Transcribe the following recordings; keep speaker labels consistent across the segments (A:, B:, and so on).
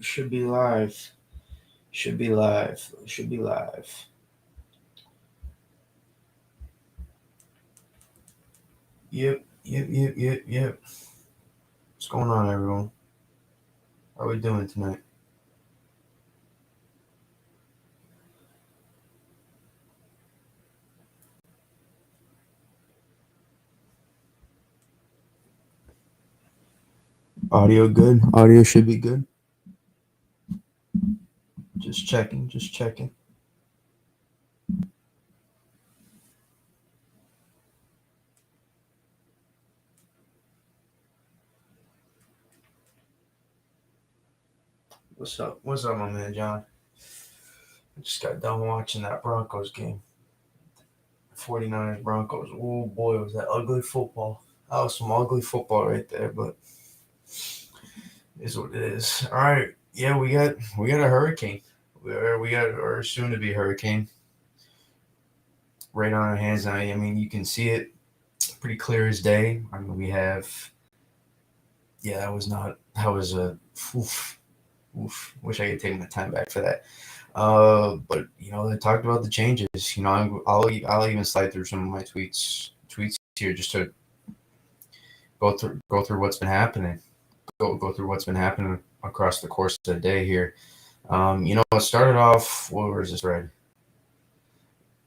A: Should be live. Should be live. Should be live. Yep. What's going on, everyone? How are we doing tonight? Audio good? Audio should be good. Just checking. Just checking. What's up? What's up, my man, John? I just got done watching that Broncos game. 49ers Broncos. Oh boy, was that ugly football. That was some ugly football right there, but it is what it is. All right. Yeah, we got a hurricane. We got or soon to be hurricane right on our hands now. I mean, you can see it pretty clear as day. I mean, we have. Yeah, that was not. That was a. Oof, oof. Wish I could take my time back for that. But they talked about the changes. I'll even slide through some of my tweets here just to go through what's been happening. Go through what's been happening across the course of the day here. It started off. Where is this red?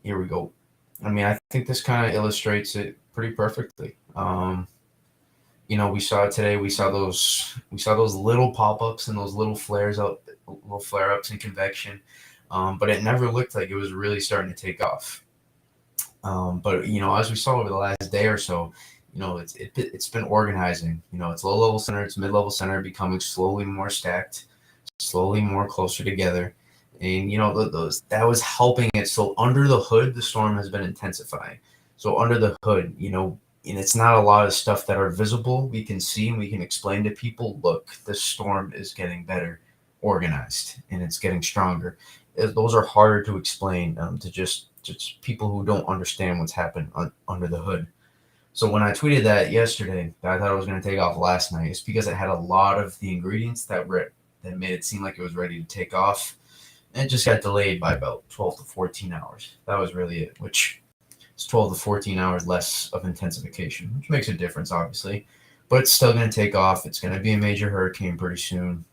A: Here we go. I mean, I think this kind of illustrates it pretty perfectly. We saw it today. We saw those little pop-ups and those little flares up, little flare-ups in convection, but it never looked like it was really starting to take off. But as we saw over the last day or so, it's been organizing. It's low-level center, it's mid-level center, becoming slowly more stacked, slowly more closer together, and those that was helping it. So under the hood, the storm has been intensifying. So under the hood, and it's not a lot of stuff that are visible. We can see and we can explain to people, look, this storm is getting better organized and it's getting stronger. Those are harder to explain to just people who don't understand what's happened under the hood. So when I tweeted that yesterday, that I thought it was going to take off last night, it's because it had a lot of the ingredients that made it seem like it was ready to take off. And it just got delayed by about 12 to 14 hours. That was really it, which it's 12 to 14 hours less of intensification, which makes a difference, obviously. But it's still going to take off. It's going to be a major hurricane pretty soon,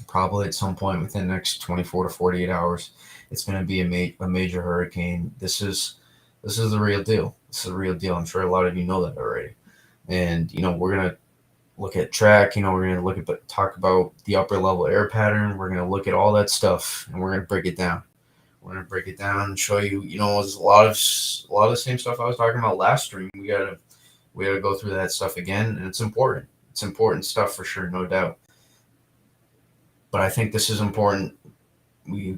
A: probably at some point within the next 24 to 48 hours. It's going to be a major hurricane. This is the real deal. This is the real deal. I'm sure a lot of you know that already. And we're going to look at track. We're going to talk about the upper level air pattern. We're going to look at all that stuff, and we're going to break it down. We're gonna break it down and show you. There's a lot of the same stuff I was talking about last stream. We gotta go through that stuff again, and it's important. It's important stuff for sure, no doubt. But I think this is important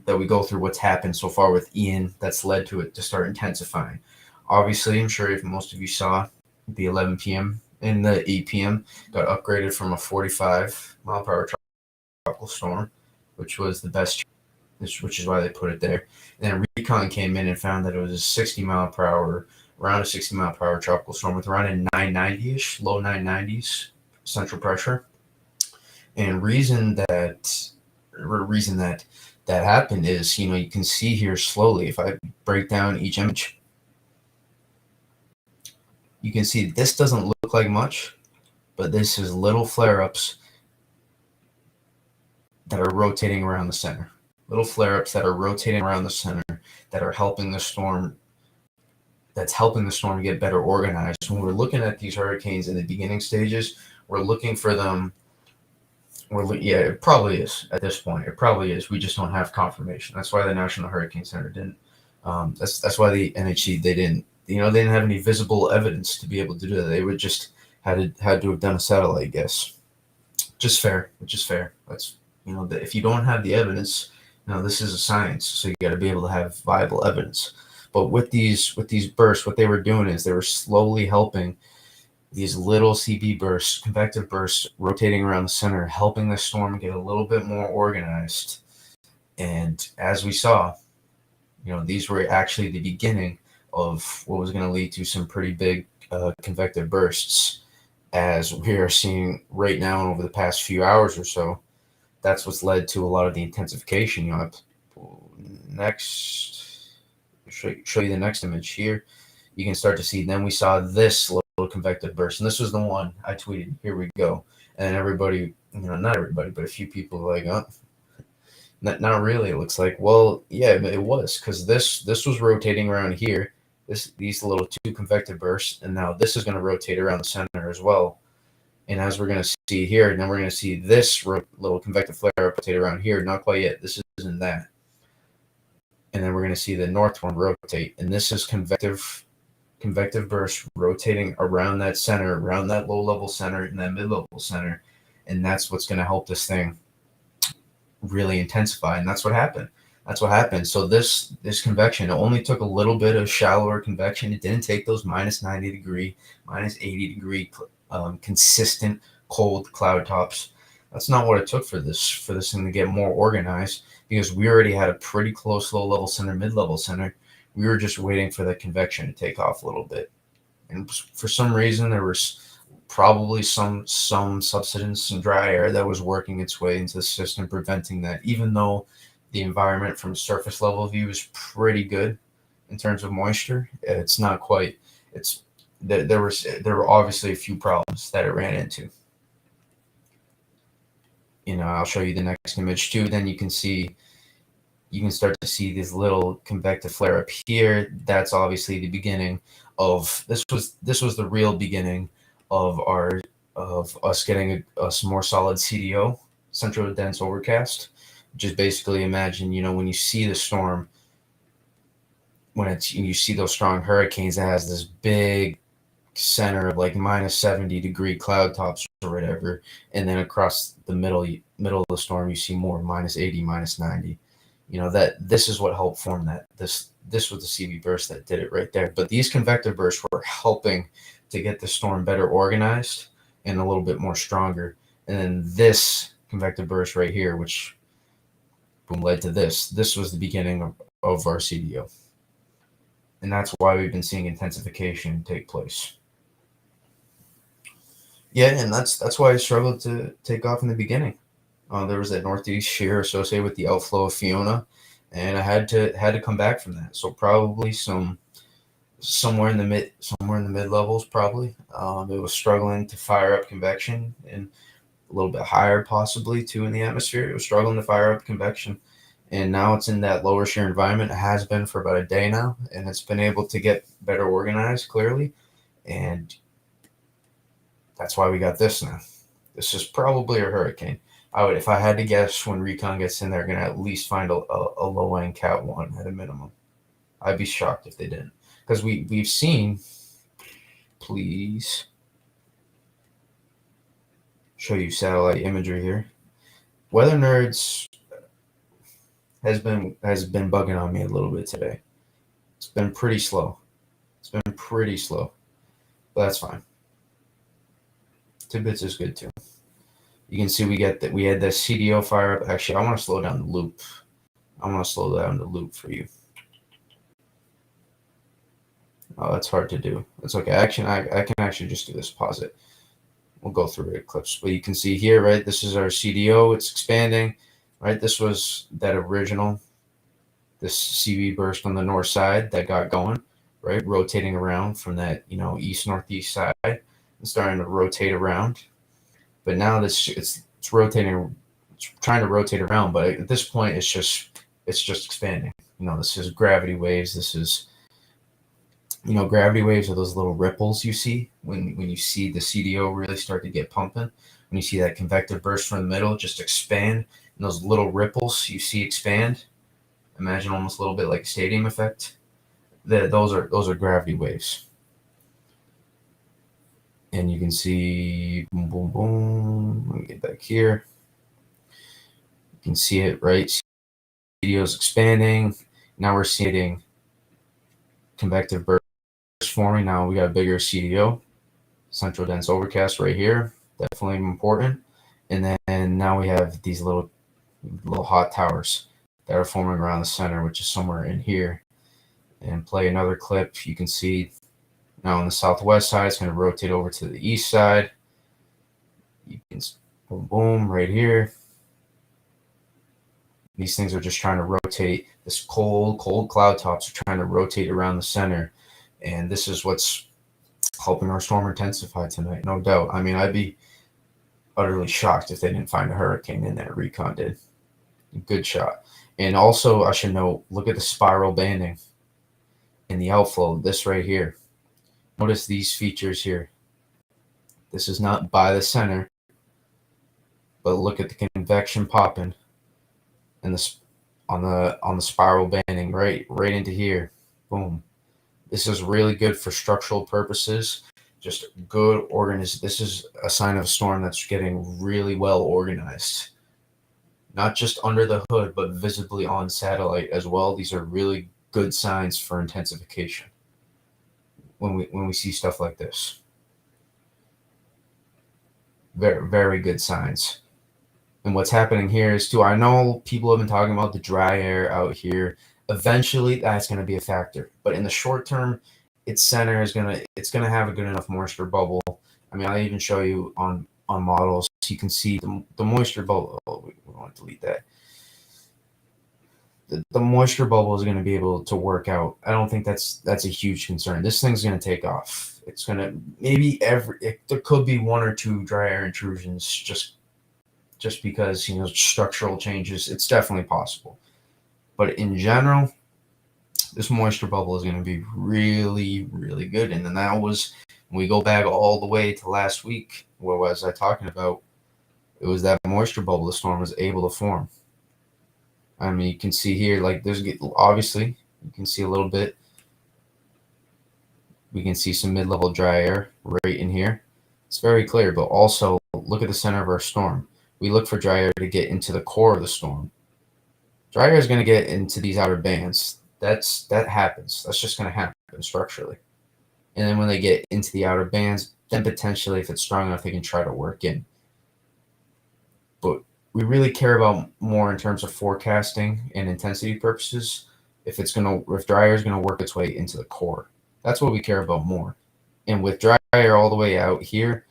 A: that we go through what's happened so far with Ian that's led to it to start intensifying. Obviously, I'm sure if most of you saw the 11 p.m. and the 8 p.m. got upgraded from a 45 mile per hour tropical storm, which was the best. Which is why they put it there. And then Recon came in and found that it was a 60 mile per hour, around a 60 mile per hour tropical storm with around a 990-ish, low 990s central pressure. And reason that happened is, you can see here slowly, if I break down each image, you can see this doesn't look like much, but this is little flare-ups that are rotating around the center. Little flare-ups that are rotating around the center that are helping the storm. That's helping the storm get better organized. When we're looking at these hurricanes in the beginning stages, we're looking for them. It probably is at this point. It probably is. We just don't have confirmation. That's why the National Hurricane Center didn't. That's why the NHC they didn't. They didn't have any visible evidence to be able to do that. They would just had to have done a satellite guess. Which is fair. That's if you don't have the evidence. This is a science, so you got to be able to have viable evidence. But with these bursts, what they were doing is they were slowly helping these little CB bursts, convective bursts, rotating around the center, helping the storm get a little bit more organized. And as we saw, these were actually the beginning of what was going to lead to some pretty big convective bursts, as we are seeing right now and over the past few hours or so. that's what's led to a lot of the intensification. Next, show you the next image here. You can start to see. Then we saw this little convective burst, and this was the one I tweeted. Here we go. And everybody, not everybody, but a few people were like, oh, not really. It looks like, well, yeah, it was, because this was rotating around here. These little two convective bursts, and now this is going to rotate around the center as well. And as we're going to see here, and then we're going to see this little convective flare rotate around here. Not quite yet. This isn't that. And then we're going to see the north one rotate, and this is convective burst rotating around that center, around that low-level center and that mid-level center, and that's what's going to help this thing really intensify. And that's what happened. So this convection, it only took a little bit of shallower convection. It didn't take those minus 90 degree, minus 80 degree consistent cold cloud tops. That's not what it took for this thing to get more organized, because we already had a pretty close low-level center, mid-level center. We were just waiting for that convection to take off a little bit. And for some reason, there was probably some subsidence, some dry air that was working its way into the system, preventing that, even though the environment from surface level view is pretty good in terms of moisture. It's not quite. There were obviously a few problems that it ran into. I'll show you the next image too. Then you can start to see this little convective flare up here. That's obviously the beginning of this was the real beginning of us getting a more solid CDO, central dense overcast, which is basically, imagine, when you see the storm, you see those strong hurricanes that has this big center of like minus 70 degree cloud tops or whatever, and then across the middle of the storm you see more minus 80, minus 90. That this is what helped form that. This was the CV burst that did it right there. But these convective bursts were helping to get the storm better organized and a little bit more stronger. And then this convective burst right here, which led to this. This was the beginning of our CDO. And that's why we've been seeing intensification take place. Yeah, and that's why I struggled to take off in the beginning. There was that northeast shear associated with the outflow of Fiona, and I had to come back from that. So probably somewhere in the mid levels. Probably it was struggling to fire up convection, and a little bit higher possibly too in the atmosphere. It was struggling to fire up convection, and now it's in that lower shear environment. It has been for about a day now, and it's been able to get better organized clearly, and that's why we got this now. This is probably a hurricane. If I had to guess, when recon gets in, they're going to at least find a low-end Cat 1 at a minimum. I'd be shocked if they didn't. Because we've seen, please show you satellite imagery here. Weather Nerds has been bugging on me a little bit today. It's been pretty slow. But that's fine. Tidbits is good too. You can see we had the CDO fire up. Actually, I want to slow down the loop. For you. Oh, that's hard to do. That's okay. Actually, I can actually just do this. Pause it. We'll go through it clips. But you can see here, right? This is our CDO. It's expanding, right? This was that original, this CV burst on the north side that got going, right? Rotating around from that, east-northeast side and starting to rotate around. But now it's rotating, it's trying to rotate around. But at this point, it's just expanding. This is gravity waves. This is, gravity waves are those little ripples you see when you see the CDO really start to get pumping. When you see that convective burst from the middle just expand, and those little ripples you see expand. Imagine almost a little bit like a stadium effect. Those are gravity waves. And you can see, boom, boom, boom. Let me get back here. You can see it, right? CDO's expanding. Now we're seeing convective burst forming. Now we got a bigger CDO, central dense overcast right here. Definitely important. And then now we have these little hot towers that are forming around the center, which is somewhere in here. And play another clip. You can see now on the southwest side, it's going to rotate over to the east side. You can boom, boom, right here. These things are just trying to rotate. This cold cloud tops are trying to rotate around the center. And this is what's helping our storm intensify tonight, no doubt. I mean, I'd be utterly shocked if they didn't find a hurricane in there. Recon did. Good shot. And also, I should note, look at the spiral banding in the outflow. This right here. Notice these features here. This is not by the center, but look at the convection popping and this on the spiral banding right into here. Boom. This is really good for structural purposes. Just good organized. This is a sign of a storm that's getting really well organized. Not just under the hood, but visibly on satellite as well. These are really good signs for intensification when we see stuff like this. Very, very good signs. And what's happening here is too, I know people have been talking about the dry air out here. Eventually that's going to be a factor, but in the short term, its center is it's gonna have a good enough moisture bubble. I mean, I'll even show you on models. You can see the moisture bubble. Oh, we want to delete that. The moisture bubble is going to be able to work out. I don't think that's a huge concern. This thing's going to take off. It's going to maybe there could be one or two dry air intrusions just because, you know, structural changes. It's definitely possible. But in general, this moisture bubble is going to be really, really good. And then that was, when we go back all the way to last week, what was I talking about? It was that moisture bubble the storm was able to form. I mean, you can see here, like there's obviously, you can see a little bit. We can see some mid-level dry air right in here. It's very clear, but also look at the center of our storm. We look for dry air to get into the core of the storm. Dry air is going to get into these outer bands. That happens. That's just going to happen structurally. And then when they get into the outer bands, then potentially, if it's strong enough, they can try to work in. But we really care about more in terms of forecasting and intensity purposes. If dry air is going to work its way into the core, that's what we care about more. And with dry air all the way out here,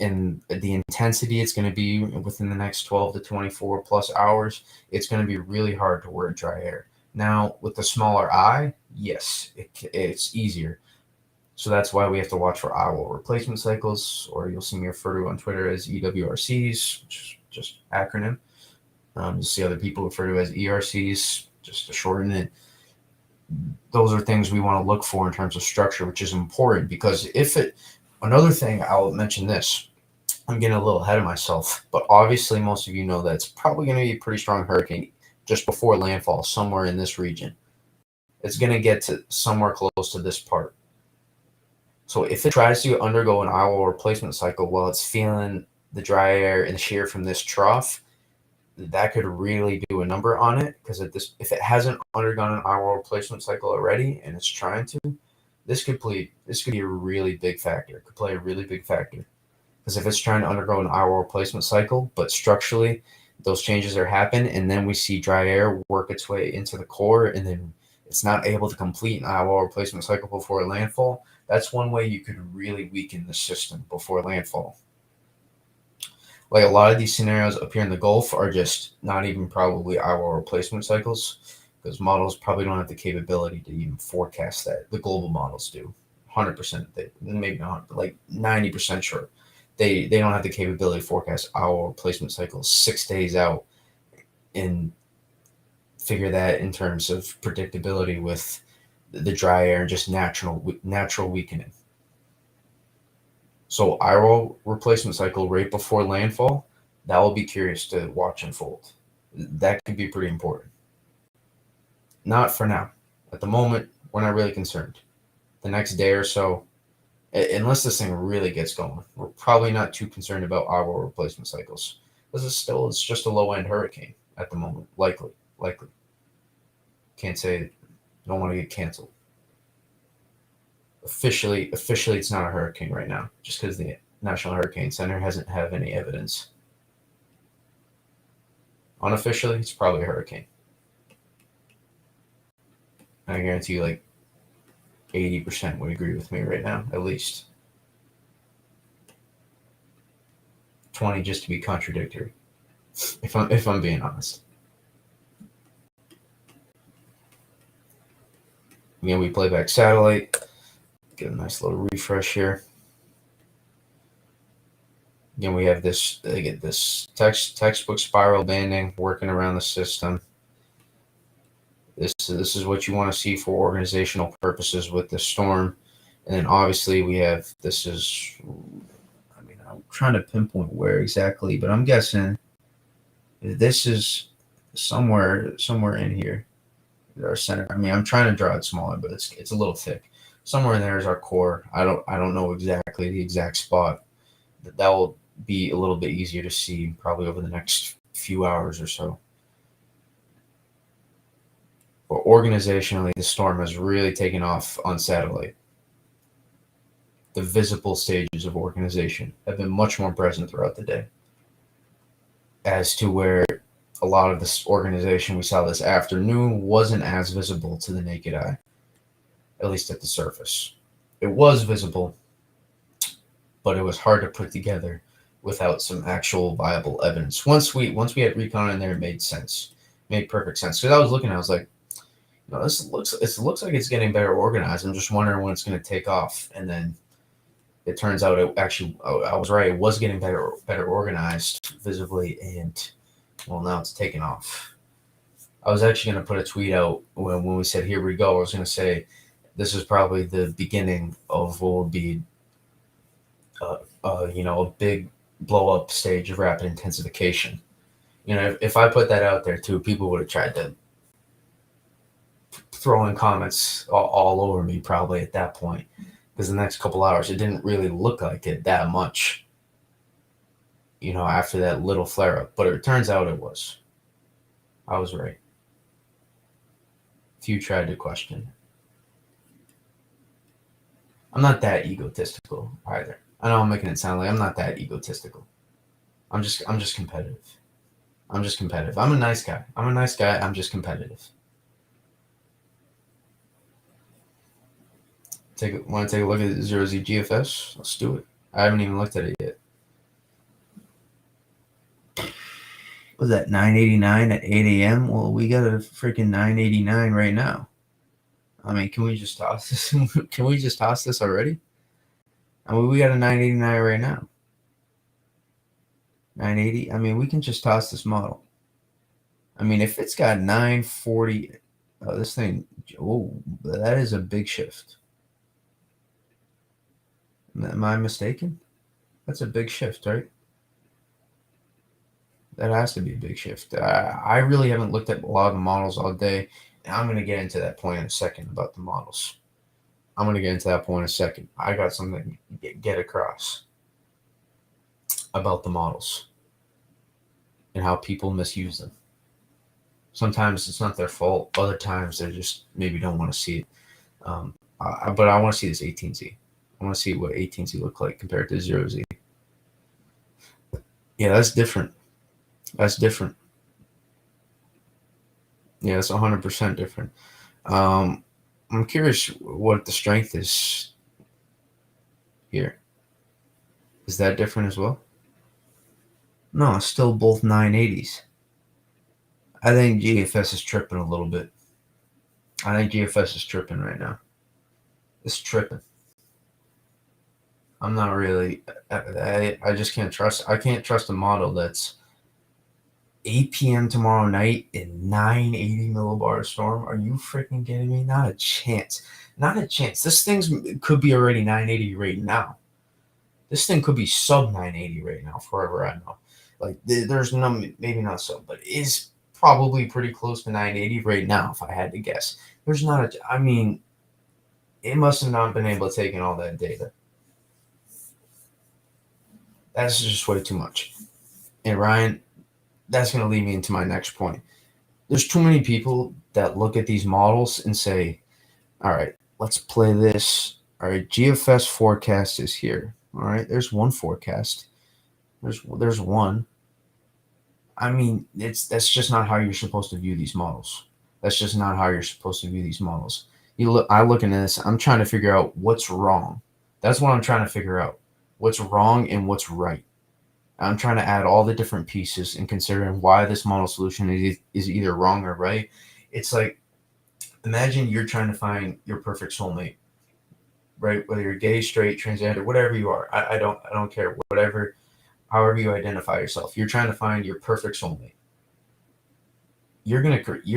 A: and the intensity it's going to be within the next 12 to 24 plus hours, it's going to be really hard to work dry air. Now, with the smaller eye, yes, it's easier. So that's why we have to watch for eye wall replacement cycles, or you'll see me refer to on Twitter as EWRCs, which is just acronym. You'll see other people refer to as ERCs, just to shorten it. Those are things we want to look for in terms of structure, which is important because another thing, I'll mention this. I'm getting a little ahead of myself, but obviously most of you know that it's probably going to be a pretty strong hurricane just before landfall somewhere in this region. It's going to get to somewhere close to this part. So if it tries to undergo an eye wall replacement cycle while it's feeling the dry air and shear from this trough, that could really do a number on it, because if it hasn't undergone an eye wall replacement cycle already and it's trying to, this could be a really big factor. It could play a really big factor. Because if it's trying to undergo an eye wall replacement cycle, but structurally those changes are happening, and then we see dry air work its way into the core, and then it's not able to complete an eye wall replacement cycle before landfall, that's one way you could really weaken the system before landfall. Like a lot of these scenarios up here in the Gulf are just not even probably eye wall replacement cycles, because models probably don't have the capability to even forecast that. The global models do. 100%, maybe not, but like 90% sure. They don't have the capability to forecast eye wall replacement cycles 6 days out and figure that in terms of predictability with the dry air and just natural weakening. So eye wall replacement cycle right before landfall, that will be curious to watch unfold. That could be pretty important. Not for now. At the moment, we're not really concerned. The next day or so, unless this thing really gets going, we're probably not too concerned about eye wall replacement cycles. It's just a low-end hurricane at the moment. Likely. Can't say, don't want to get canceled. Officially, it's not a hurricane right now, just because the National Hurricane Center hasn't have any evidence. Unofficially, it's probably a hurricane. I guarantee you, like 80% would agree with me right now, at least. 20 just to be contradictory, if I'm being honest. Again, we play back satellite. Get a nice little refresh here. Again, we have this, get this textbook spiral banding working around the system. This is what you want to see for organizational purposes with the storm. And then obviously we have, this is, I mean, I'm trying to pinpoint where exactly, but I'm guessing this is somewhere in here. Our center. I mean, I'm trying to draw it smaller, but it's a little thick. Somewhere in there is our core. I don't know exactly the exact spot. That will be a little bit easier to see probably over the next few hours or so. But organizationally, the storm has really taken off on satellite. The visible stages of organization have been much more present throughout the day, as to where a lot of this organization we saw this afternoon wasn't as visible to the naked eye, at least at the surface. It was visible, but it was hard to put together without some actual viable evidence. Once we had recon in there, it made sense, made perfect sense. Because I was looking, I was like, you know, this looks like it's getting better organized. I'm just wondering when it's going to take off, and then it turns out it actually, I was right. It was getting better organized visibly, and well, now it's taken off. I was actually going to put a tweet out when we said, here we go. I was going to say, this is probably the beginning of what will be, a big blow up stage of rapid intensification. You know, if I put that out there too, people would have tried to throw in comments all over me probably at that point, because the next couple hours, it didn't really look like it that much, you know, after that little flare up, but it turns out it was. I was right. Few tried to question. I'm not that egotistical either. I know I'm making it sound like I'm not that egotistical. I'm just competitive. I'm just competitive. I'm a nice guy. I'm just competitive. Want to take a look at 0Z GFS? Let's do it. I haven't even looked at it yet. Was that 989 at 8 a.m.? Well, we got a freaking 989 right now. I mean, can we just toss this? Can we just toss this already? I mean, we got a 989 right now. 980. I mean, we can just toss this model. I mean, if it's got 940, this thing, oh, that is a big shift. Am I mistaken? That's a big shift, right? That has to be a big shift. I really haven't looked at a lot of the models all day, and I'm going to get into that point in a second about the models. I got something to get across about the models and how people misuse them. Sometimes it's not their fault. Other times they just maybe don't want to see it. But I want to see this 18Z. I want to see what 18Z look like compared to 0Z. Yeah, that's different. That's different. Yeah, it's 100% different. I'm curious what the strength is here. Is that different as well? No, it's still both 980s. I think GFS is tripping a little bit. I think GFS is tripping right now. It's tripping. I'm not really. I just can't trust. I can't trust a model that's 8 p.m. tomorrow night in 980 millibar storm. Are you freaking kidding me? Not a chance. Not a chance. This thing could be already 980 right now. This thing could be sub 980 right now, forever I know. Like, there's no, maybe not sub, but is probably pretty close to 980 right now, if I had to guess. There's not a, I mean, it must have not been able to take in all that data. That's just way too much. And Ryan, that's going to lead me into my next point. There's too many people that look at these models and say, all right, let's play this. All right, GFS forecast is here. All right, there's one forecast. There's one. I mean, that's just not how you're supposed to view these models. That's just not how you're supposed to view these models. I look into this. I'm trying to figure out what's wrong. That's what I'm trying to figure out. What's wrong and what's right. I'm trying to add all the different pieces and considering why this model solution is either wrong or right. It's like Imagine you're trying to find your perfect soulmate, right? Whether you're gay, straight, transgender, whatever you are, I don't care. Whatever, however you identify yourself, you're trying to find your perfect soulmate. You're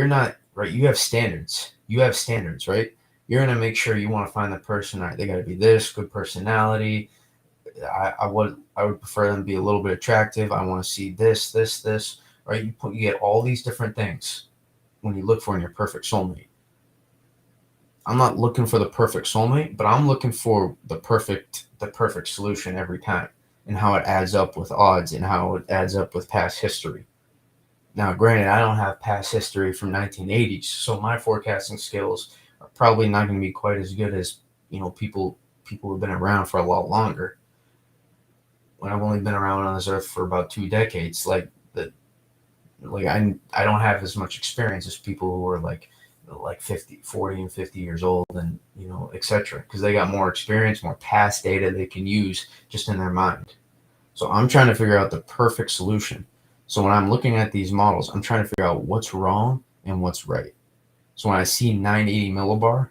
A: not right. You have standards. You have standards, right? You're gonna make sure you want to find the person. All right, they got to be this good personality. I would prefer them to be a little bit attractive. I want to see this. Right? You get all these different things when you look for in your perfect soulmate. I'm not looking for the perfect soulmate, but I'm looking for the perfect solution every time, and how it adds up with odds and how it adds up with past history. Now, granted, I don't have past history from 1980s, so my forecasting skills are probably not going to be quite as good as people who've been around for a lot longer. When I've only been around on this earth for about 2 decades, I don't have as much experience as people who are like 50, 40, and 50 years old, and etc. Because they got more experience, more past data they can use just in their mind. So I'm trying to figure out the perfect solution. So when I'm looking at these models, I'm trying to figure out what's wrong and what's right. So when I see 980 millibar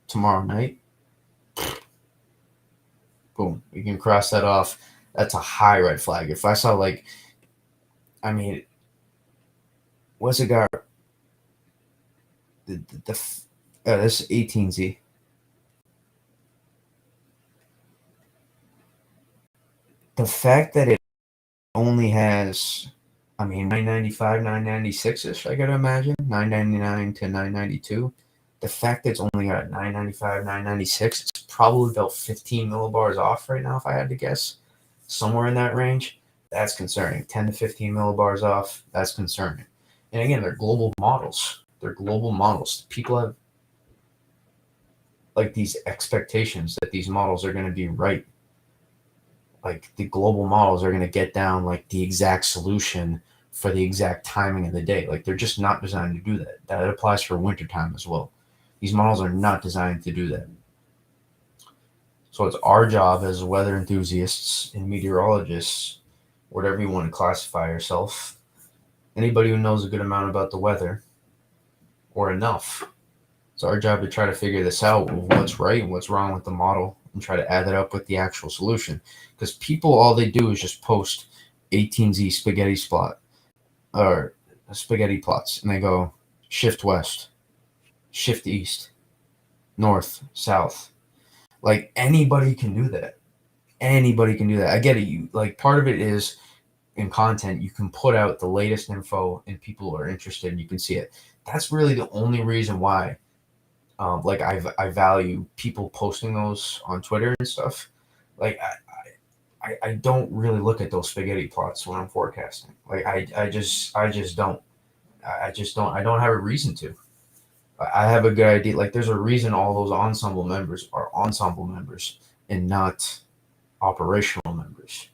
A: tomorrow night, boom, we can cross that off. That's a high red flag. If I saw I mean, what's it got? This 18Z. The fact that it only has, I mean, 995, 996 ish, I gotta imagine, 999 to 992. The fact that it's only got 995, 996, it's probably about 15 millibars off right now, if I had to guess. Somewhere in that range. That's concerning. 10 to 15 millibars off, that's concerning. And again, they're global models. They're global models. People have like these expectations that these models are going to be right. Like the global models are going to get down like the exact solution for the exact timing of the day. Like they're just not designed to do that. That applies for wintertime as well. These models are not designed to do that. So it's our job as weather enthusiasts and meteorologists, whatever you want to classify yourself, anybody who knows a good amount about the weather or enough. It's our job to try to figure this out, what's right and what's wrong with the model, and try to add that up with the actual solution. Because people, all they do is just post 18Z spaghetti plot or spaghetti plots, and they go shift west, shift east, north, south. Like anybody can do that. Anybody can do that. I get it. You like part of it is in content. You can put out the latest info, and people are interested, and you can see it. That's really the only reason why I value people posting those on Twitter and stuff. Like I don't really look at those spaghetti plots when I'm forecasting. Like I just don't. I don't have a reason to. I have a good idea. Like there's a reason all those ensemble members are ensemble members and not operational members.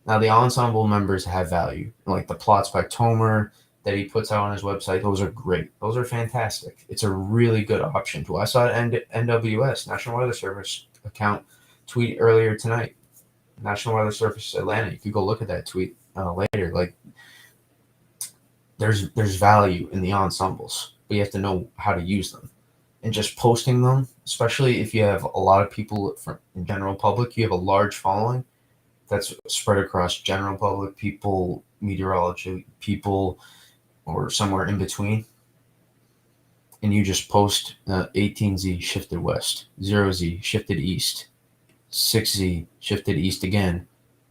A: Now the ensemble members have value. Like the plots by Tomer that he puts out on his website, those are great. Those are fantastic. It's a really good option too. I saw NWS, National Weather Service account, tweet earlier tonight. National Weather Service Atlanta. You could go look at that tweet later. Like there's value in the ensembles, but you have to know how to use them. And just posting them, especially if you have a lot of people from in general public, you have a large following that's spread across general public people, meteorology people, or somewhere in between, and you just post 18Z shifted west, 0Z shifted east, 6Z shifted east again,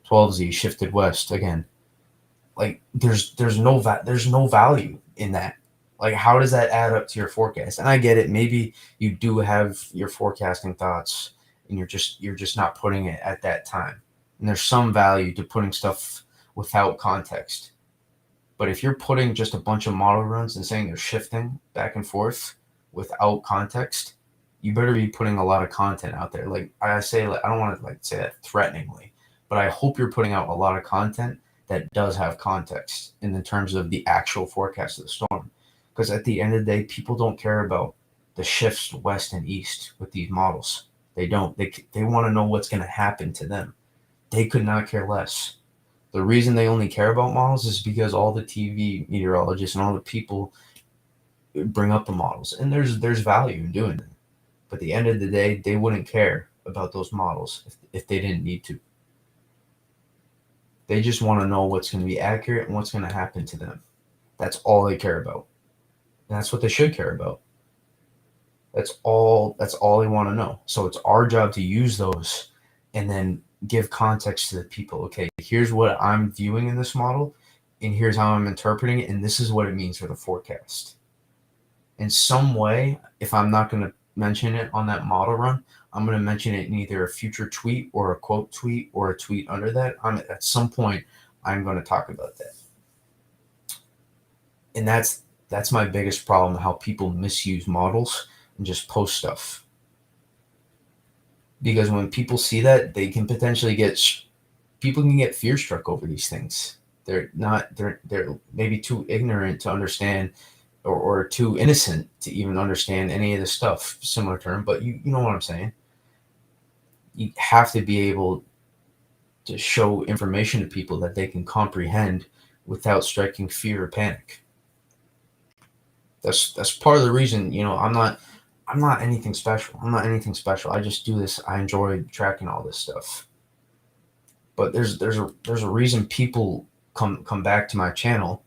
A: 12Z shifted west again. Like there's no value in that. Like how does that add up to your forecast? And I get it. Maybe you do have your forecasting thoughts, and you're just not putting it at that time. And there's some value to putting stuff without context. But if you're putting just a bunch of model runs and saying they're shifting back and forth without context, you better be putting a lot of content out there. Like I say, like, I don't want to say that threateningly, but I hope you're putting out a lot of content that does have context in terms of the actual forecast of the storm. Because at the end of the day, people don't care about the shifts west and east with these models. They don't. They want to know what's going to happen to them. They could not care less. The reason they only care about models is because all the TV meteorologists and all the people bring up the models, and there's value in doing that. But at the end of the day, they wouldn't care about those models if they didn't need to. They just want to know what's going to be accurate and what's going to happen to them. That's all they care about. And that's what they should care about. That's all they want to know. So it's our job to use those and then give context to the people. Okay, here's what I'm viewing in this model, and here's how I'm interpreting it, and this is what it means for the forecast. In some way, if I'm not going to mention it on that model run, I'm going to mention it in either a future tweet or a quote tweet or a tweet under that. At some point, I'm going to talk about that. And that's my biggest problem, how people misuse models and just post stuff. Because when people see that, they can potentially people can get fear struck over these things. They're maybe too ignorant to understand, or too innocent to even understand any of this stuff, similar term, but you know what I'm saying. You have to be able to show information to people that they can comprehend without striking fear or panic. That's part of the reason, I'm not anything special. I'm not anything special. I just do this. I enjoy tracking all this stuff. But there's a reason people come back to my channel,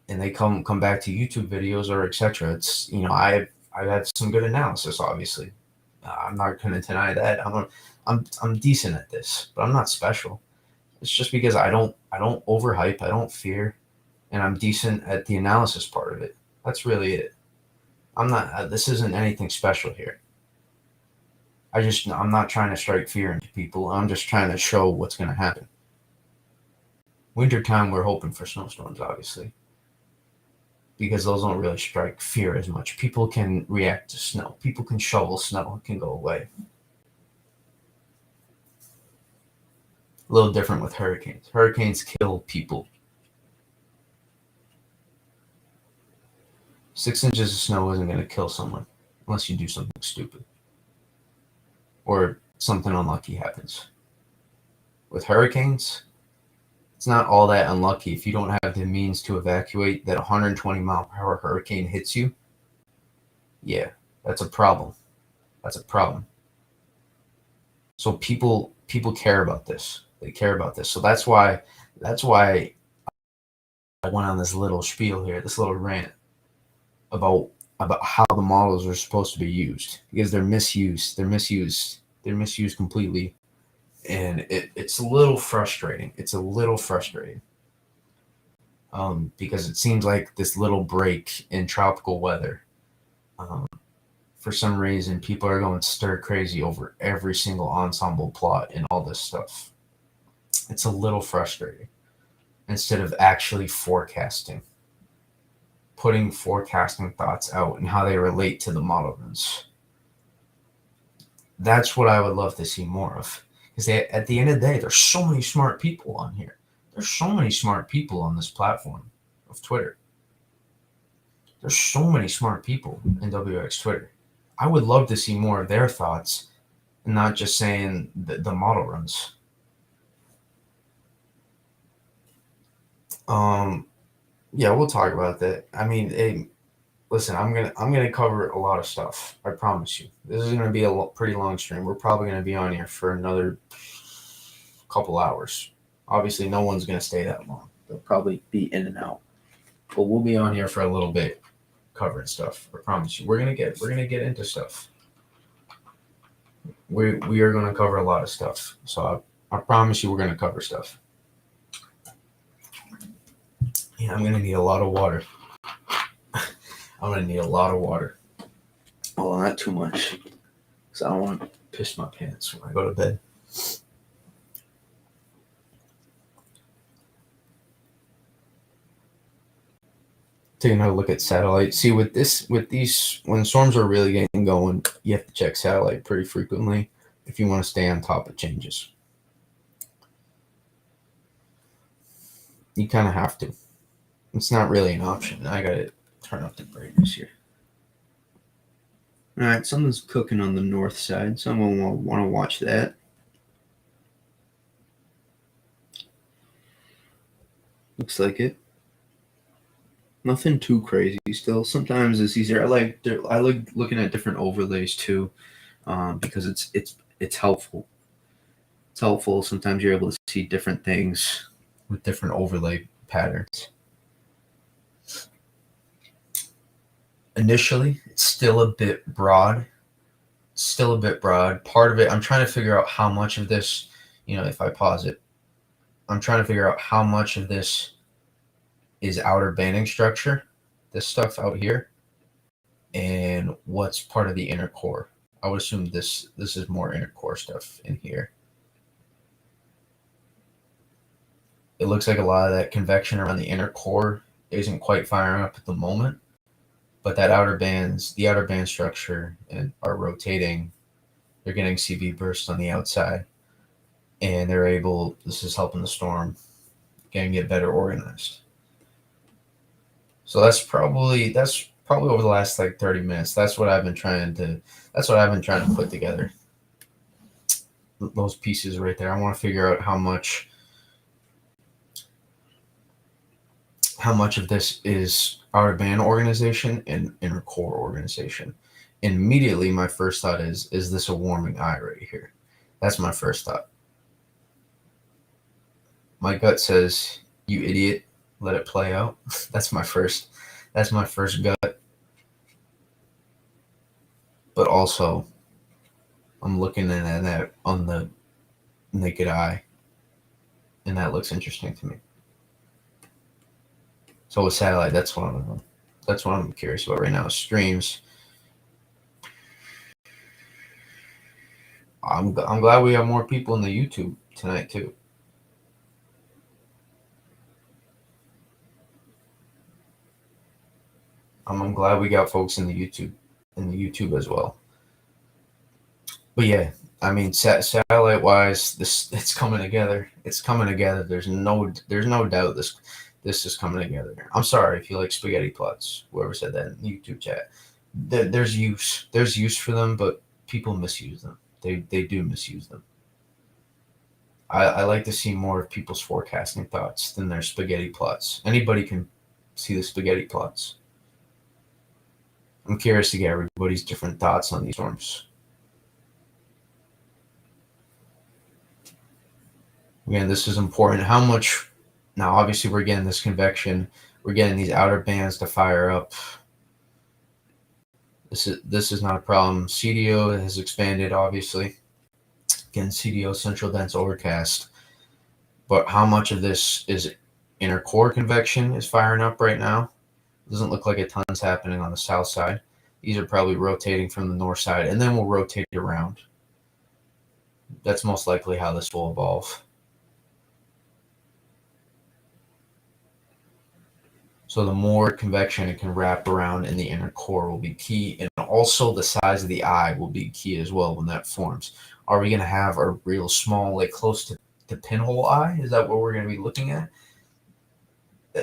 A: and they come back to YouTube videos or etc. It's I've had some good analysis. Obviously, I'm not going to deny that. I'm decent at this, but I'm not special. It's just because I don't overhype. I don't fear, and I'm decent at the analysis part of it. That's really it. I'm not. This isn't anything special here. I'm not trying to strike fear into people. I'm just trying to show what's going to happen. Wintertime, we're hoping for snowstorms, obviously, because those don't really strike fear as much. People can react to snow. People can shovel snow. It can go away. A little different with hurricanes. Hurricanes kill people. 6 inches of snow isn't going to kill someone unless you do something stupid or something unlucky happens. With hurricanes, it's not all that unlucky. If you don't have the means to evacuate, that 120-mile-per-hour hurricane hits you, yeah, that's a problem. That's a problem. So people care about this. They care about this. So that's why I went on this little spiel here, this little rant about how the models are supposed to be used, because they're misused. They're misused completely. And it's a little frustrating. Because it seems like this little break in tropical weather, for some reason, people are going stir crazy over every single ensemble plot and all this stuff. It's a little frustrating. Instead of actually putting forecasting thoughts out and how they relate to the model runs. That's what I would love to see more of. Because at the end of the day, there's so many smart people on here. There's so many smart people on this platform of Twitter. There's so many smart people in WX Twitter. I would love to see more of their thoughts and not just saying the model runs. Yeah, we'll talk about that. I mean, hey, listen, I'm gonna cover a lot of stuff. I promise you. This is gonna be a pretty long stream. We're probably gonna be on here for another couple hours. Obviously, no one's gonna stay that long. They'll probably be in and out. But we'll be on here for a little bit, covering stuff. I promise you. We're gonna get into stuff. We are gonna cover a lot of stuff. So I promise you, we're gonna cover stuff. Yeah, I'm gonna need a lot of water. I'm gonna need a lot of water. Well, not too much, because I don't want to piss my pants when I go to bed. Take another look at satellite. See, with these, when storms are really getting going, you have to check satellite pretty frequently if you want to stay on top of changes. You kind of have to. It's not really an option. I gotta turn up the brightness here. All right, something's cooking on the north side. Someone will want to watch that. Looks like it. Nothing too crazy. Still, sometimes it's easier. I like looking at different overlays too, because it's helpful. It's helpful. Sometimes you're able to see different things with different overlay patterns. Initially, it's still a bit broad. Still a bit broad. Part of it, I'm trying to figure out how much of this, if I pause it, I'm trying to figure out how much of this is outer banding structure, this stuff out here, and what's part of the inner core. I would assume this is more inner core stuff in here. It looks like a lot of that convection around the inner core isn't quite firing up at the moment, but the outer band structure are rotating. They're getting CV bursts on the outside, and this is helping the storm get better organized. So that's probably over the last like 30 minutes. That's what I've been trying to put together. Those pieces right there. I want to figure out how much of this is outer band organization and inner core organization. And immediately my first thought is this a warming eye right here? That's my first thought. My gut says, you idiot, let it play out. That's my first gut. But also, I'm looking at that on the naked eye, and that looks interesting to me. So with satellite, that's what I'm curious about right now. Streams. I'm glad we have more people in the YouTube tonight too. I'm glad we got folks in the YouTube as well. But yeah, I mean, satellite wise, it's coming together. It's coming together. There's no doubt this is coming together. I'm sorry if you like spaghetti plots. Whoever said that in the YouTube chat. There's use for them, but people misuse them. They do misuse them. I like to see more of people's forecasting thoughts than their spaghetti plots. Anybody can see the spaghetti plots. I'm curious to get everybody's different thoughts on these storms. Again, this is important. How much? Now, obviously, we're getting this convection. We're getting these outer bands to fire up. This is not a problem. CDO has expanded, obviously. Again, CDO, central dense overcast. But how much of this is inner core convection is firing up right now? Doesn't look like a ton's happening on the south side. These are probably rotating from the north side, and then we'll rotate around. That's most likely how this will evolve. So the more convection it can wrap around in the inner core will be key, and also the size of the eye will be key as well when that forms. Are we going to have a real small, like close to the pinhole eye? Is that what we're going to be looking at?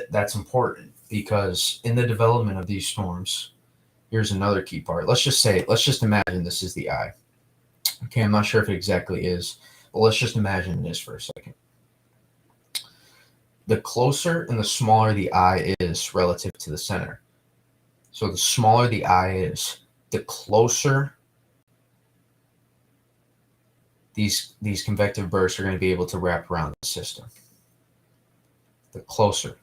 A: That's important because in the development of these storms, here's another key part. Let's just imagine this is the eye. Okay, I'm not sure if it exactly is, but let's just imagine it is for a second. The closer and the smaller the eye is relative to the center. So the smaller the eye is, the closer these convective bursts are going to be able to wrap around the system. The closer.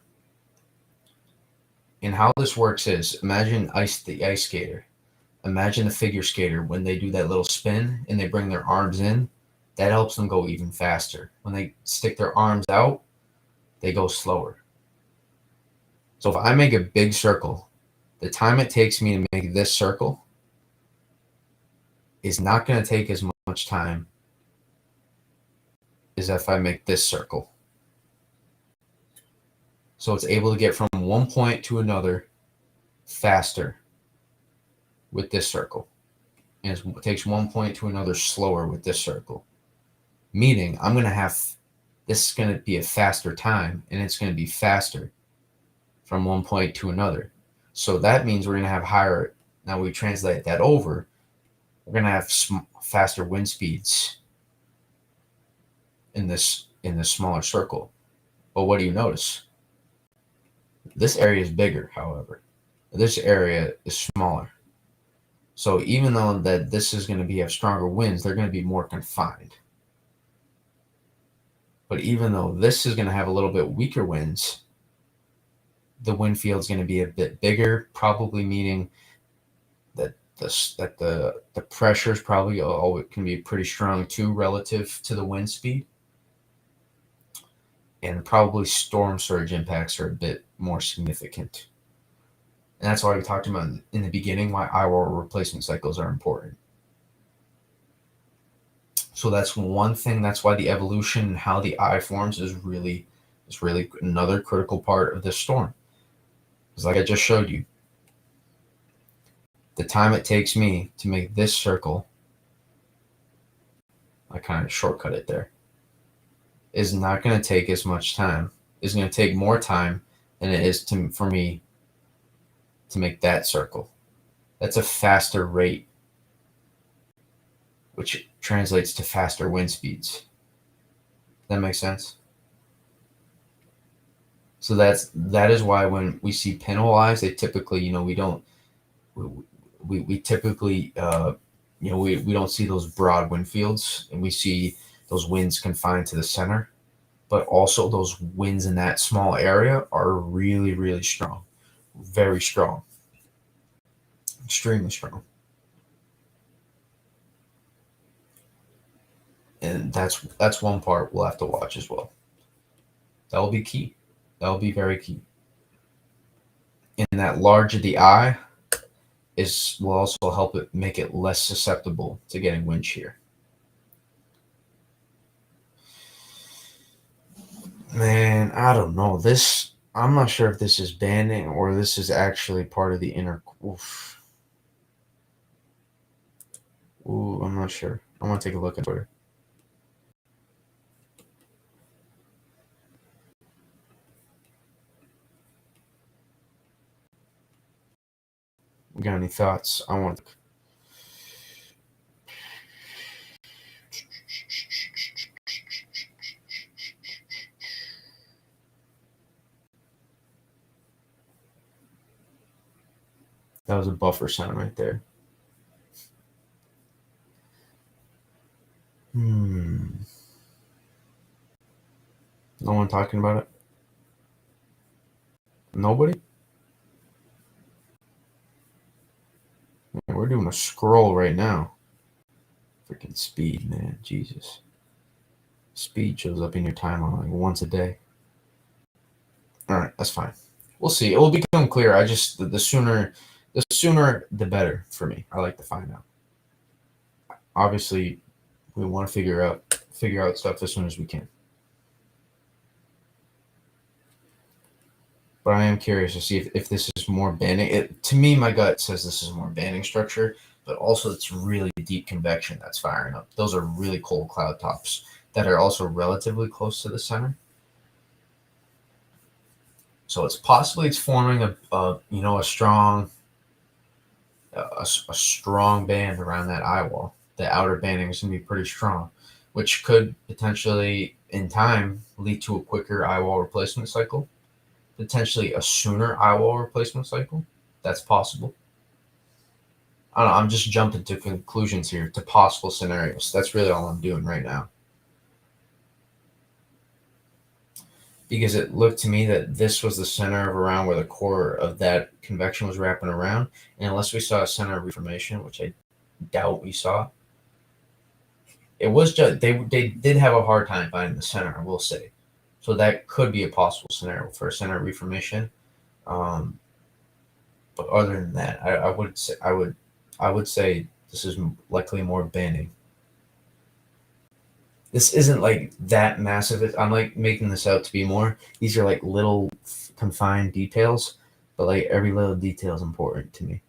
A: And how this works is, imagine the ice skater. Imagine the figure skater when they do that little spin and they bring their arms in. That helps them go even faster. When they stick their arms out, they go slower. So if I make a big circle, the time it takes me to make this circle is not going to take as much time as if I make this circle. So it's able to get from one point to another faster with this circle. And it takes one point to another slower with this circle. Meaning I'm going to have, this is going to be a faster time, and it's going to be faster from one point to another. So that means we're going to have higher, now we translate that over, we're going to have faster wind speeds in this smaller circle. But what do you notice? This area is bigger, however. This area is smaller. So even though that this is going to have stronger winds, they're going to be more confined. But even though this is going to have a little bit weaker winds, the wind field is going to be a bit bigger, probably meaning that the pressure is probably can be pretty strong too relative to the wind speed, and probably storm surge impacts are a bit more significant. And that's why we talked about in the beginning why eye-wall replacement cycles are important. So that's one thing. That's why the evolution and how the eye forms is really another critical part of this storm. Because like I just showed you, the time it takes me to make this circle, I kind of shortcut it there, is not going to take as much time. It's going to take more time than it is for me to make that circle. That's a faster rate, which translates to faster wind speeds. That makes sense? So that is why when we see pinhole eyes, they typically, we typically, we don't see those broad wind fields, and we see those winds confined to the center. But also those winds in that small area are really, really strong, very strong, extremely strong. And that's one part we'll have to watch as well. That will be key. That will be very key. And that larger the eye will also help it make it less susceptible to getting wind shear. Man, I don't know. I'm not sure if this is banding or this is actually part of the inner. Oof. Ooh, I'm not sure. I want to take a look at Twitter. You got any thoughts? I want. That was a buffer sound right there. No one talking about it? Nobody? Man, we're doing a scroll right now. Freaking speed, man. Jesus. Speed shows up in your timeline like once a day. All right, that's fine. We'll see. It will become clear. I just the sooner the better for me. I like to find out. Obviously, we want to figure out stuff as soon as we can. But I am curious to see if this is more banding. To me, my gut says this is more banding structure, but also it's really deep convection that's firing up. Those are really cold cloud tops that are also relatively close to the center. So it's possibly forming a strong band around that eye wall. The outer banding is going to be pretty strong, which could potentially in time lead to a quicker eye wall replacement cycle, potentially a sooner eye wall replacement cycle. That's possible. I don't know, I'm just jumping to conclusions here, to possible scenarios. That's really all I'm doing right now. Because it looked to me that this was the center of around where the core of that convection was wrapping around. And unless we saw a center of reformation, which I doubt we saw, it was just they did have a hard time finding the center, I will say. So that could be a possible scenario for a center of reformation. But other than that, I would say this is likely more banding. This isn't like that massive. I'm like making this out to be more. These are like little confined details, but like every little detail is important to me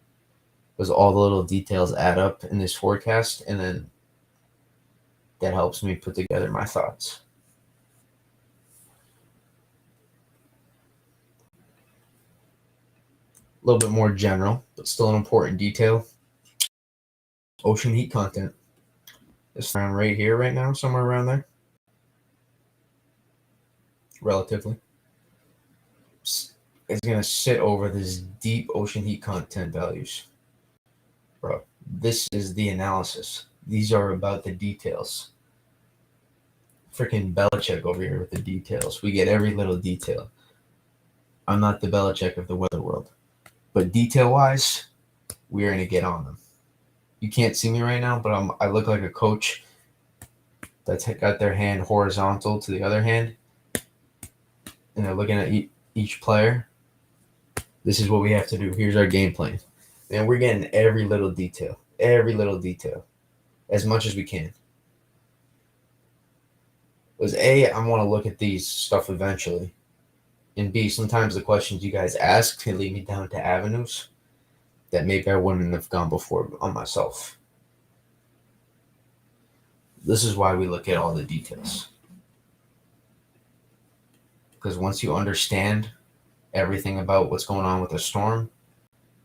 A: because all the little details add up in this forecast, and then that helps me put together my thoughts. A little bit more general, but still an important detail. Ocean heat content. It's around right here, right now, somewhere around there. Relatively. is going to sit over this deep ocean heat content values. Bro, this is the analysis. These are about the details. Freaking Belichick over here with the details. We get every little detail. I'm not the Belichick of the weather world. But detail-wise, we're going to get on them. You can't see me right now, but I look like a coach that's got their hand horizontal to the other hand, and they're looking at each player. This is what we have to do. Here's our game plan. And we're getting every little detail, as much as we can. Because A, I want to look at these stuff eventually. And B, sometimes the questions you guys ask can lead me down to avenues that maybe I wouldn't have gone before on myself. This is why we look at all the details. Because once you understand everything about what's going on with the storm,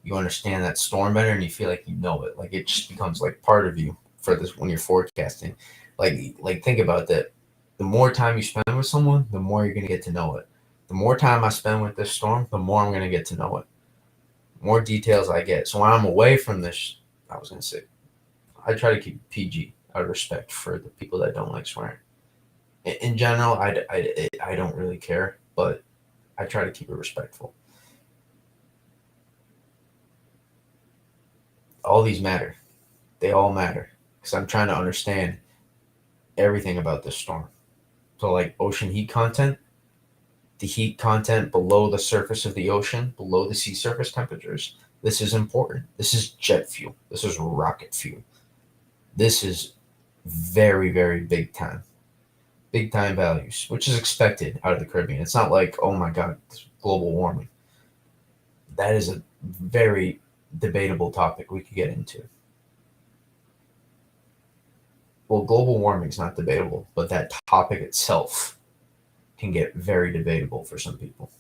A: you understand that storm better and you feel like you know it. Like it just becomes like part of you for this when you're forecasting. Like think about that. The more time you spend with someone, the more you're going to get to know it. The more time I spend with this storm, the more I'm going to get to know it. The more details I get. So when I'm away from this, I was going to say, I try to keep PG out of respect for the people that don't like swearing. In general, I don't really care, but I try to keep it respectful. All these matter. They all matter because I'm trying to understand everything about this storm. So like ocean heat content, the heat content below the surface of the ocean, below the sea surface temperatures, this is important. This is jet fuel. This is rocket fuel. This is very, very big time values, which is expected out of the Caribbean. It's not like, oh my God, global warming. That is a very debatable topic we could get into. Well, global warming is not debatable, but that topic itself can get very debatable for some people.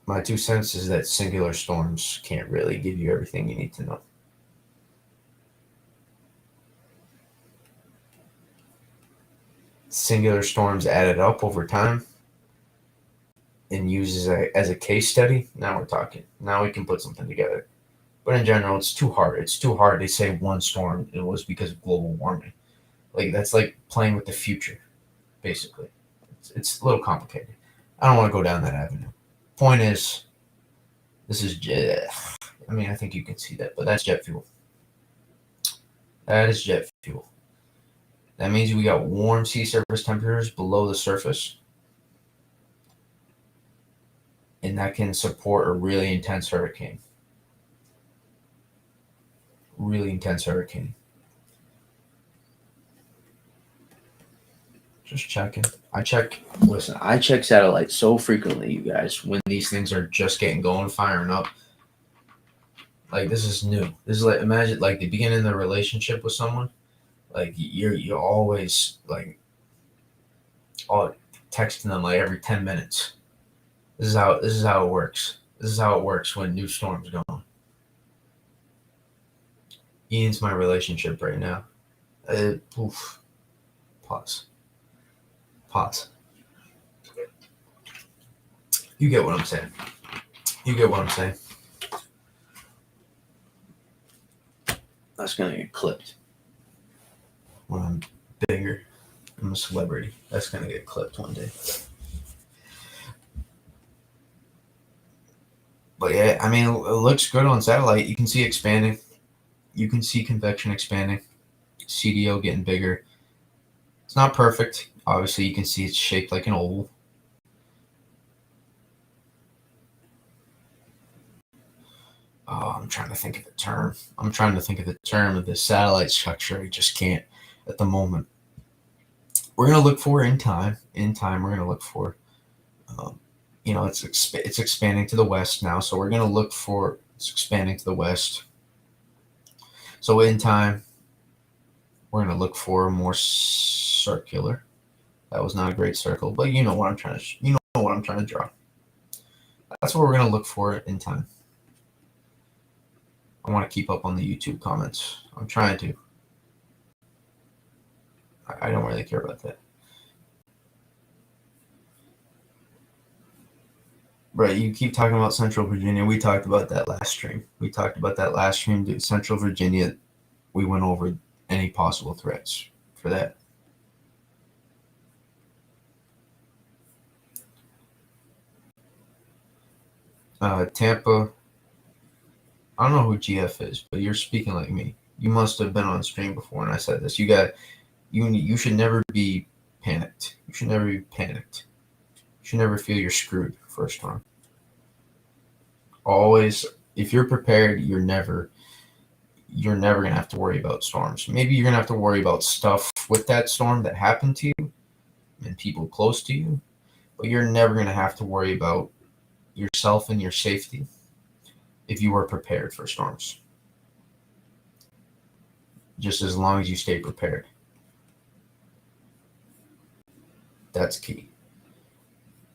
A: My 2 cents is that singular storms can't really give you everything you need to know. Singular storms added up over time and used as a case study, now we're talking. Now we can put something together. But in general, it's too hard. It's too hard to say one storm it was because of global warming. Like that's like playing with the future, basically. It's a little complicated. I don't want to go down that avenue. Point is, this is jet. I mean, I think you can see that, but that's jet fuel. That is jet fuel. That means we got warm sea surface temperatures below the surface, and that can support a really intense hurricane. Just checking. I check satellites so frequently, you guys, when these things are just getting going, firing up. Like this is new. This is like imagine like the beginning of the relationship with someone. Like you're always like all texting them like every 10 minutes. This is how it works. This is how it works when new storms go on. Ian's my relationship right now. Pause. You get what I'm saying. That's gonna get clipped. When I'm bigger, I'm a celebrity. That's gonna get clipped one day. But yeah, I mean, it looks good on satellite. You can see expanding. You can see convection expanding. CDO getting bigger. It's not perfect. Obviously, you can see it's shaped like an oval. Oh, I'm trying to think of the term. Of this satellite structure. I just can't at the moment. We're going to look for in time. We're going to look for, it's expanding to the west now. So we're going to look for it's expanding to the west. So in time, we're going to look for more circular. That was not a great circle, but you know what I'm trying to draw. That's what we're going to look for in time. I want to keep up on the YouTube comments. I'm trying to. I don't really care about that. Right, you keep talking about Central Virginia. We talked about that last stream. Dude. Central Virginia, we went over any possible threats for that. Tampa, I don't know who GF is, but you're speaking like me. You must have been on stream before, and I said this. You should never be panicked. You should never be panicked. You should never feel you're screwed first time. Always, if you're prepared, you're never gonna have to worry about storms. Maybe you're gonna have to worry about stuff with that storm that happened to you and people close to you, but you're never gonna have to worry about yourself and your safety if you are prepared for storms. Just as long as you stay prepared. That's key.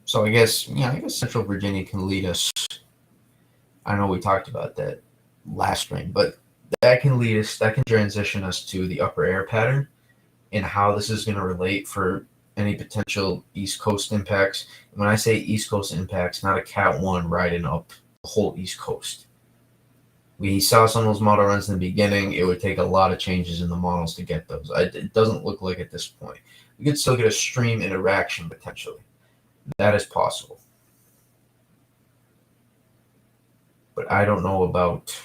A: So I guess Central Virginia can lead us. I know we talked about that last spring, but that can transition us to the upper air pattern and how this is going to relate for any potential East Coast impacts. When I say East Coast impacts, not a Cat 1 riding up the whole East Coast. We saw some of those model runs in the beginning. It would take a lot of changes in the models to get those. It doesn't look like at this point. We could still get a stream interaction potentially. That is possible. But I don't know about,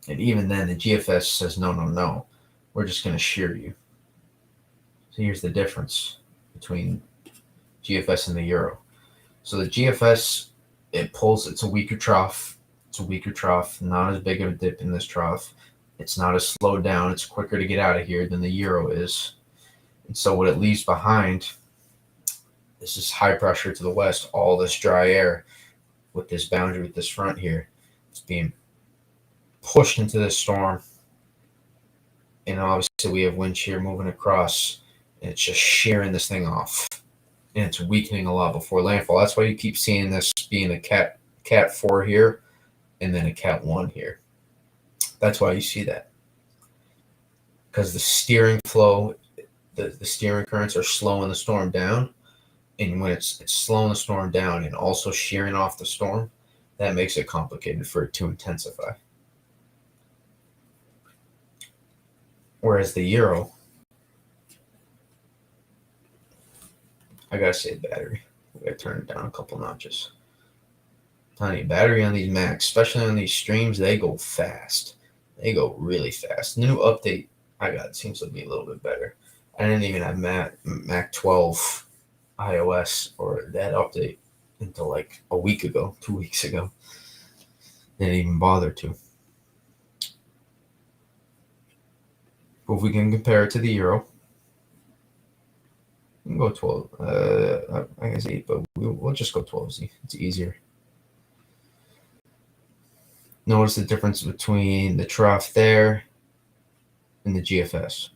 A: and even then the GFS says no. We're just going to shear you. So here's the difference between GFS and the Euro. So the GFS, it's a weaker trough. Not as big of a dip in this trough. It's not as slowed down. It's quicker to get out of here than the Euro is. And so what it leaves behind is this high pressure to the west, all this dry air with this boundary, with this front here. It's being pushed into this storm. And obviously we have wind shear moving across, and it's just shearing this thing off. And it's weakening a lot before landfall. That's why you keep seeing this being a Cat 4 here and then a Cat 1 here. That's why you see that. Because the steering flow, the steering currents are slowing the storm down. And when it's slowing the storm down and also shearing off the storm, that makes it complicated for it to intensify. Whereas the Euro, I gotta say battery. We gotta turn it down a couple notches. Tiny battery on these Macs, especially on these streams, they go fast. They go really fast. The new update I got seems to be a little bit better. I didn't even have Mac 12 iOS or that update until like a week ago, 2 weeks ago. Didn't even bother to. But if we can compare it to the Euro, we can go 12. I guess 8, but we'll just go 12Z. It's easier. Notice the difference between the trough there and the GFS.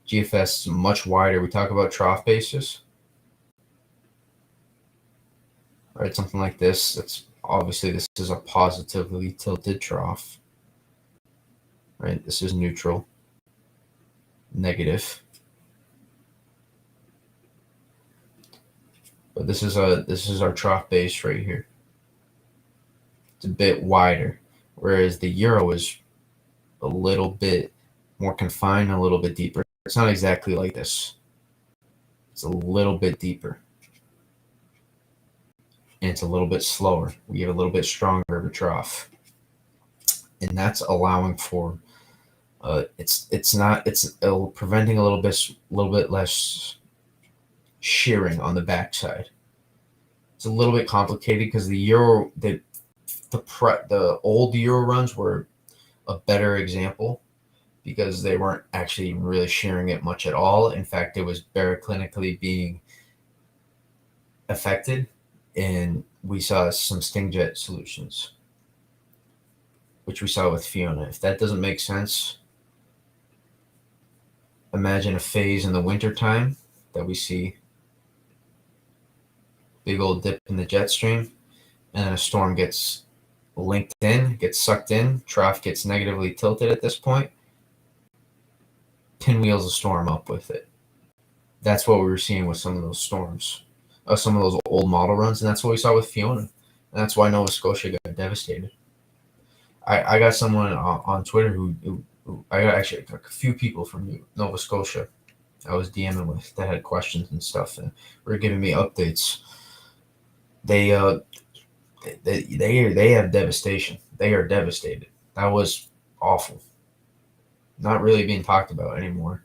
A: GFS is much wider. We talk about trough basis. All right, something like this. That's obviously this is a positively tilted trough. Right, this is neutral, negative. But this is our trough base right here. It's a bit wider, whereas the Euro is a little bit more confined, a little bit deeper. It's not exactly like this. It's a little bit deeper. And it's a little bit slower. We have a little bit stronger of a trough. And that's allowing for it's preventing a little bit less shearing on the backside. It's a little bit complicated because the Euro, the old Euro runs were a better example because they weren't actually really shearing it much at all. In fact, it was baroclinically being affected, and we saw some Stingjet solutions, which we saw with Fiona. If that doesn't make sense, imagine a phase in the wintertime that we see big old dip in the jet stream, and then a storm gets linked in, gets sucked in, trough gets negatively tilted at this point, pinwheels the storm up with it. That's what we were seeing with some of those storms. some of those old model runs, and that's what we saw with Fiona. And that's why Nova Scotia got devastated. I got someone on Twitter who I got actually a few people from Nova Scotia I was DMing with that had questions and stuff, and were giving me updates. They they have devastation. They are devastated. That was awful. Not really being talked about anymore.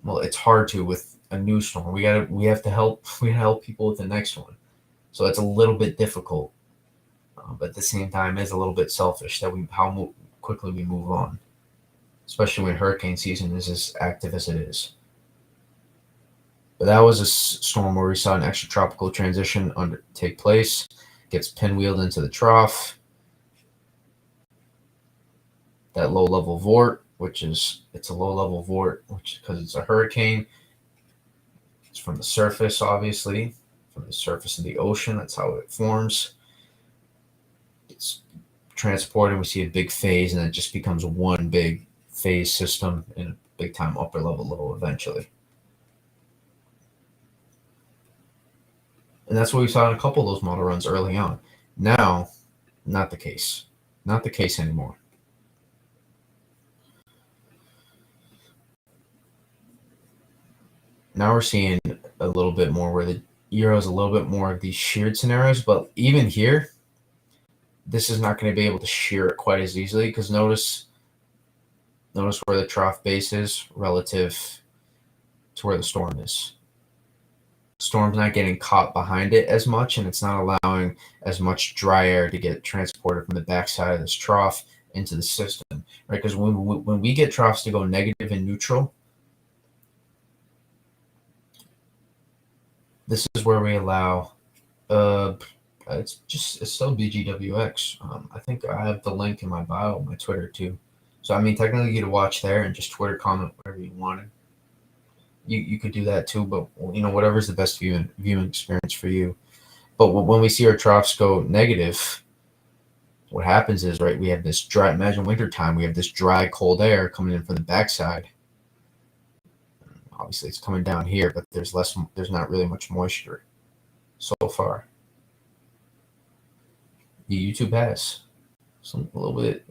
A: Well, it's hard to with a new storm. We have to help. We help people with the next one. So it's a little bit difficult, but at the same time, it's a little bit selfish that quickly we move on, especially when hurricane season is as active as it is. But that was a storm where we saw an extratropical transition take place. Gets pinwheeled into the trough. That low-level vort, it's a low-level vort, which because it's a hurricane. It's from the surface, obviously, from the surface of the ocean. That's how it forms. It's transported. We see a big phase, and it just becomes one big phase system in a big-time upper-level low eventually. And that's what we saw in a couple of those model runs early on. Now, not the case. Not the case anymore. Now we're seeing a little bit more where the Euro is a little bit more of these sheared scenarios. But even here, this is not going to be able to shear it quite as easily because notice where the trough base is relative to where the storm is. Storm's not getting caught behind it as much, and it's not allowing as much dry air to get transported from the backside of this trough into the system, right? Because when we get troughs to go negative and neutral, this is where we allow. It's still BGWX. I think I have the link in my bio on my Twitter too. So I mean, technically you could watch there and just Twitter comment whatever you wanted. You could do that too, but whatever's the best viewing experience for you. But when we see our troughs go negative, what happens is, right, we have this dry. Imagine wintertime. We have this dry, cold air coming in from the backside. Obviously, it's coming down here, but there's not really much moisture so far. YouTube has a little bit.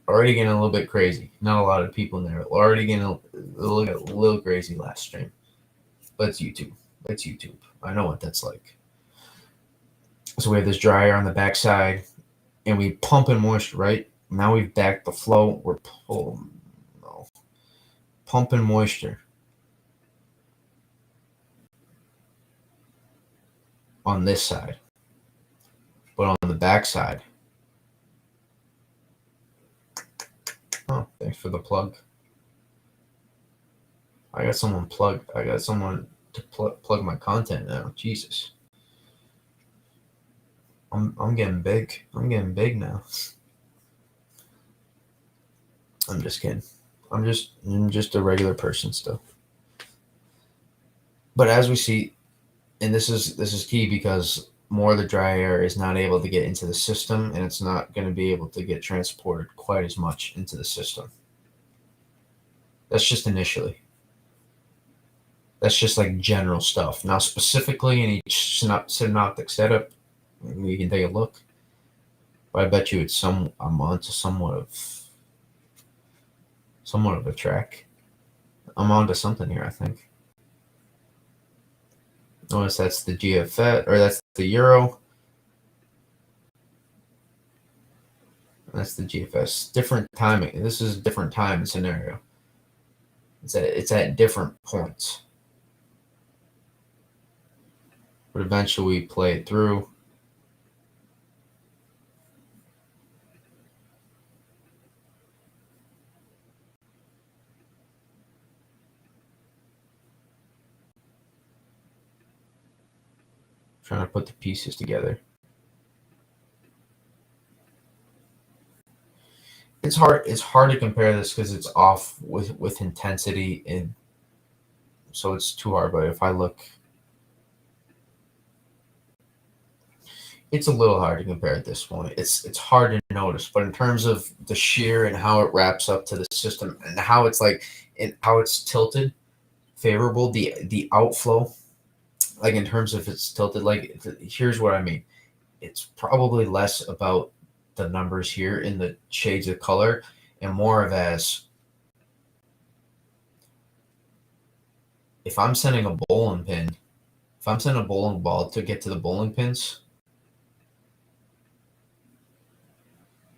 A: Already getting a little bit crazy. Not a lot of people in there. Already getting a little crazy last stream. But it's YouTube. It's YouTube. I know what that's like. So we have this dry air on the backside, and we pump in moisture, right? Now we've backed the flow. We're pumping moisture on this side. But on the backside, oh, thanks for the plug. I got someone to plug my content now. Jesus. I'm getting big. I'm getting big now. I'm just kidding. I'm just a regular person still. But as we see, and this is key because more of the dry air is not able to get into the system, and it's not going to be able to get transported quite as much into the system. That's just initially. That's just like general stuff. Now, specifically in each synoptic setup, we can take a look. But I bet you I'm onto somewhat of a track. I'm onto something here, I think. Notice that's the GFS, or that's the Euro. That's the GFS. Different timing. This is a different time scenario. It's at different points. But eventually we play it through. Trying to put the pieces together. It's hard to compare this because it's off with intensity, and so it's too hard. But if I look, it's a little hard to compare at this point. It's hard to notice, but in terms of the shear and how it wraps up to the system and how it's like and how it's tilted favorable, the outflow like in terms of it's tilted. Like here's what I mean. It's probably less about the numbers here in the shades of color and more of as if I'm sending a bowling pin, if I'm sending a bowling ball to get to the bowling pins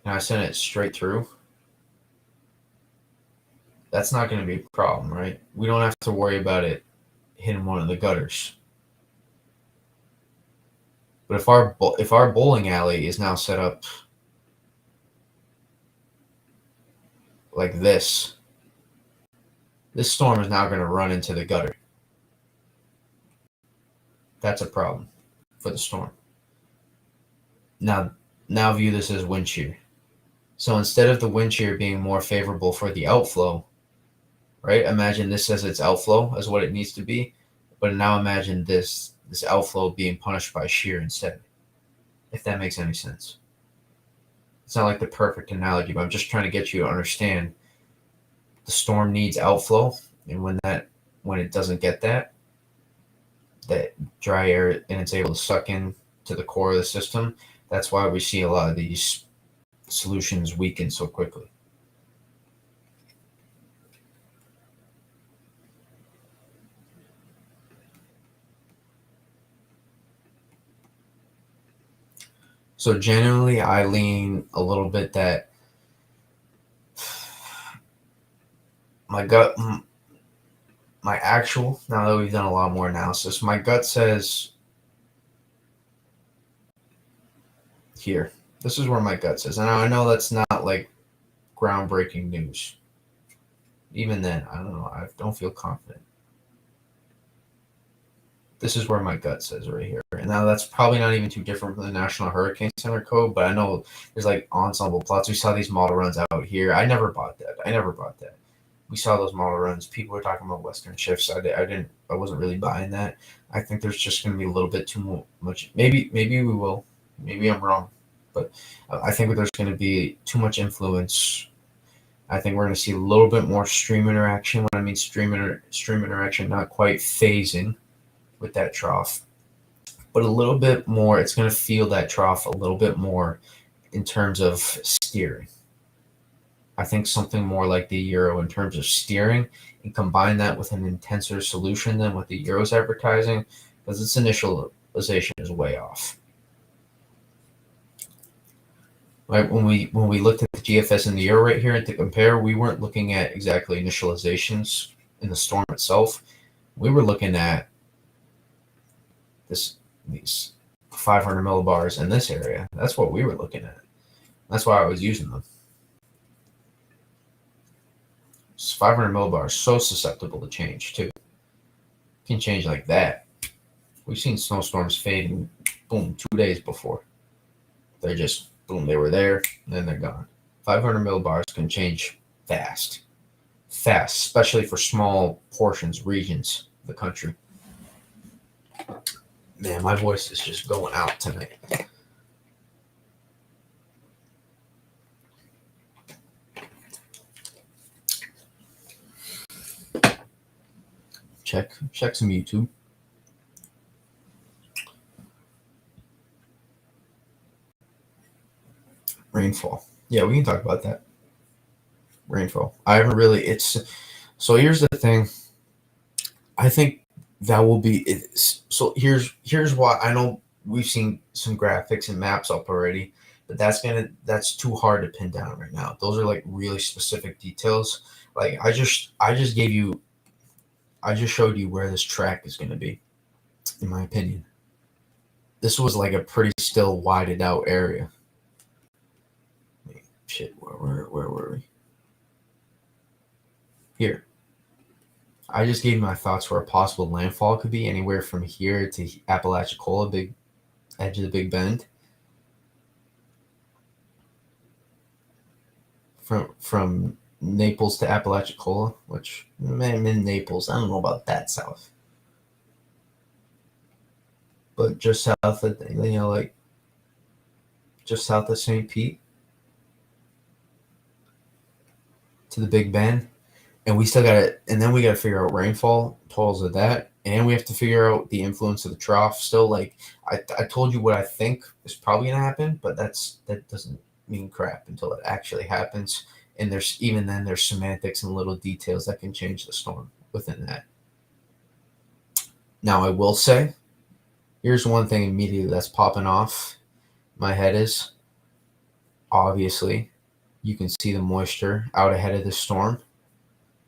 A: and I send it straight through, that's not going to be a problem, right? We don't have to worry about it hitting one of the gutters. But if our bowling alley is now set up like this storm is now going to run into the gutter. That's a problem for the storm. Now view this as wind shear. So instead of the wind shear being more favorable for the outflow, right? Imagine this as its outflow as what it needs to be, but now imagine this outflow being punished by shear instead. If that makes any sense. It's not like the perfect analogy, but I'm just trying to get you to understand the storm needs outflow, and when it doesn't get that dry air and it's able to suck in to the core of the system, that's why we see a lot of these solutions weaken so quickly. So generally, I lean a little bit that my gut, my actual, now that we've done a lot more analysis, my gut says here. This is where my gut says. And I know that's not like groundbreaking news. Even then, I don't know. I don't feel confident. This is where my gut says right here. And now that's probably not even too different from the National Hurricane Center code, but I know there's like ensemble plots. We saw these model runs out here. I never bought that. We saw those model runs. People were talking about Western shifts. I wasn't really buying that. I think there's just going to be a little bit too much. Maybe we will. Maybe I'm wrong, but I think there's going to be too much influence. I think we're going to see a little bit more stream interaction. When I mean stream interaction, not quite phasing with that trough, but a little bit more. It's going to feel that trough a little bit more in terms of steering. I think something more like the euro in terms of steering, and combine that with an intenser solution than what the euro's advertising, because its initialization is way off. Right, when we looked at the GFS and the euro right here and to compare, we weren't looking at exactly initializations in the storm itself. We were looking at these 500 millibars in this area. That's what we were looking at. That's why I was using them. 500 millibars, so susceptible to change too. It can change like that. We've seen snowstorms fade in, boom, 2 days before. They're just, boom, they were there, and then they're gone. 500 millibars can change fast, especially for small portions, regions of the country. Man, my voice is just going out tonight. Check some YouTube. Rainfall. Yeah, we can talk about that. Rainfall. I haven't really. So here's the thing. I think that will be it. So here's why. I know we've seen some graphics and maps up already, but that's too hard to pin down right now. Those are like really specific details. Like I just showed you where this track is going to be, in my opinion. This was like a pretty still widened out area. Shit, where were we? Here. I just gave my thoughts where a possible landfall could be anywhere from here to Apalachicola, big edge of the Big Bend. From Naples to Apalachicola, which I'm in Naples. I don't know about that south. But just south of, like just south of St. Pete to the Big Bend. And we still got it, and then we got to figure out rainfall totals of that, and we have to figure out the influence of the trough. Still, like I told you what I think is probably gonna happen, but that doesn't mean crap until it actually happens. And there's even then there's semantics and little details that can change the storm within that. Now I will say, here's one thing immediately that's popping off my head is obviously you can see the moisture out ahead of the storm.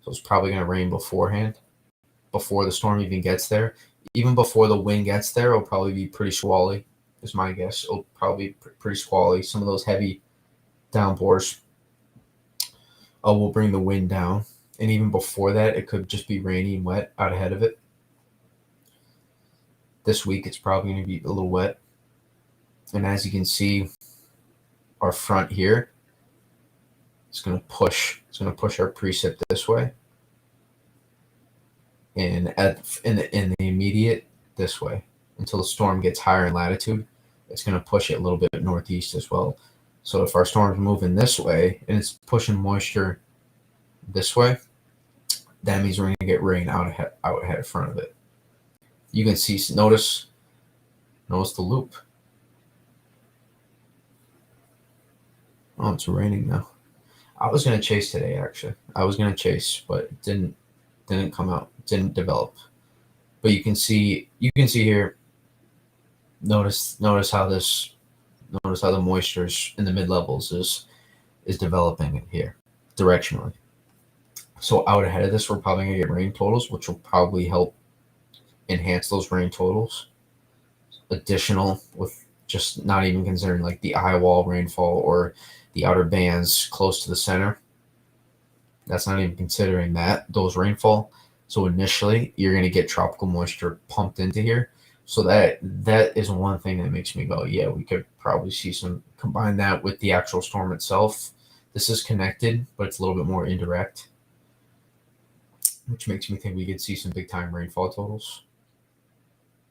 A: So it's probably gonna rain beforehand, before the storm even gets there. Even before the wind gets there, it'll probably be pretty squally, is my guess. It'll probably be pretty squally. Some of those heavy downpours will bring the wind down. And even before that, it could just be rainy and wet out ahead of it. This week, it's probably going to be a little wet. And as you can see, our front here, it's going to push. It's going to push our precip this way. And in the immediate this way until the storm gets higher in latitude, it's going to push it a little bit northeast as well. So if our storm's moving this way and it's pushing moisture this way, that means we're going to get rain out ahead in front of it. You can see, notice the loop. Oh, it's raining now. I was going to chase today, actually. I was going to chase, but it didn't come out, didn't develop. But you can see here, notice how the moistures in the mid levels is developing here directionally. So out ahead of this, we're probably gonna get rain totals, which will probably help enhance those rain totals. Additional, with just not even considering like the eye wall rainfall or the outer bands close to the center. That's not even considering those rainfall. So initially, you're gonna get tropical moisture pumped into here. So that is one thing that makes me go, yeah, we could probably see some, combine that with the actual storm itself. This is connected, but it's a little bit more indirect, which makes me think we could see some big time rainfall totals,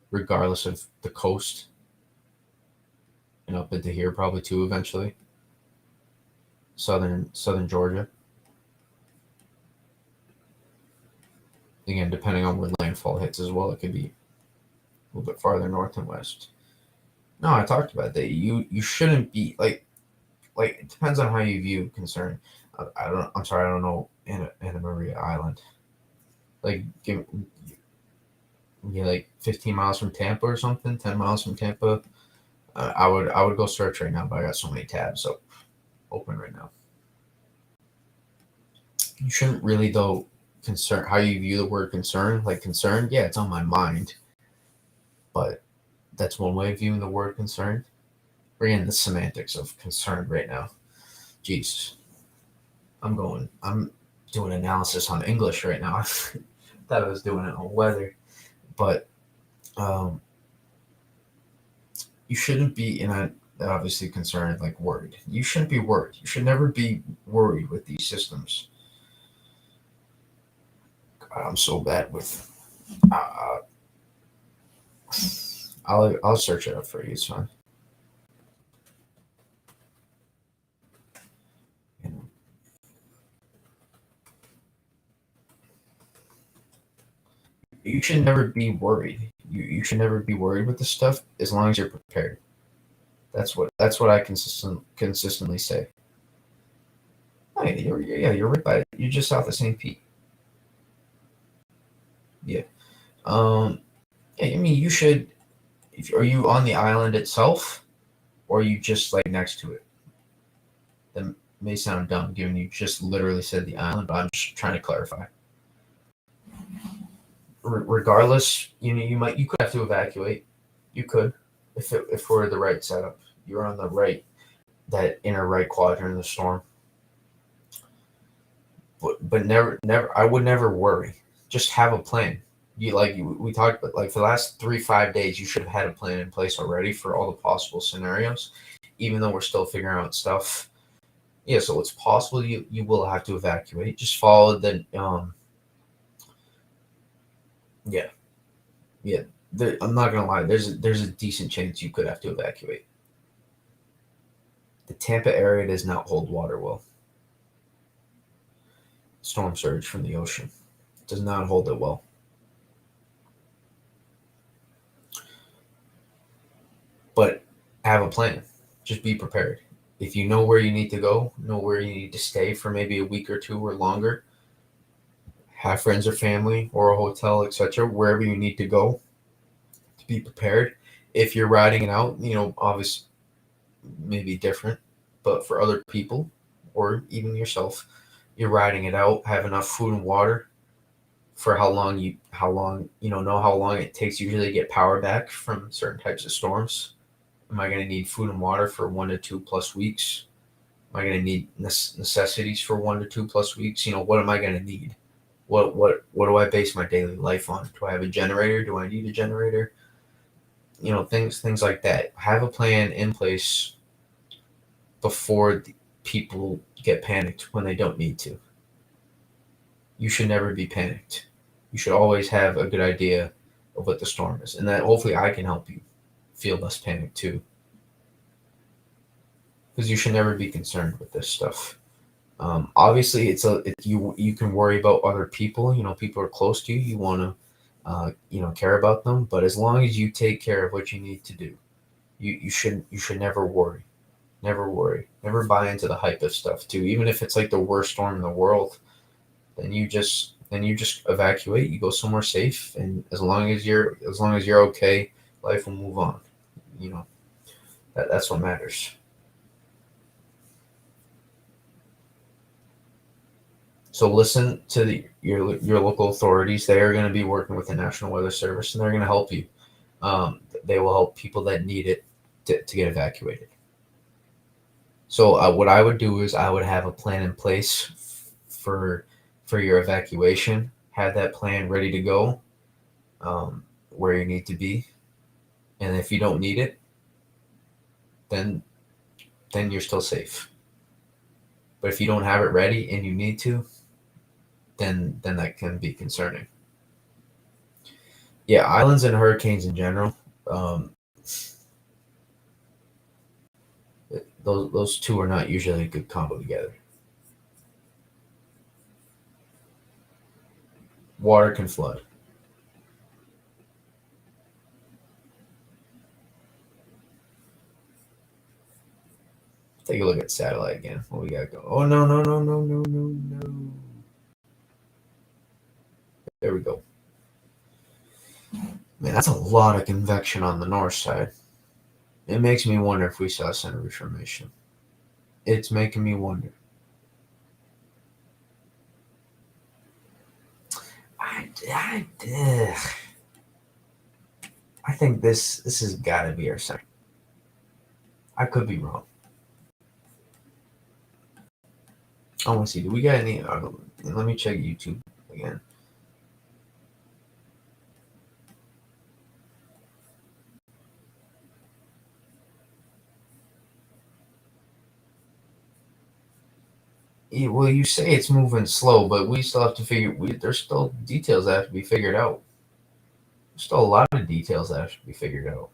A: regardless of the coast, and up into here probably too eventually. Southern Georgia. Again, depending on where landfall hits as well, it could be a little bit farther north and west. No, I talked about that. You shouldn't be like it depends on how you view concern. I'm sorry, I don't know Anna Maria Island. Like like 15 miles from Tampa or something, 10 miles from Tampa. I would go search right now, but I got so many tabs open right now. You shouldn't really though concern how you view the word concern. Like concern, yeah, it's on my mind, but that's one way of viewing the word concern. We're in the semantics of concern right now. Jeez, I'm doing analysis on English right now. I thought I was doing it on weather, but you shouldn't be obviously concerned, like worried. You shouldn't be worried. You should never be worried with these systems. God, I'm so bad with. I'll search it up for you. It's fine. You should never be worried. You should never be worried with this stuff as long as you're prepared. That's what I consistently say. Oh, yeah, you're right by it. You're just south of St. Pete. Yeah. Yeah, I mean, you should. Are you on the island itself, or are you just like next to it? That may sound dumb, given you just literally said the island, but I'm just trying to clarify. Regardless, you could have to evacuate. You could, if we're the right setup. You're on the right, that inner right quadrant of the storm. But never, I would never worry. Just have a plan. We talked about, like, for the last 3-5 days, you should have had a plan in place already for all the possible scenarios, even though we're still figuring out stuff. Yeah, so it's possible you will have to evacuate. Just follow the yeah. I'm not gonna lie. There's a decent chance you could have to evacuate. The Tampa area does not hold water well. Storm surge from the ocean does not hold it well. have a plan. Just be prepared. If you know where you need to go, know where you need to stay for maybe a week or two or longer, have friends or family or a hotel, etc., wherever you need to go to be prepared. If you're riding it out, obviously maybe different, but for other people or even yourself, you're riding it out, have enough food and water for know how long it takes usually to get power back from certain types of storms. Am I going to need food and water for 1 to 2 plus weeks? Am I going to need necessities for 1 to 2 plus weeks? What am I going to need? What do I base my daily life on? Do I have a generator? Do I need a generator? Things like that. Have a plan in place before people get panicked when they don't need to. You should never be panicked. You should always have a good idea of what the storm is, and that hopefully I can help you feel less panicked too. Because you should never be concerned with this stuff. Obviously, you can worry about other people. People are close to you. You want to care about them. But as long as you take care of what you need to do, you should never worry. Never worry. Never buy into the hype of stuff too. Even if it's like the worst storm in the world, then you just evacuate. You go somewhere safe, and as long as you're okay, life will move on. That's what matters. So listen to your local authorities. They are going to be working with the National Weather Service, and they're going to help you. They will help people that need it to get evacuated. So what I would do is I would have a plan in place for your evacuation. Have that plan ready to go, where you need to be, and if you don't need it, then you're still safe. But if you don't have it ready and you need to, then that can be concerning. Yeah, islands and hurricanes in general. Those two are not usually a good combo together. Water can flood. Take a look at satellite again. What we got going? Oh no. There we go. Man, that's a lot of convection on the north side. It makes me wonder if we saw center reformation. It's making me wonder. I think this has got to be our center. I could be wrong. I want to see. Do we got any? Let me check YouTube again. Well, you say it's moving slow, but we still have to figure. There's still details that have to be figured out. There's still a lot of details that have to be figured out.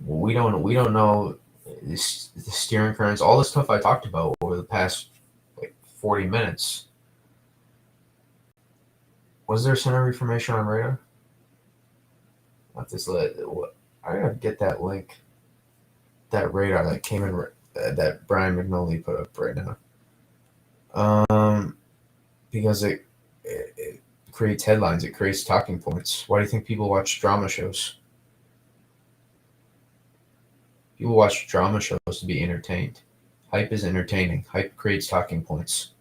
A: Well, we don't know the steering currents, all the stuff I talked about over the past 40 minutes. Was there center reformation on radar? Not this. I gotta get that link. That radar that came in that Brian McNulty put up right now. Because it creates headlines. It creates talking points. Why do you think people watch drama shows? People watch drama shows to be entertained. Hype is entertaining. Hype creates talking points.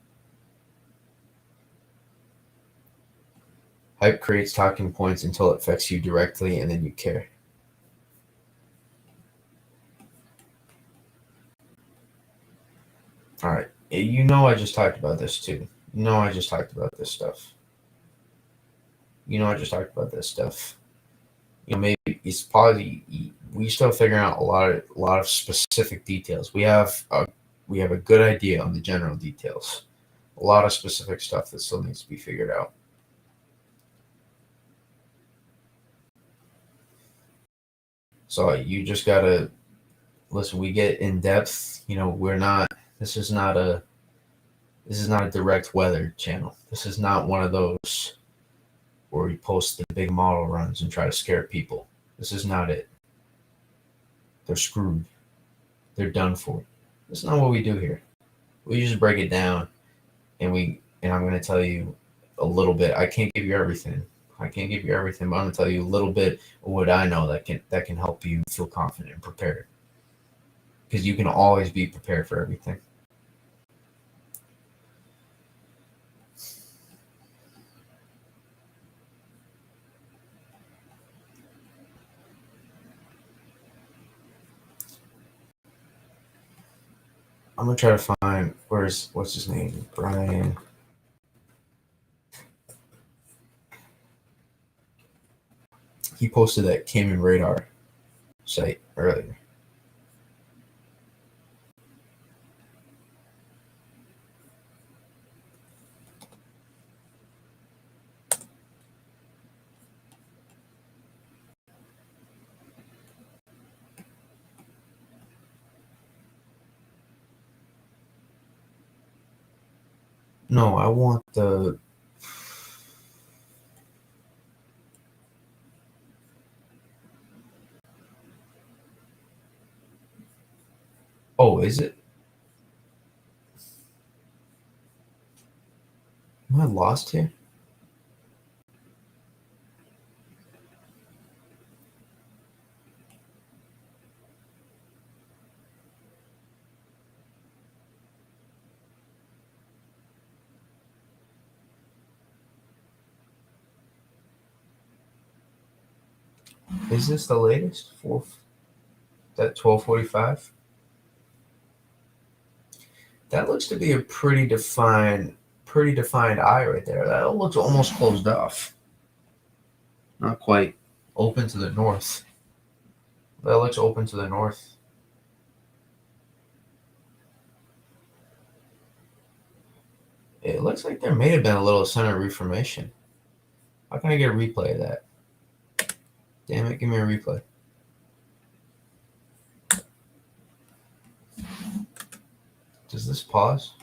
A: Hype creates talking points until it affects you directly, and then you care. All right. I just talked about this too. I just talked about this stuff. I just talked about this stuff. Maybe it's probably we still figuring out a lot of specific details. We have a good idea on the general details. A lot of specific stuff that still needs to be figured out. So you just gotta listen. We get in depth. We're not. This is not a direct weather channel. This is not one of those where we post the big model runs and try to scare people. This is not it. They're screwed. They're done for. That's not what we do here. We just break it down, and I'm going to tell you a little bit. I can't give you everything. But I'm going to tell you a little bit of what I know that can help you feel confident and prepared. Because you can always be prepared for everything. I'm gonna try to find what's his name? Brian. He posted that Cayman Radar site earlier. No, I want the. Oh, is it? Am I lost here? Is this the latest? That 1245? That looks to be a pretty defined eye right there. That looks almost closed off. Not quite open to the north. That looks open to the north. It looks like there may have been a little center reformation. How can I get a replay of that? Damn it, give me a replay. Does this pause?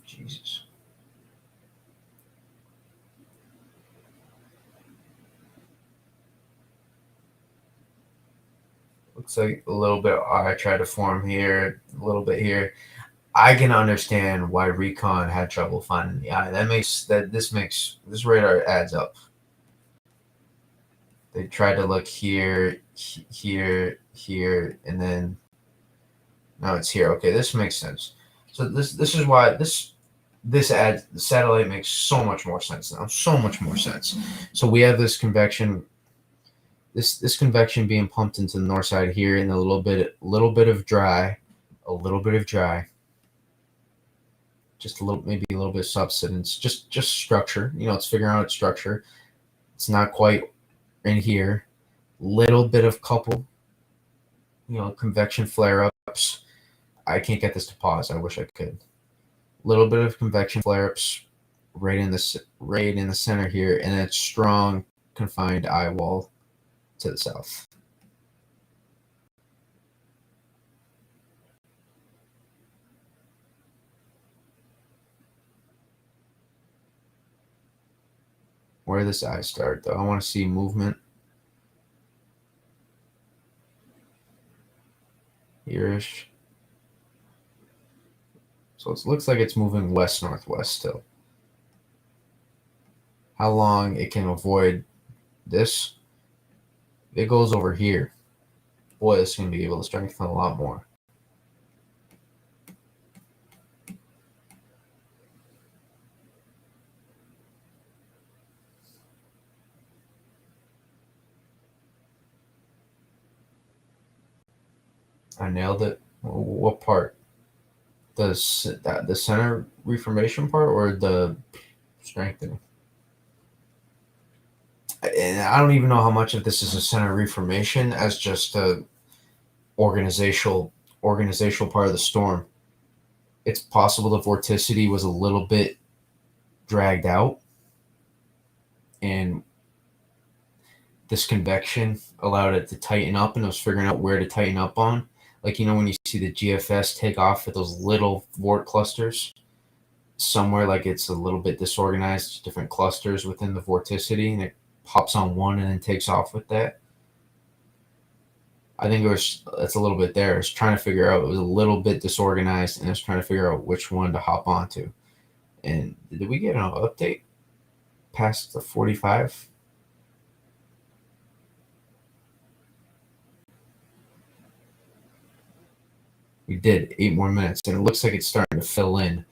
A: Jesus. Looks like a little bit I tried to form here, a little bit here. I can understand why Recon had trouble finding the eye. This radar adds up. They tried to look here, here, and then now it's here. Okay, this makes sense. So this is why this adds the satellite makes so much more sense now. So much more sense. So we have this convection. This convection being pumped into the north side here, and a little bit of dry, just maybe a little bit of subsidence, just structure. It's figuring out its structure. It's not quite in here. Little bit of couple, convection flare-ups. I can't get this to pause. I wish I could. Little bit of convection flare-ups right in the center here, and it's strong confined eye wall to the south. Where does this eye start, though? I want to see movement. Here-ish. So it looks like it's moving west-northwest still. How long it can avoid this? It goes over here. Boy, it's going to be able to strengthen a lot more. I nailed it. What part? The center reformation part or the strengthening? And I don't even know how much of this is a center reformation as just a organizational part of the storm. It's possible the vorticity was a little bit dragged out, and this convection allowed it to tighten up, and it was figuring out where to tighten up on. Like, when you see the GFS take off with those little vort clusters. somewhere like it's a little bit disorganized, different clusters within the vorticity, and it pops on one and then takes off with that. I think it's a little bit there. It's trying to figure out, it was a little bit disorganized, and it's trying to figure out which one to hop onto. And did we get an update past the 45? We did 8 more minutes, and it looks like it's starting to fill in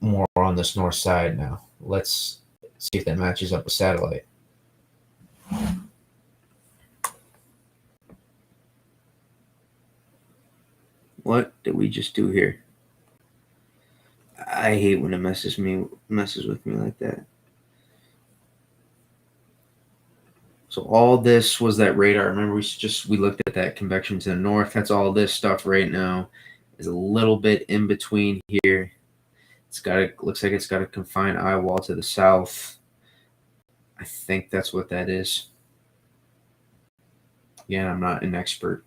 A: more on this north side now. Let's see if that matches up with satellite. What did we just do here? I hate when it messes with me like that. So all this was that radar. Remember, we looked at that convection to the north. That's all this stuff right now. Is a little bit in between here. Looks like it's got a confined eye wall to the south. I think that's what that is. Again, I'm not an expert.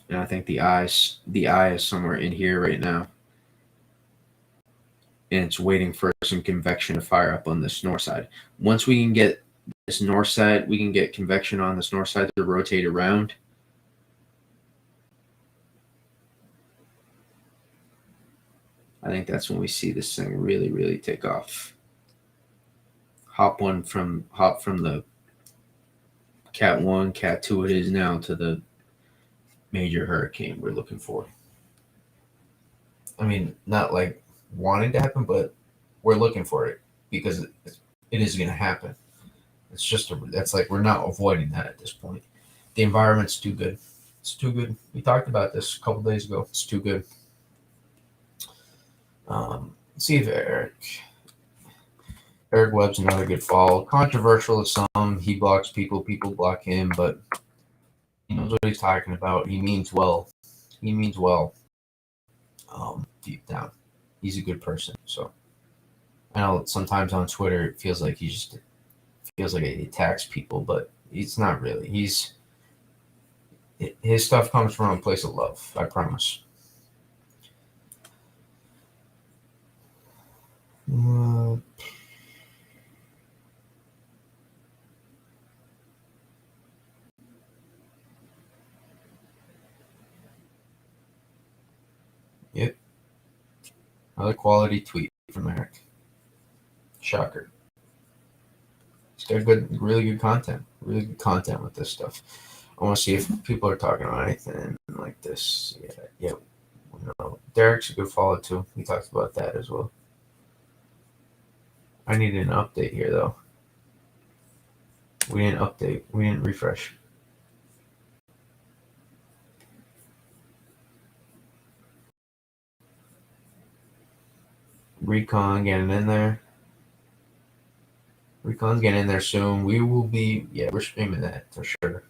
A: And I think the eye is somewhere in here right now. And it's waiting for some convection to fire up on this north side. Once we can get this north side, we can get convection on this north side to rotate around. I think that's when we see this thing really, really take off. Hop from the Cat 1, Cat 2 it is now, to the major hurricane we're looking for. I mean, not like wanting to happen, but we're looking for it because it is going to happen. It's just that's like we're not avoiding that at this point. The environment's too good. It's too good. We talked about this a couple days ago. It's too good. Let's see if Eric Webb's another good follow. Controversial to some. He blocks people. People block him, but he knows what he's talking about. He means well. Deep down, he's a good person. So I know sometimes on Twitter it feels like he attacks people, but he's not really. His stuff comes from a place of love. I promise. Yep. Another quality tweet from Eric. Shocker. He's got really good content with this stuff. I want to see if people are talking about anything like this. Yeah. Derek's a good follow too. We talked about that as well. I need an update here though. We didn't update. We didn't refresh. Recon getting in there. Recon's getting in there soon. We will be, we're streaming that for sure.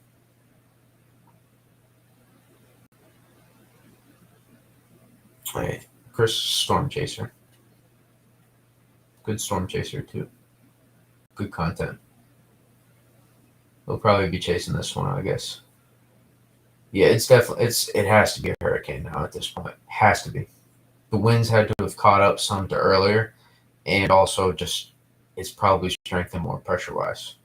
A: Hey, Chris, Storm Chaser. Good Storm Chaser too. Good content. They'll probably be chasing this one, I guess. Yeah, it has to be a hurricane now at this point. Has to be. The winds had to have caught up some to earlier, and also just it's probably strengthened more pressure-wise.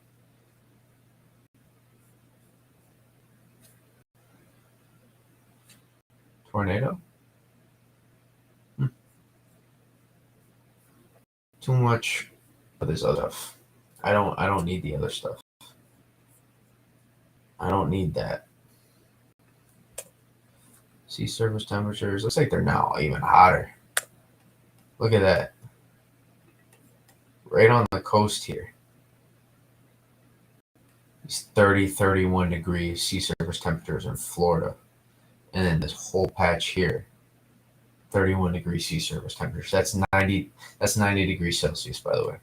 A: Tornado? Too much of this other stuff. I don't need the other stuff. I don't need that. Sea surface temperatures. Looks like they're now even hotter. Look at that. Right on the coast here. It's 30, 31 degrees sea surface temperatures in Florida. And then this whole patch here, 31 degrees sea surface temperatures. That's 90 degrees Celsius, by the way.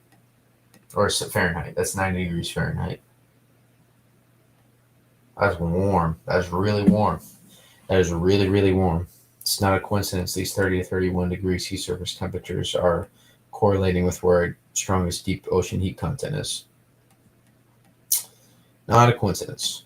A: Or Fahrenheit. That's 90 degrees Fahrenheit. That's warm. That's really warm. That is really, really warm. It's not a coincidence these 30 to 31 degree sea surface temperatures are correlating with where our strongest deep ocean heat content is. Not a coincidence.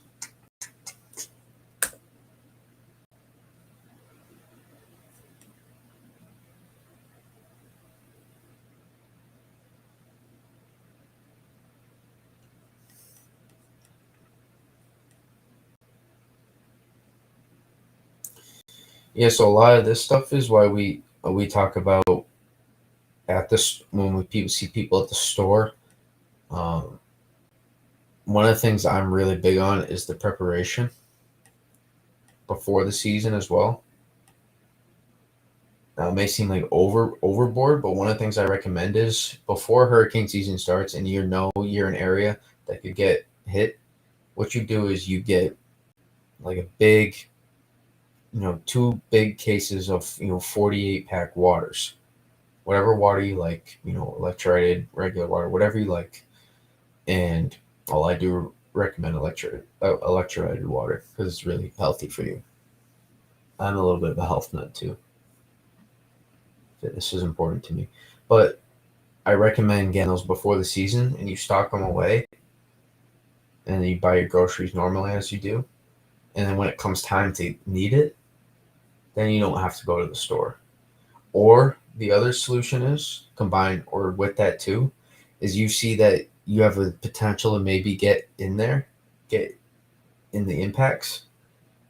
A: Yeah, so a lot of this stuff is why we talk about at this when we people see people at the store. Um, One of the things I'm really big on is the preparation before the season as well. Now, it may seem like overboard, but one of the things I recommend is before hurricane season starts and you know you're an area that could get hit, what you do is you get like a big, two big cases of 48 pack waters, whatever water you like, electrolyted, regular water, whatever you like, and all I do recommend electrolyted water because it's really healthy for you. I'm a little bit of a health nut too. Fitness is important to me, but I recommend getting those before the season, and you stock them away, and then you buy your groceries normally as you do, and then when it comes time to need it, then you don't have to go to the store. Or the other solution is combined, or with that too, is you see that you have a potential to maybe get in the impacts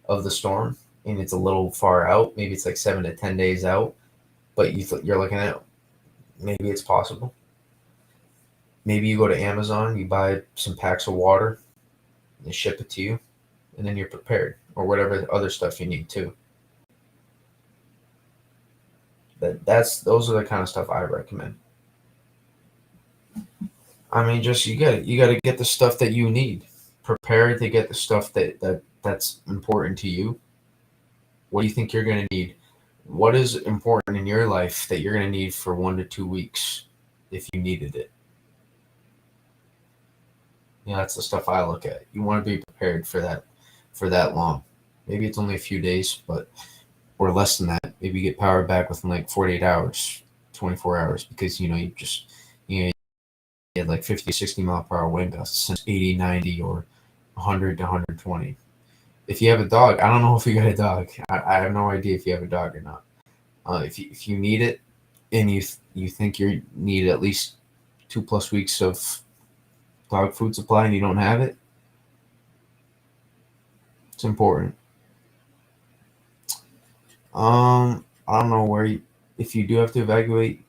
A: of the storm, and it's a little far out. Maybe it's like 7 to 10 days out, but you're looking at maybe it's possible. Maybe you go to Amazon, you buy some packs of water, they ship it to you, and then you're prepared, or whatever other stuff you need too. Those are the kind of stuff I recommend. I mean, just you got to get the stuff that you need. Prepare to get the stuff that's important to you. What do you think you're going to need? What is important in your life that you're going to need for 1 to 2 weeks if you needed it? That's the stuff I look at. You want to be prepared for that long. Maybe it's only a few days, but or less than that. Maybe you get power back within like 48 hours, 24 hours, because you had like 50, 60 mile per hour wind gusts since 80, 90, or 100 to 120. If you have a dog, I don't know if you got a dog. I have no idea if you have a dog or not. If you need it, and you think you need at least 2+ weeks of dog food supply and you don't have it, it's important. I don't know if you do have to evacuate,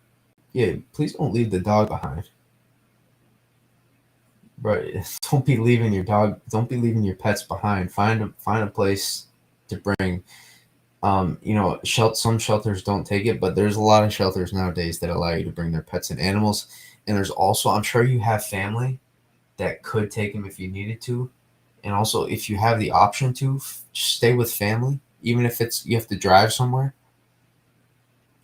A: yeah, please don't leave the dog behind. Right. Don't be leaving your pets behind. Find a place to bring. Some shelters don't take it, but there's a lot of shelters nowadays that allow you to bring their pets and animals. And there's also, I'm sure you have family that could take them if you needed to. And also, if you have the option to, just stay with family, even if it's you have to drive somewhere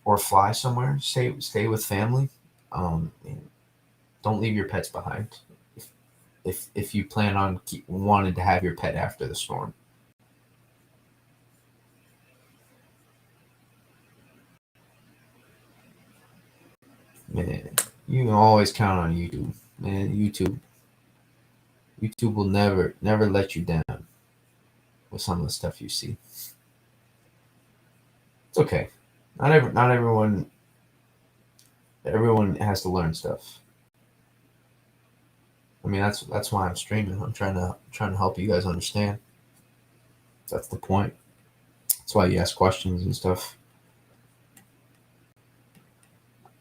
A: or fly somewhere. Stay with family. And don't leave your pets behind. If you plan on wanting to have your pet after the storm. Man, you can always count on YouTube. Man, YouTube will never let you down with some of the stuff you see. It's okay. Not everyone has to learn stuff. I mean, that's why I'm streaming. I'm trying to help you guys understand. That's the point. That's why you ask questions and stuff.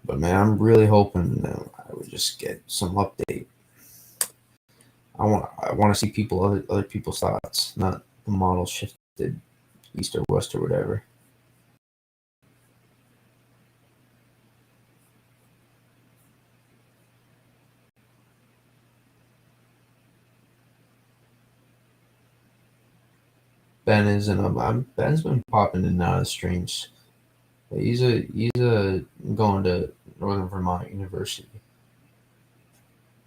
A: But man, I'm really hoping that I would just get some update. I want to see other people's thoughts, not the model shifted east or west or whatever. Ben is and Ben's been popping in and out of streams. He's a going to Northern Vermont University.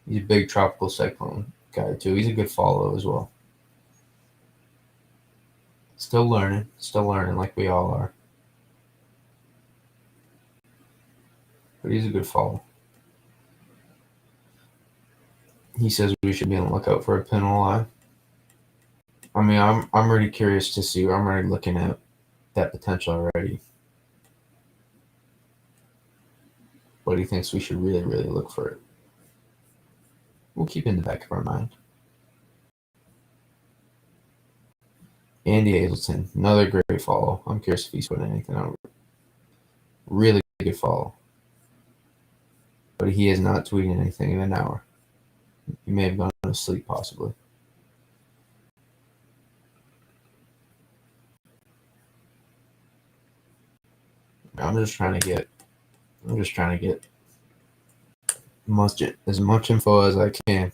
A: He's a big tropical cyclone guy too. He's a good follow as well. Still learning like we all are. But he's a good follow. He says we should be on the lookout for a Pinot. I mean, I'm already curious to see. I'm already looking at that potential already. But he thinks we should really look for it. We'll keep it in the back of our mind. Andy Hazelton, another great follow. I'm curious if he's putting anything out. Really good follow. But he is not tweeting anything in an hour. He may have gone to sleep, possibly. I'm just trying to get as much info as I can.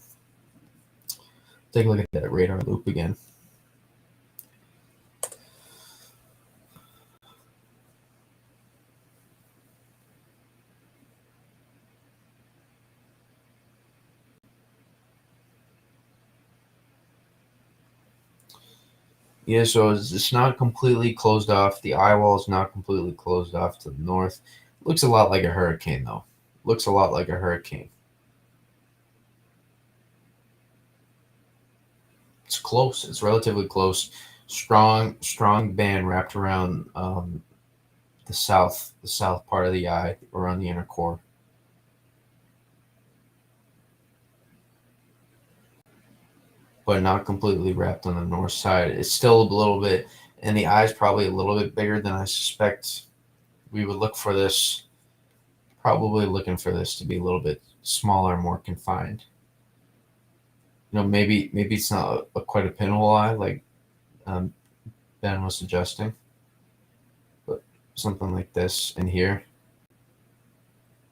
A: Take a look at that radar loop again. Yeah, so it's not completely closed off. The eye wall is not completely closed off to the north. Looks a lot like a hurricane, though. Looks a lot like a hurricane. It's close. It's relatively close. Strong band wrapped around the south part of the eye, around the inner core. But not completely wrapped on the north side. It's still a little bit, and the eye's probably a little bit bigger than I suspect. We would look for this, probably looking for this to be a little bit smaller, more confined. Maybe it's not quite a pinhole eye like um, Ben was suggesting, but something like this in here,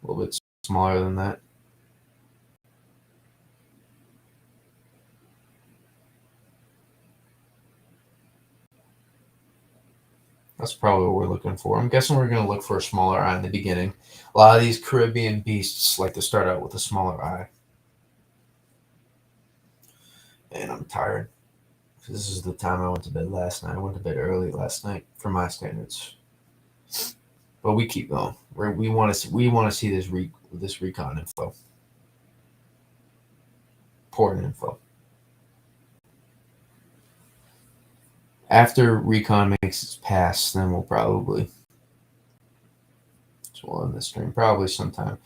A: a little bit smaller than that. That's probably what we're looking for. I'm guessing we're going to look for a smaller eye in the beginning. A lot of these Caribbean beasts like to start out with a smaller eye. And I'm tired. This is the time I went to bed last night. I went to bed early last night for my standards. But we keep going. We want to see this recon info, important info. After recon makes its pass, then we'll probably end the stream. Probably sometime.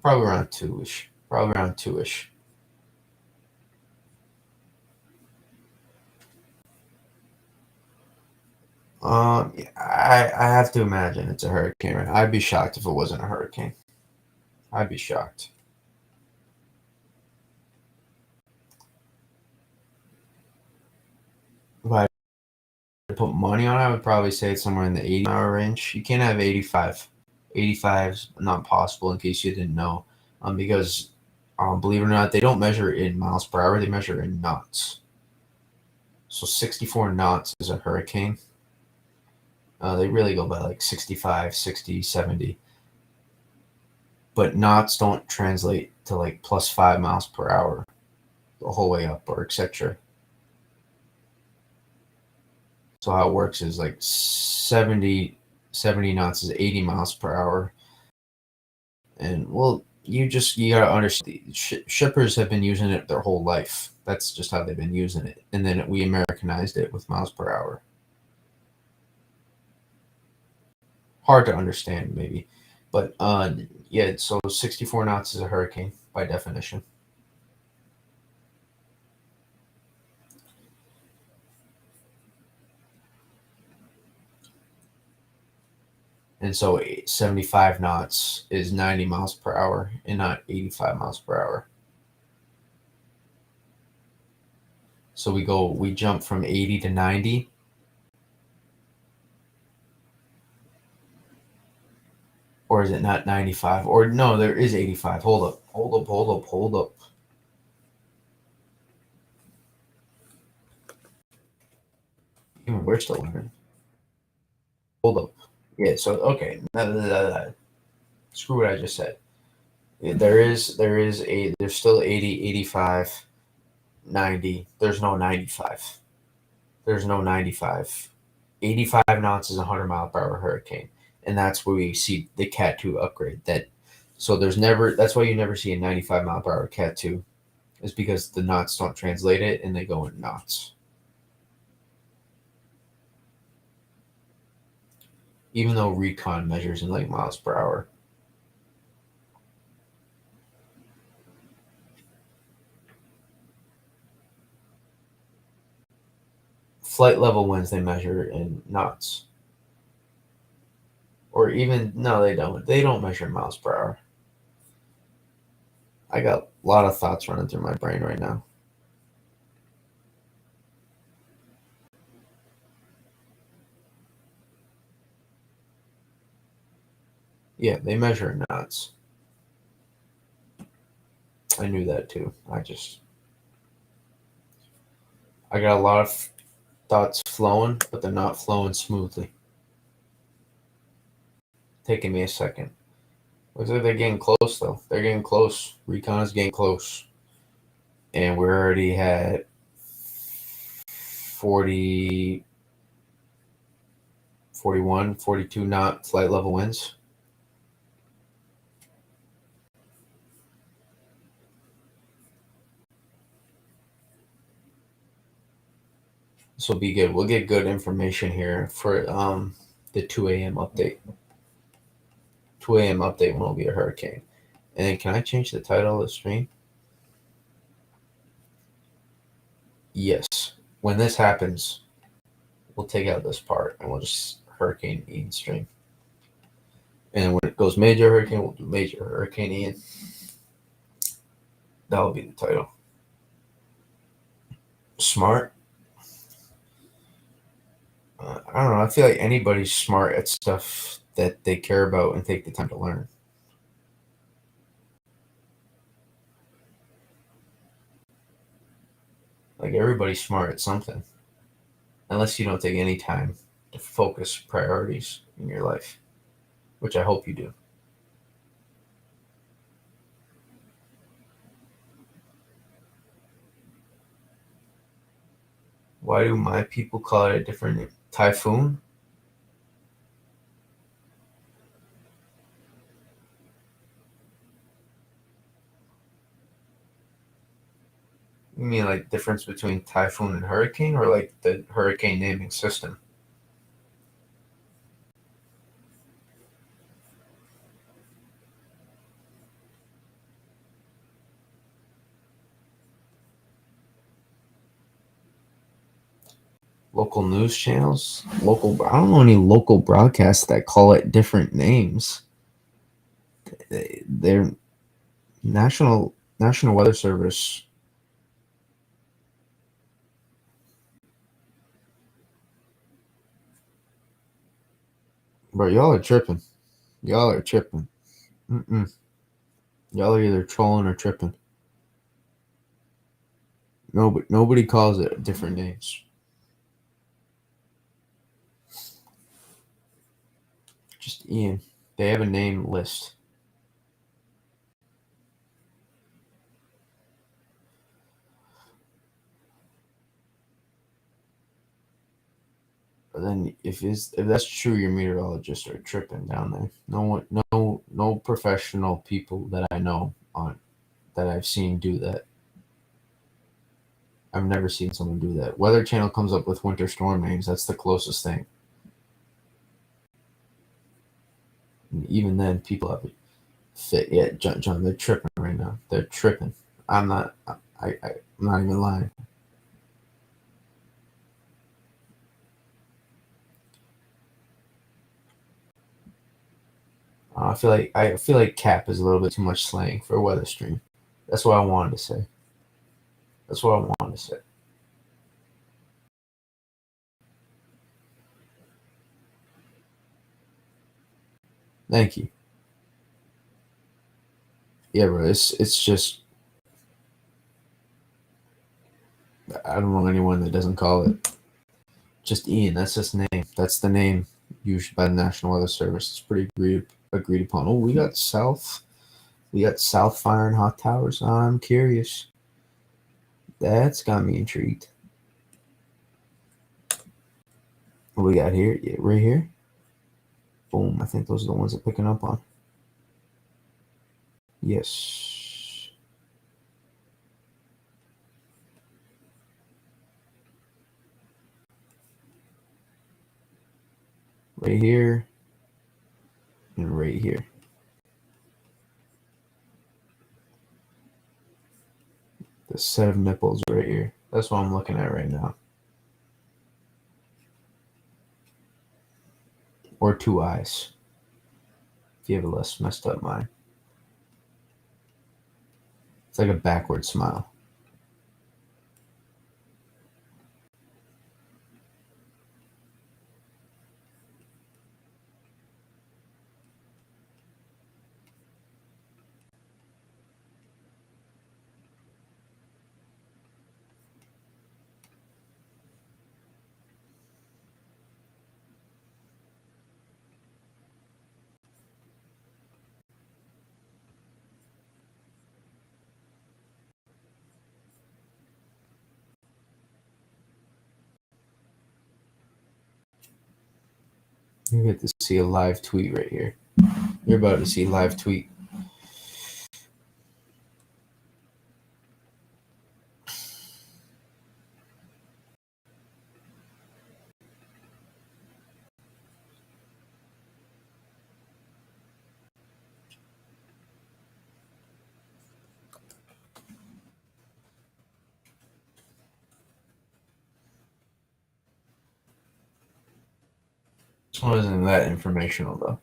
A: Probably around 2-ish. Probably around 2-ish. I have to imagine it's a hurricane. Right? I'd be shocked if it wasn't a hurricane. I'd be shocked. If I had to put money on it, I would probably say it's somewhere in the 80-hour range. You can't have 85. 85 is not possible, in case you didn't know. Because believe it or not, they don't measure in miles per hour, they measure in knots. So 64 knots is a hurricane. They really go by like 65, 60, 70. But knots don't translate to like plus 5 miles per hour the whole way up, or etc. So how it works is like 70 knots is 80 miles per hour. And well, you gotta understand, shippers have been using it their whole life. That's just how they've been using it. And then we Americanized it with miles per hour. Hard to understand, maybe. But yeah, so 64 knots is a hurricane by definition. And so 75 knots is 90 miles per hour and not 85 miles per hour. So we jump from 80 to 90. Or is it not 95? Or no, there is 85. Hold up. Even we're still learning. Hold up. Yeah, so okay. Screw what I just said. There's still 80, 85, 90. There's no 95. There's no 95. 85 knots is a 100-mile-per-hour hurricane. And that's where we see the Cat 2 upgrade. That's why you never see a 95-mile-per-hour Cat 2, is because the knots don't translate it and they go in knots. Even though recon measures in like miles per hour. flight level winds they measure in knots. Or even, no, they don't. They don't measure miles per hour. I got a lot of thoughts running through my brain right now. Yeah, they measure in knots. I knew that too. I got a lot of thoughts flowing, but they're not flowing smoothly. Taking me a second. Looks like they're getting close though. They're getting close. Recon is getting close. And we're already at 40, 41, 42 knot flight level winds. This will be good. We'll get good information here for the 2 a.m. update. 2 a.m. update when it'll be a hurricane. And then can I change the title of the stream? Yes. When this happens, we'll take out this part and we'll just Hurricane Ian stream. And when it goes major hurricane, we'll do major Hurricane Ian. That'll be the title. Smart. I don't know. I feel like anybody's smart at stuff that they care about and take the time to learn. Like everybody's smart at something. Unless you don't take any time to focus priorities in your life, which I hope you do. Why do my people call it a different name? Typhoon? You mean like difference between typhoon and hurricane, or like the hurricane naming system? Local news channels? I don't know any local broadcasts that call it different names. They're National Weather Service. Bro, y'all are tripping. Y'all are tripping. Mm-mm. Y'all are either trolling or tripping. Nobody calls it different names. Just Ian. They have a name list. But then if that's true, your meteorologists are tripping down there. No professional people that I know on that I've seen do that. I've never seen someone do that. Weather Channel comes up with winter storm names. That's the closest thing. And even then, people have it fit. Yeah, John, they're tripping right now. They're tripping. I'm not. I'm not even lying. I feel like cap is a little bit too much slang for a weather stream. That's what I wanted to say. That's what I wanted to say. Thank you. Yeah, bro. It's just I don't know anyone that doesn't call it just Ian. That's his name. That's the name used by the National Weather Service. It's pretty agreed upon. Oh, we got South. We got South Fire and Hot Towers. I'm curious. That's got me intrigued. What we got here? Yeah, right here. Boom. I think those are the ones I'm picking up on. Yes. Right here. And right here. The set of nipples right here. That's what I'm looking at right now. or two eyes if you have a less messed up mind. It's like a backward smile. You get to see a live tweet right here. You're about to see live tweet. This one isn't that informational though.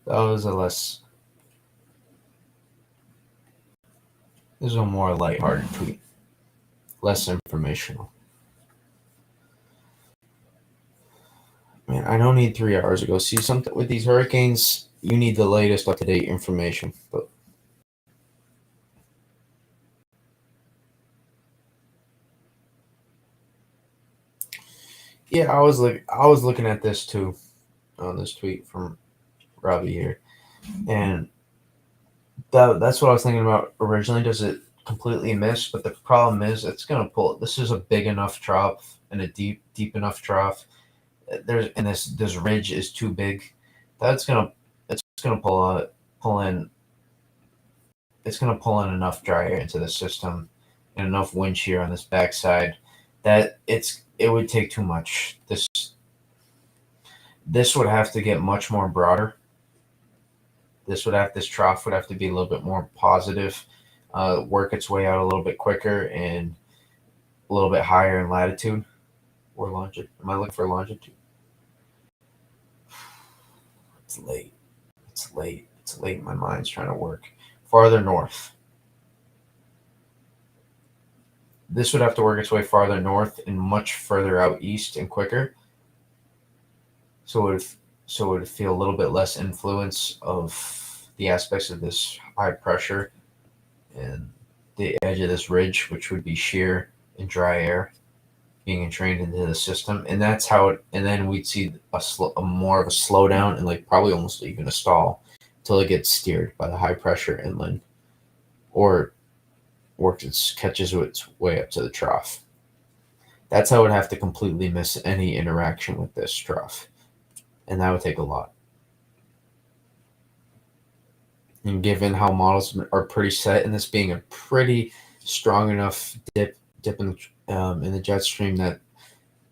A: That was a less. This is a more lighthearted tweet, less informational. Man, I don't need 3 hours ago. See something with these hurricanes, you need the latest up to date information. But yeah, I was looking at this too on this tweet from Robbie here, and that's what I was thinking about originally. Does it completely miss? But the problem is, it's gonna pull. This is a big enough trough and a deep enough trough. This ridge is too big. That's gonna it's gonna pull in. It's gonna pull in enough dry air into the system and enough wind shear on this backside that it would take too much. This would have to get much more broader. This trough would have to be a little bit more positive, work its way out a little bit quicker and a little bit higher in latitude or longitude. Am I looking for longitude? It's late. It's late. It's late. My mind's trying to work. Farther north. This would have to work its way farther north and much further out east and quicker. So it would feel a little bit less influence of the aspects of this high pressure and the edge of this ridge, which would be shear and dry air being entrained into the system, and that's how it. And then we'd see a more of a slowdown and like probably almost even a stall until it gets steered by the high pressure inland, or catches its way up to the trough. That's how it would have to completely miss any interaction with this trough, and that would take a lot. And given how models are pretty set, and this being a pretty strong enough dip in the jet stream that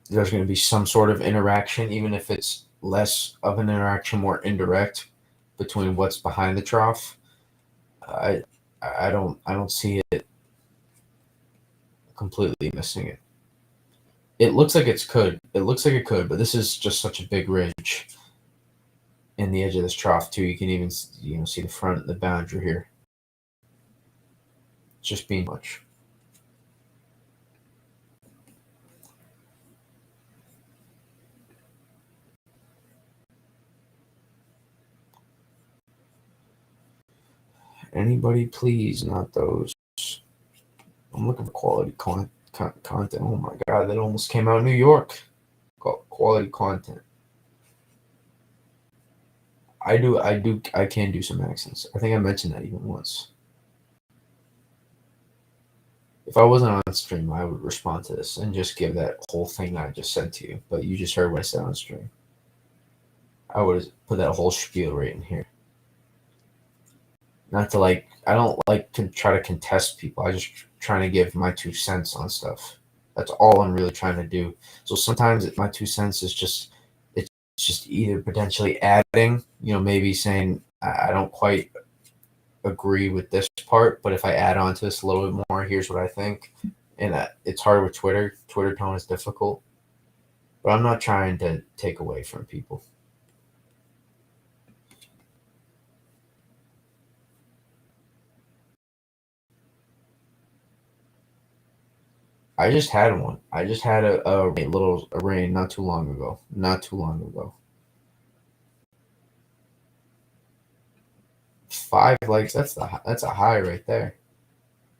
A: there's going to be some sort of interaction, even if it's less of an interaction, more indirect between what's behind the trough. I I don't see it completely missing it. It looks like it looks like it could, but this is just such a big ridge in the edge of this trough too. You can even see the front, the boundary here. It's just being much. Anybody, please, not those. I'm looking for quality content. Oh my god, that almost came out in New York. Quality content. I can do some accents. I think I mentioned that even once. If I wasn't on stream, I would respond to this and just give that whole thing I just said to you. But you just heard what I said on stream. I would put that whole spiel right in here. Not to I don't like to try to contest people. I just trying to give my 2 cents on stuff. That's all I'm really trying to do. So sometimes my 2 cents is it's just either potentially adding, maybe saying I don't quite agree with this part, but if I add on to this a little bit more, here's what I think. And it's hard with Twitter. Twitter tone is difficult, but I'm not trying to take away from people. I just had one. I just had a little rain not too long ago. Not too long ago. 5 likes. That's a high right there.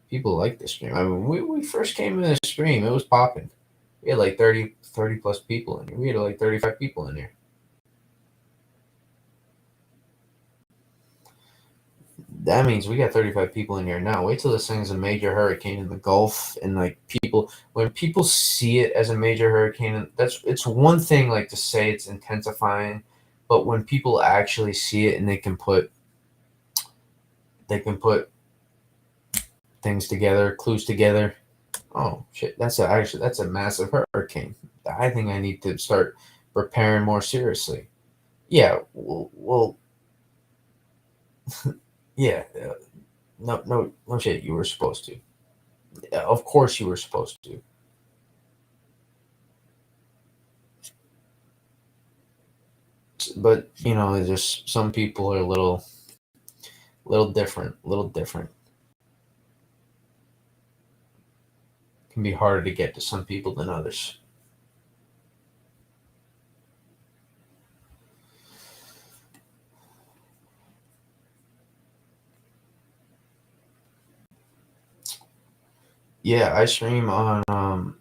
A: People like the stream. I mean, we first came in the stream, it was popping. We had like 30 plus people in here. We had like 35 people in here. That means we got 35 people in here now. Wait till this thing's a major hurricane in the Gulf, and when people see it as a major hurricane, it's one thing to say it's intensifying, but when people actually see it and they can put things together, clues together. Oh shit, that's a massive hurricane. I think I need to start preparing more seriously. Yeah, well yeah. No shit. You were supposed to. Of course, you were supposed to. But just some people are a little different. Can be harder to get to some people than others. Yeah, I stream on I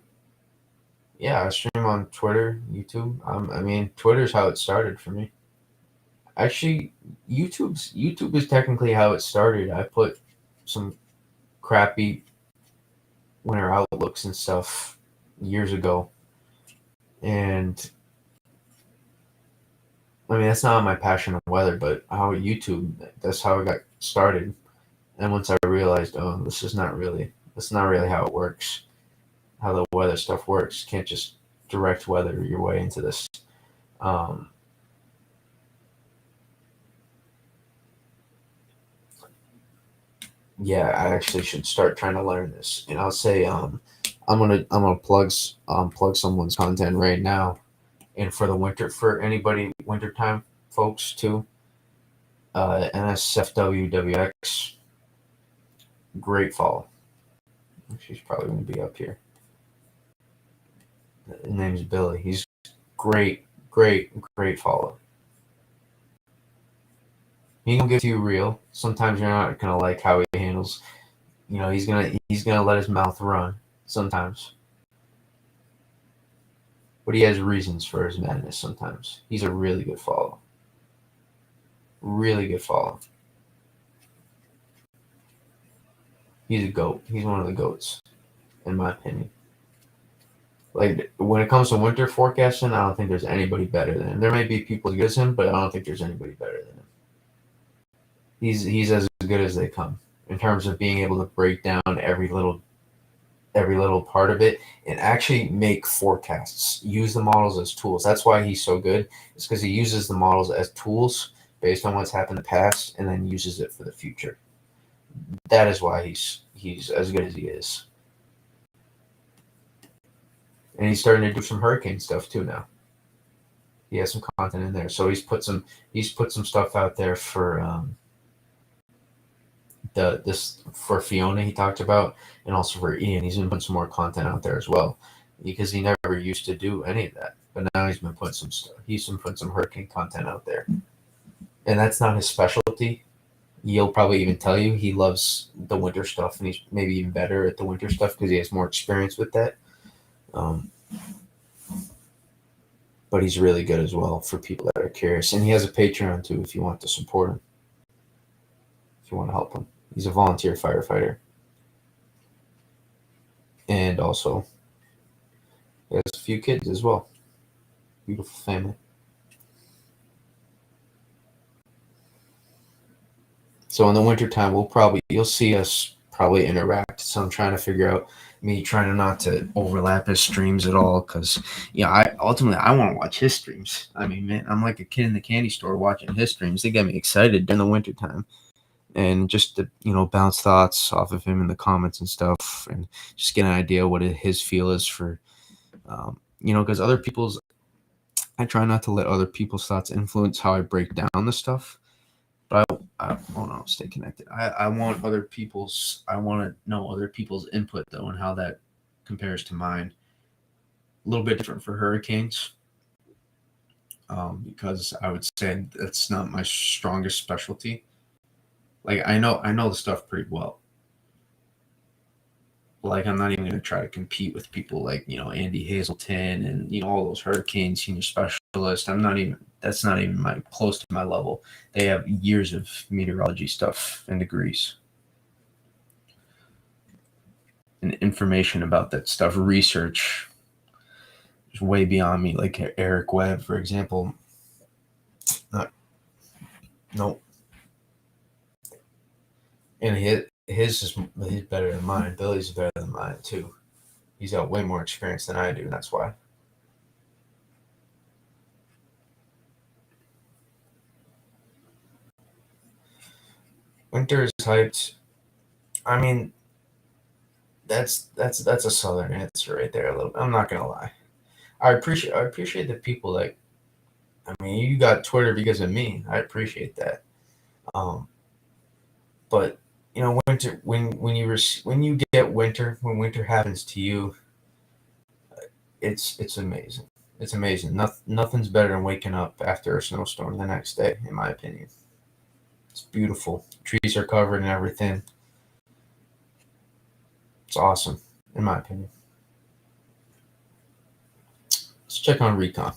A: stream on Twitter, YouTube. I mean, Twitter's how it started for me. Actually, YouTube is technically how it started. I put some crappy winter outlooks and stuff years ago, and I mean that's not my passion of weather, but how YouTube. That's how it got started. And once I realized, oh, this is not really how it works. How the weather stuff works. You can't just direct weather your way into this. Yeah, I actually should start trying to learn this. And I'll say, I'm gonna plug someone's content right now. And for the winter, for anybody wintertime folks too, NSFWWX, great follow. She's probably gonna be up here. His name's Billy. He's great follow. He can give you real. Sometimes you're not gonna like how he handles. He's gonna let his mouth run sometimes, but he has reasons for his madness. Sometimes he's a really good follow. Really good follow. He's a goat. He's one of the goats, in my opinion. Like when it comes to winter forecasting, I don't think there's anybody better than him. There may be people as good as him, but I don't think there's anybody better than him. He's as good as they come in terms of being able to break down every little part of it and actually make forecasts. Use the models as tools. That's why he's so good. It's because he uses the models as tools based on what's happened in the past, and then uses it for the future. That is why he's as good as he is. And he's starting to do some hurricane stuff too now. He has some content in there, so he's put some stuff out there for for Fiona he talked about, and also for Ian. He's been putting some more content out there as well, because he never used to do any of that, but now he's been putting some hurricane content out there, and that's not his specialty. He'll probably even tell you he loves the winter stuff, and he's maybe even better at the winter stuff because he has more experience with that. But he's really good as well for people that are curious. And he has a Patreon too if you want to support him, if you want to help him. He's a volunteer firefighter. And also, he has a few kids as well. Beautiful family. So in the wintertime, you'll see us probably interact. So I'm trying to figure out me trying not to overlap his streams at all because, I want to watch his streams. I mean, man, I'm like a kid in the candy store watching his streams. They get me excited during the wintertime. And just to, bounce thoughts off of him in the comments and stuff, and just get an idea what his feel is for, because I try not to let other people's thoughts influence how I break down the stuff. But I want to stay connected. I want to know other people's input though, and how that compares to mine. A little bit different for hurricanes, because I would say that's not my strongest specialty. Like I know the stuff pretty well. Like I'm not even going to try to compete with people like Andy Hazelton and all those hurricane senior specialists. That's not even close to my level. They have years of meteorology stuff and degrees and information about that stuff. Research is way beyond me. Like Eric Webb, for example. Nope. And he's better than mine. Billy's better than mine too. He's got way more experience than I do, and that's why. Winter is hyped. I mean, that's a southern answer right there. A little. I'm not gonna lie. I appreciate the people that. I mean, you got Twitter because of me. I appreciate that. But winter when you get winter, when winter happens to you, it's amazing. It's amazing. Nothing's better than waking up after a snowstorm the next day, in my opinion. It's beautiful. Trees are covered and everything. It's awesome, in my opinion. Let's check on Recon.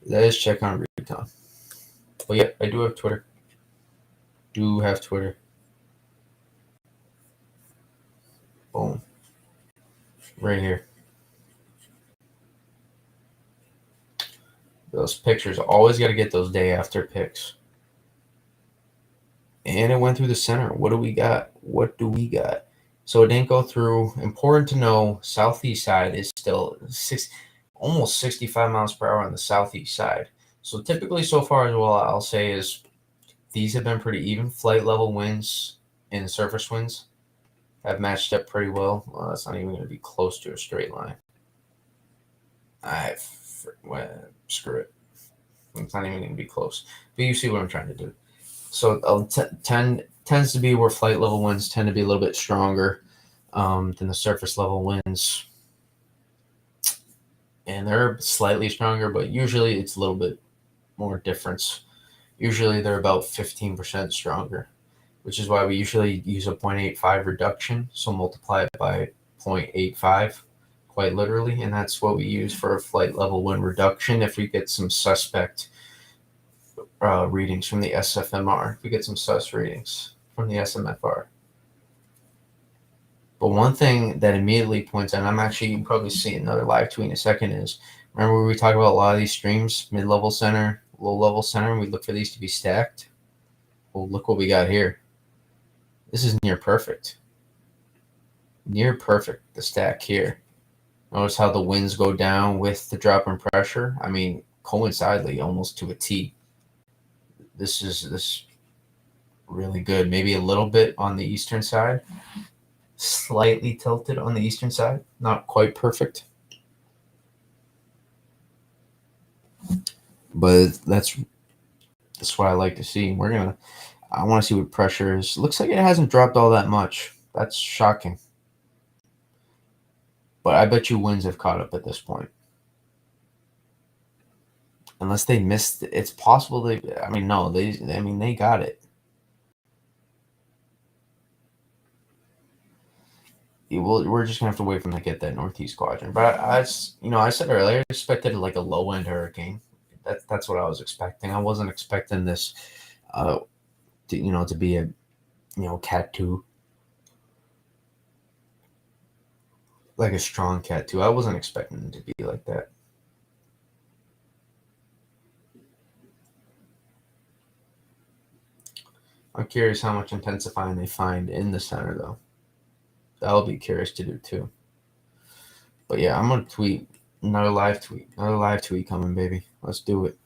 A: Let's check on Recon. Well, yeah, I do have Twitter. Boom. Right here. Those pictures. Always got to get those day after pics. And it went through the center. What do we got? So it didn't go through. Important to know, southeast side is still almost 65 miles per hour on the southeast side. So typically so far as well, I'll say is these have been pretty even. Flight level winds and surface winds have matched up pretty well. Well, that's not even going to be close to a straight line. Screw it. It's not even going to be close. But you see what I'm trying to do. So 10 tends to be where flight level winds tend to be a little bit stronger than the surface level winds. And they're slightly stronger, but usually it's a little bit more difference. Usually they're about 15% stronger, which is why we usually use a 0.85 reduction. So multiply it by 0.85, quite literally. And that's what we use for a flight level wind reduction if we get some suspect readings from the SFMR, if we get some sus readings from the SMFR. But one thing that immediately points out, you'll probably see another live tweet in a second, is remember we talk about a lot of these streams, mid-level center, low-level center, and we look for these to be stacked? Well, look what we got here. This is near perfect. Near perfect, the stack here. Notice how the winds go down with the drop in pressure? I mean, coincidentally, almost to a T. This is really good. Maybe a little bit on the eastern side. Slightly tilted on the eastern side. Not quite perfect. But that's what I like to see. I want to see what pressure is. Looks like it hasn't dropped all that much. That's shocking. But I bet you winds have caught up at this point. Unless they missed, it's possible they got it. we're just gonna have to wait for them to get that northeast quadrant. But I said earlier, I expected like a low end hurricane. That's what I was expecting. I wasn't expecting this, uh, to be a cat two, like a strong cat two. I wasn't expecting it to be like that. I'm curious how much intensifying they find in the center though. That'll be curious to do too. But yeah, I'm gonna tweet another live tweet coming, baby. Let's do it.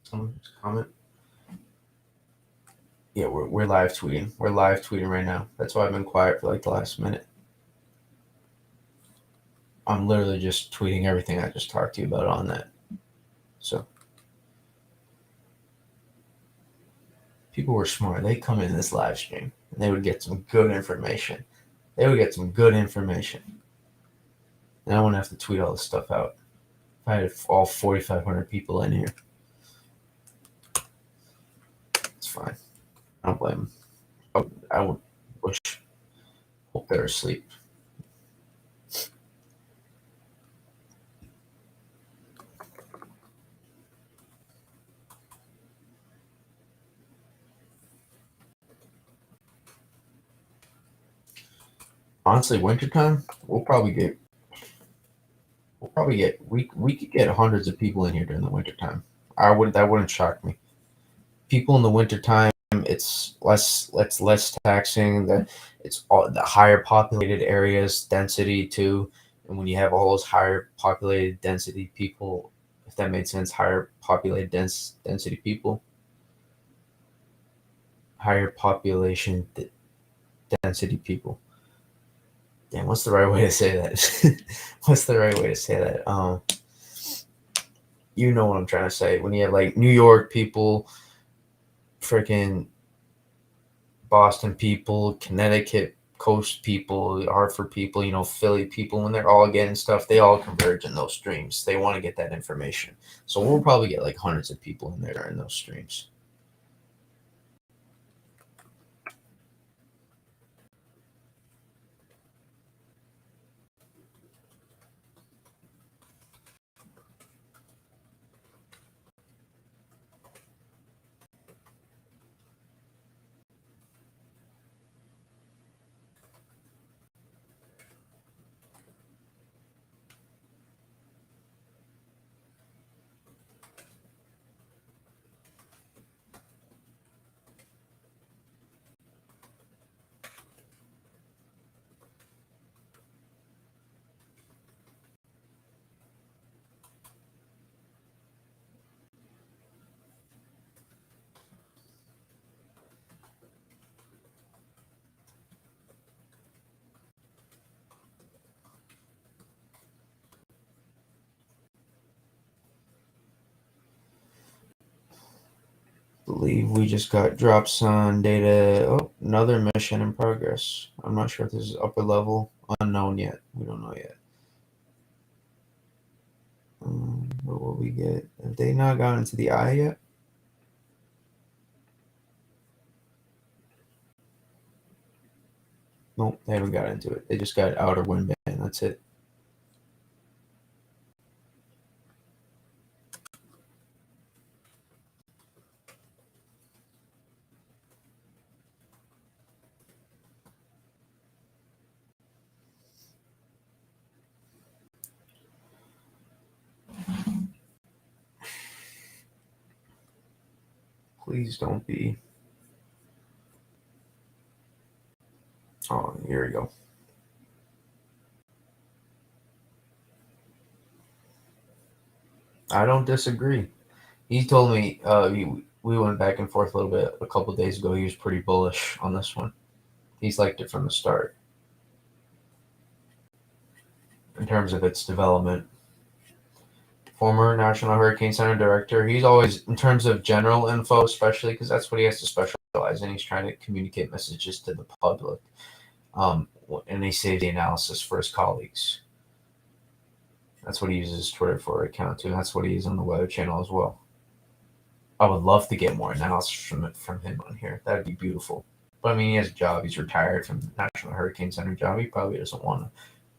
A: Someone comment. Yeah, we're live tweeting. We're live tweeting right now. That's why I've been quiet for like the last minute. I'm literally just tweeting everything I just talked to you about on that. So people were smart. They come in this live stream and they would get some good information. They would get some good information. And I wouldn't have to tweet all this stuff out. If I had all 4,500 people in here, it's fine. I don't blame them. I would wish, hope they're asleep. Honestly, wintertime, we could get hundreds of people in here during the wintertime. That wouldn't shock me. People in the wintertime, it's less taxing. It's all the higher populated areas, density too. And when you have all those higher populated density people, if that made sense, higher populated density people, higher population density people. Damn, what's the right way to say that? What's the right way to say that? You know what I'm trying to say. When you have like New York people, freaking Boston people, Connecticut coast people, Hartford people, Philly people, when they're all getting stuff, they all converge in those streams. They want to get that information. So we'll probably get like hundreds of people in there in those streams. believe we just got drops on data. Oh, another mission in progress. I'm not sure if this is upper level. Unknown yet. We don't know yet. What will we get? Have they not gone into the eye yet? Nope, they haven't got into it. They just got outer wind band. That's it. Please don't be. Oh, here we go. I don't disagree. He told me we went back and forth a little bit a couple of days ago. He was pretty bullish on this one. He's liked it from the start in terms of its development. Former National Hurricane Center director. He's always, in terms of general info, especially because that's what he has to specialize in. He's trying to communicate messages to the public, and he saves the analysis for his colleagues. That's what he uses his Twitter for account too. That's what he is on the Weather Channel as well. I would love to get more analysis from him on here. That'd be beautiful. But I mean, he has a job. He's retired from the National Hurricane Center job. He probably doesn't want to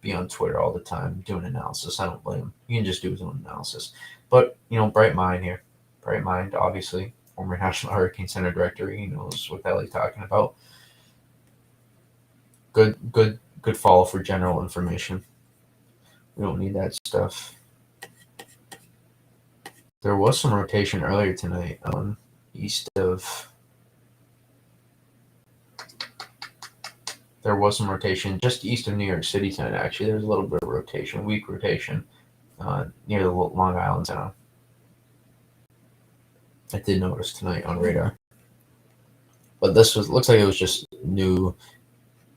A: be on Twitter all the time doing analysis. I don't blame him. He can just do his own analysis. But bright mind here. Bright mind, obviously. Former National Hurricane Center director. He knows what the hell he's talking about. Good follow for general information. We don't need that stuff. There was some rotation earlier tonight east of. There was some rotation just east of New York City tonight. Actually, there's a little bit of rotation, weak rotation, near the Long Island Sound. I did notice tonight on radar, but looks like it was just new.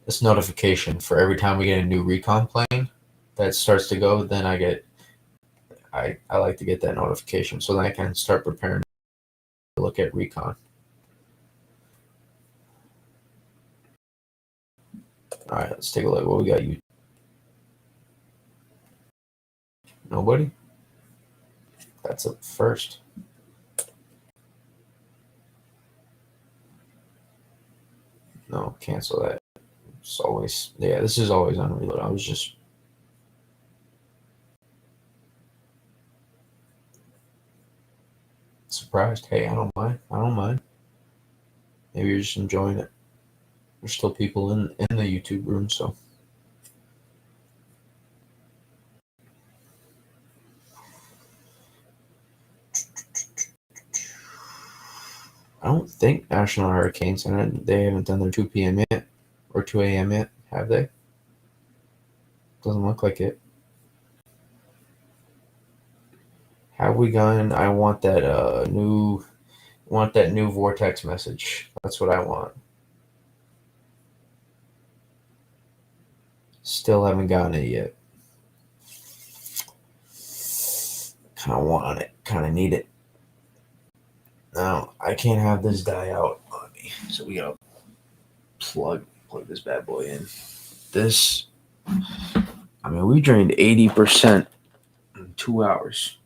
A: This notification for every time we get a new recon plane that starts to go, then I like to get that notification so that I can start preparing to look at recon. All right, let's take a look. What we got? You? Nobody? That's up first. No, cancel that. It's always, yeah, this is always on reload. I was just surprised. Hey, I don't mind. I don't mind. Maybe you're just enjoying it. There's still people in the YouTube room, so. I don't think National Hurricane Center, they haven't done their 2 p.m. yet, or 2 a.m. yet, have they? Doesn't look like it. Have we gone? I want that new vortex message. That's what I want. Still haven't gotten it yet. Kind of want it. Kind of need it. Now I can't have this die out on me, so we gotta plug this bad boy in. This, I mean, we drained 80% in 2 hours.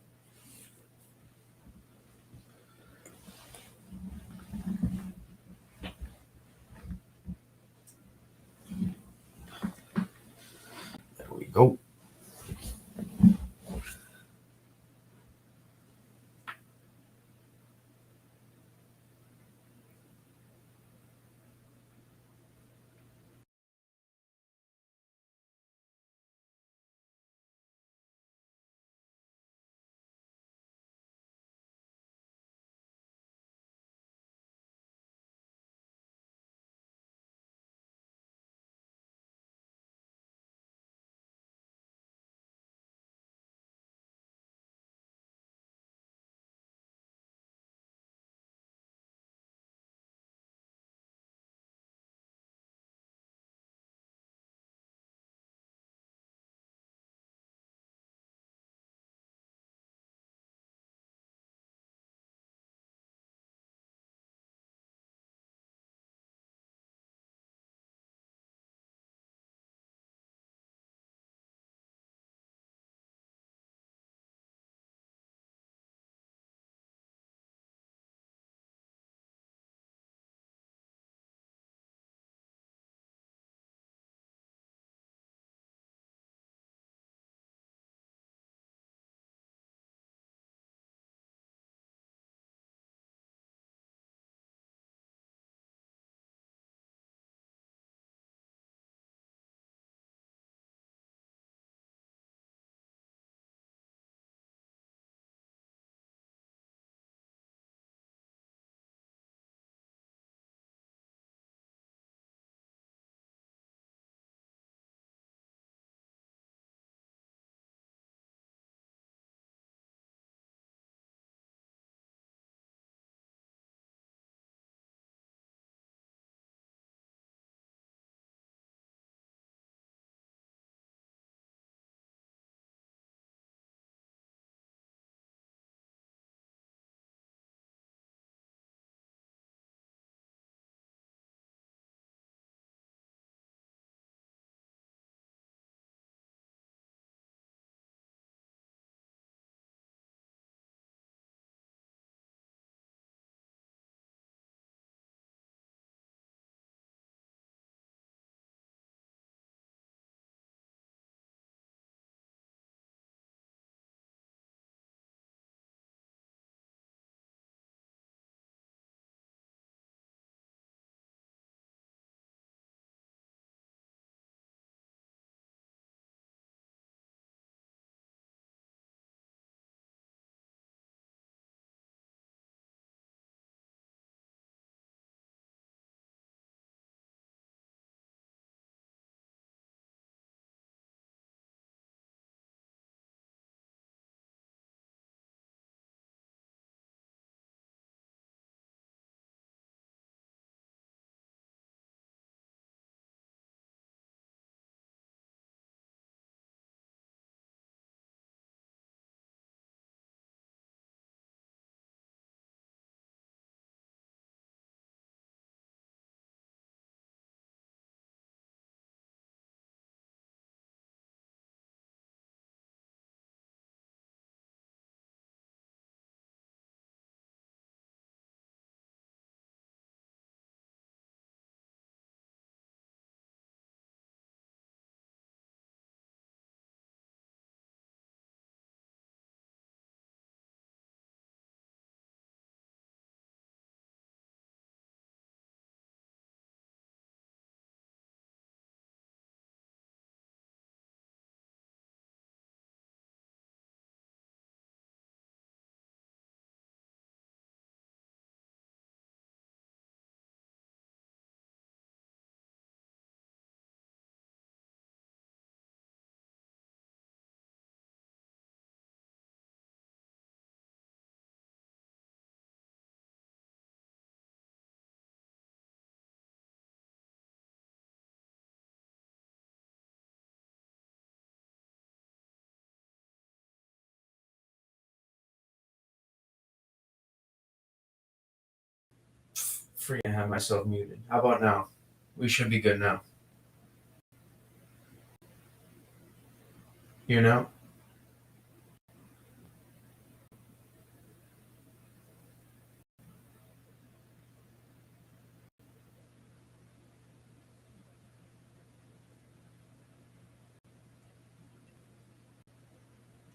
A: There we go. freaking have myself muted. How about now? We should be good now. You know?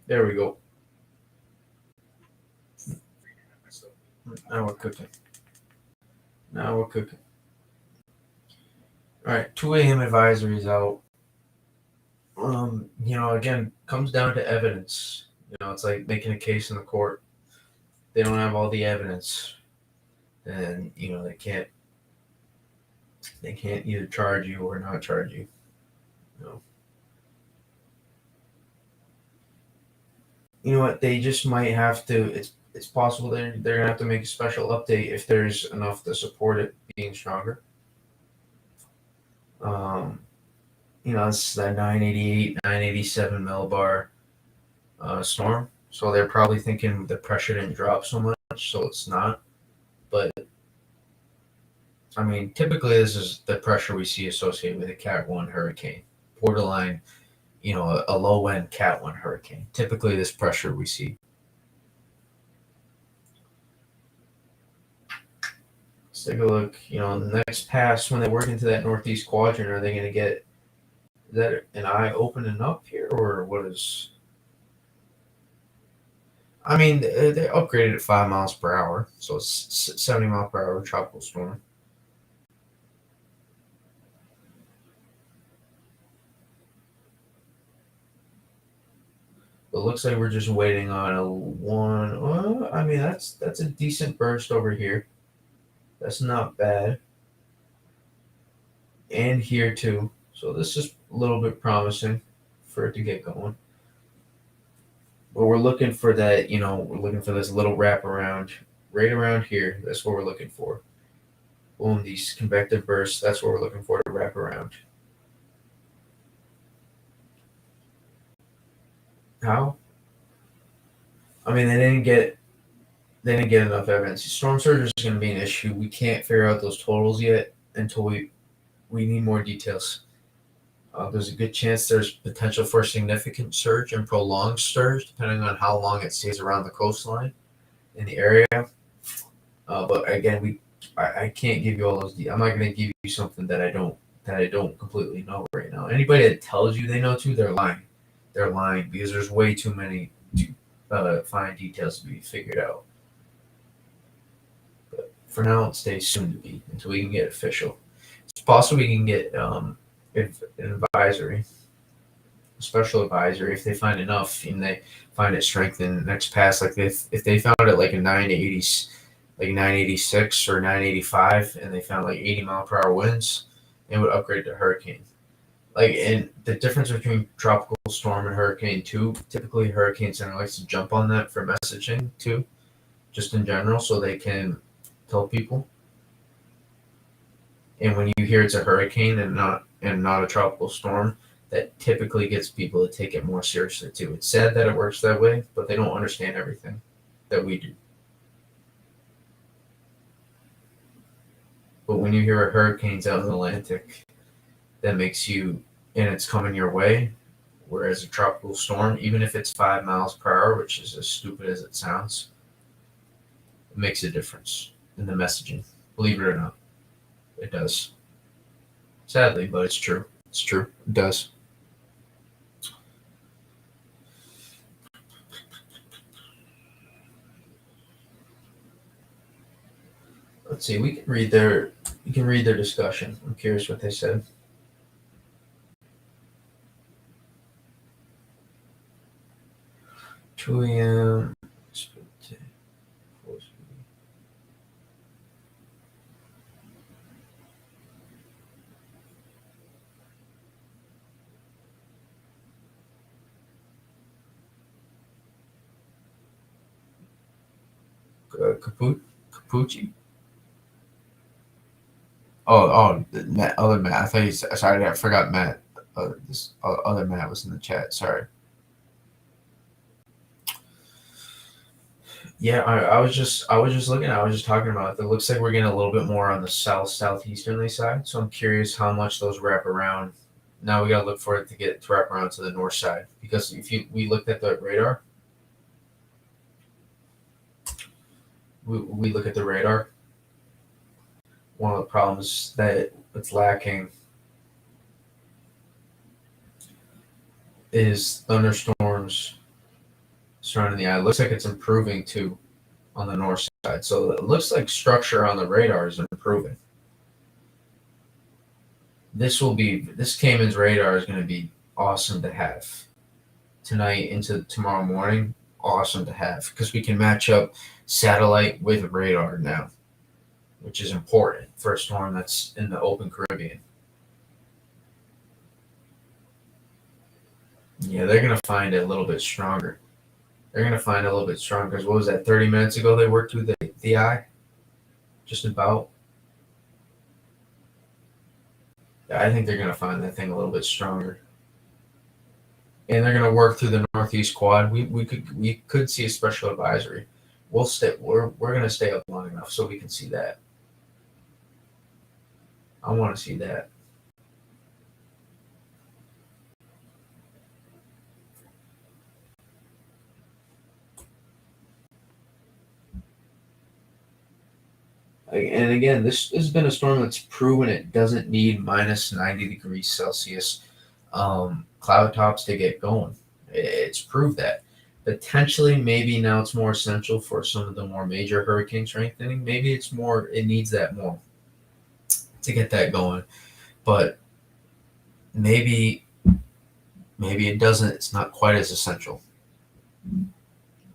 A: There we go. Now we're cooking. Now we're cooking. All right, 2 a.m. advisories out. Again, comes down to evidence. It's like making a case in the court. They don't have all the evidence, and they can't either charge you or not charge you. You know what? They just might have to. It's possible they're gonna have to make a special update if there's enough to support it being stronger. It's that 988, 987 millibar storm. So they're probably thinking the pressure didn't drop so much, so it's not. But I mean, typically this is the pressure we see associated with a Cat 1 hurricane, borderline, a low end Cat 1 hurricane. Typically, this pressure we see. Let's take a look. The next pass, when they work into that northeast quadrant, are they going to get, is that an eye opening up here, or what is? I mean, they upgraded at 5 miles per hour, so it's 70 mile per hour tropical storm. It looks like we're just waiting on a one. I mean, that's a decent burst over here. That's not bad. And here too. So this is a little bit promising for it to get going. But we're looking for that, we're looking for this little wraparound right around here. That's what we're looking for. Boom, these convective bursts, that's what we're looking for to wrap around. How? I mean, they didn't get enough evidence. Storm surge is going to be an issue. We can't figure out those totals yet until we need more details. There's a good chance there's potential for significant surge and prolonged surge, depending on how long it stays around the coastline in the area. But again, I can't give you all those. I'm not going to give you something that I don't completely know right now. Anybody that tells you they know too, they're lying. They're lying because there's way too many fine details to be figured out. But for now, it stays soon to be until we can get official. It's possible we can get an advisory, a special advisory, if they find enough and they find it strengthened next pass. Like if they found it like a 980, like 986 or 985, and they found like 80 mile per hour winds, it would upgrade to hurricane. And the difference between tropical storm and hurricane too, typically Hurricane Center likes to jump on that for messaging too, just in general, so they can tell people. And when you hear it's a hurricane and not a tropical storm, that typically gets people to take it more seriously too. It's sad that it works that way, but they don't understand everything that we do. But when you hear a hurricane's out in the Atlantic, that makes you, and it's coming your way, whereas a tropical storm, even if it's 5 miles per hour, which is as stupid as it sounds, it makes a difference in the messaging. Believe it or not, it does. Sadly, but it's true. It's true. It does. Let's see. You can read their discussion. I'm curious what they said. Two a.m. Capucci. Oh, Matt, other Matt. I thought you said, sorry, I forgot Matt. This other Matt was in the chat. Sorry. Yeah, I was just looking. I was just talking about it. It looks like we're getting a little bit more on the southeasterly side. So I'm curious how much those wrap around. Now we gotta look for it to get to wrap around to the north side because if you we looked at the radar, we look at the radar. One of the problems that it's lacking is thunderstorms surrounding the eye. It looks like it's improving too on the north side. So it looks like structure on the radar is improving. This Cayman's radar is going to be awesome to have tonight into tomorrow morning. Awesome to have because we can match up satellite with radar now, which is important for a storm that's in the open Caribbean. Yeah, they're going to find it a little bit stronger. They're going to find it a little bit stronger because what was that, 30 minutes ago they worked through the eye? Just about. Yeah, I think they're going to find that thing a little bit stronger. And they're going to work through the Northeast Quad. We could see a special advisory. We're going to stay up long enough so we can see that. I want to see that. And again, this has been a storm that's proven it doesn't need minus 90 degrees Celsius cloud tops to get going. It's proved that. Potentially, maybe now it's more essential for some of the more major hurricane strengthening. Maybe it's more, it needs that more to get that going. But maybe, maybe it doesn't, it's not quite as essential.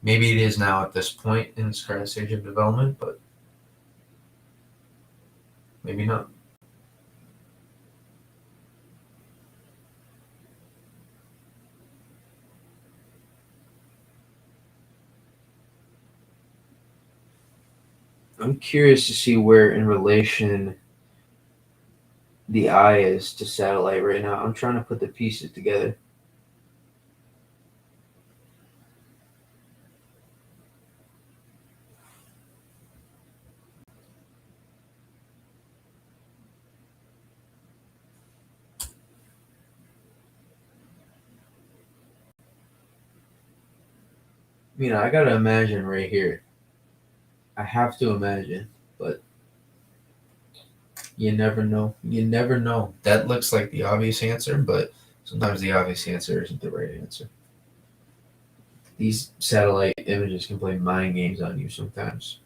A: Maybe it is now at this point in its current stage of development, but maybe not. I'm curious to see where in relation the eye is to satellite right now. I'm trying to put the pieces together. I gotta imagine right here. I have to imagine, but you never know. You never know. That looks like the obvious answer, but sometimes the obvious answer isn't the right answer. These satellite images can play mind games on you sometimes.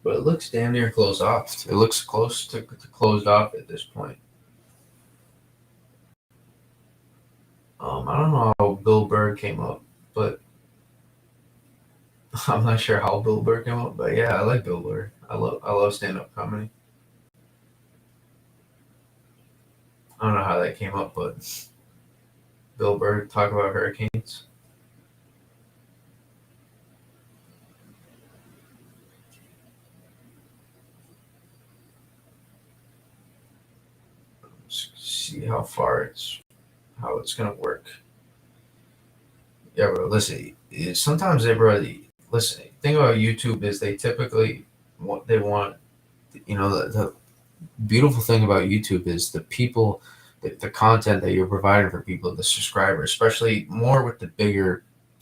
A: But it looks damn near closed off. It looks close to closed off at this point. I don't know how Bill Burr came up, but I'm not sure how Bill Burr came up. But yeah, I like Bill Burr. I love stand up comedy. I don't know how that came up, but Bill Burr talk about hurricanes. See how it's gonna work. Yeah, bro. Listen, sometimes they really listen. Thing about YouTube is they typically want. The beautiful thing about YouTube is the people, the content that you're providing for people, the subscribers, especially more with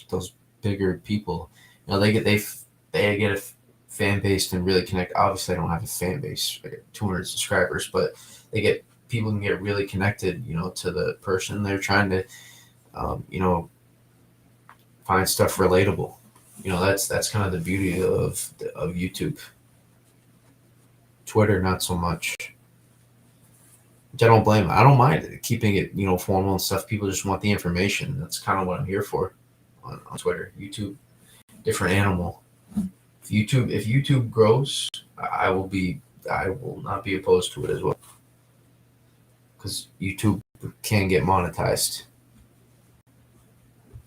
A: those bigger people. They get a fan base and really connect. Obviously, I don't have a fan base, like 200 subscribers, but they get people can get really connected, to the person they're trying to, um, find stuff relatable. That's kind of the beauty of YouTube. Twitter, not so much. Which I don't blame them. I don't mind keeping it, formal and stuff. People just want the information. That's kind of what I'm here for on Twitter. YouTube, different animal. If YouTube grows, I will not be opposed to it as well. Because YouTube can get monetized,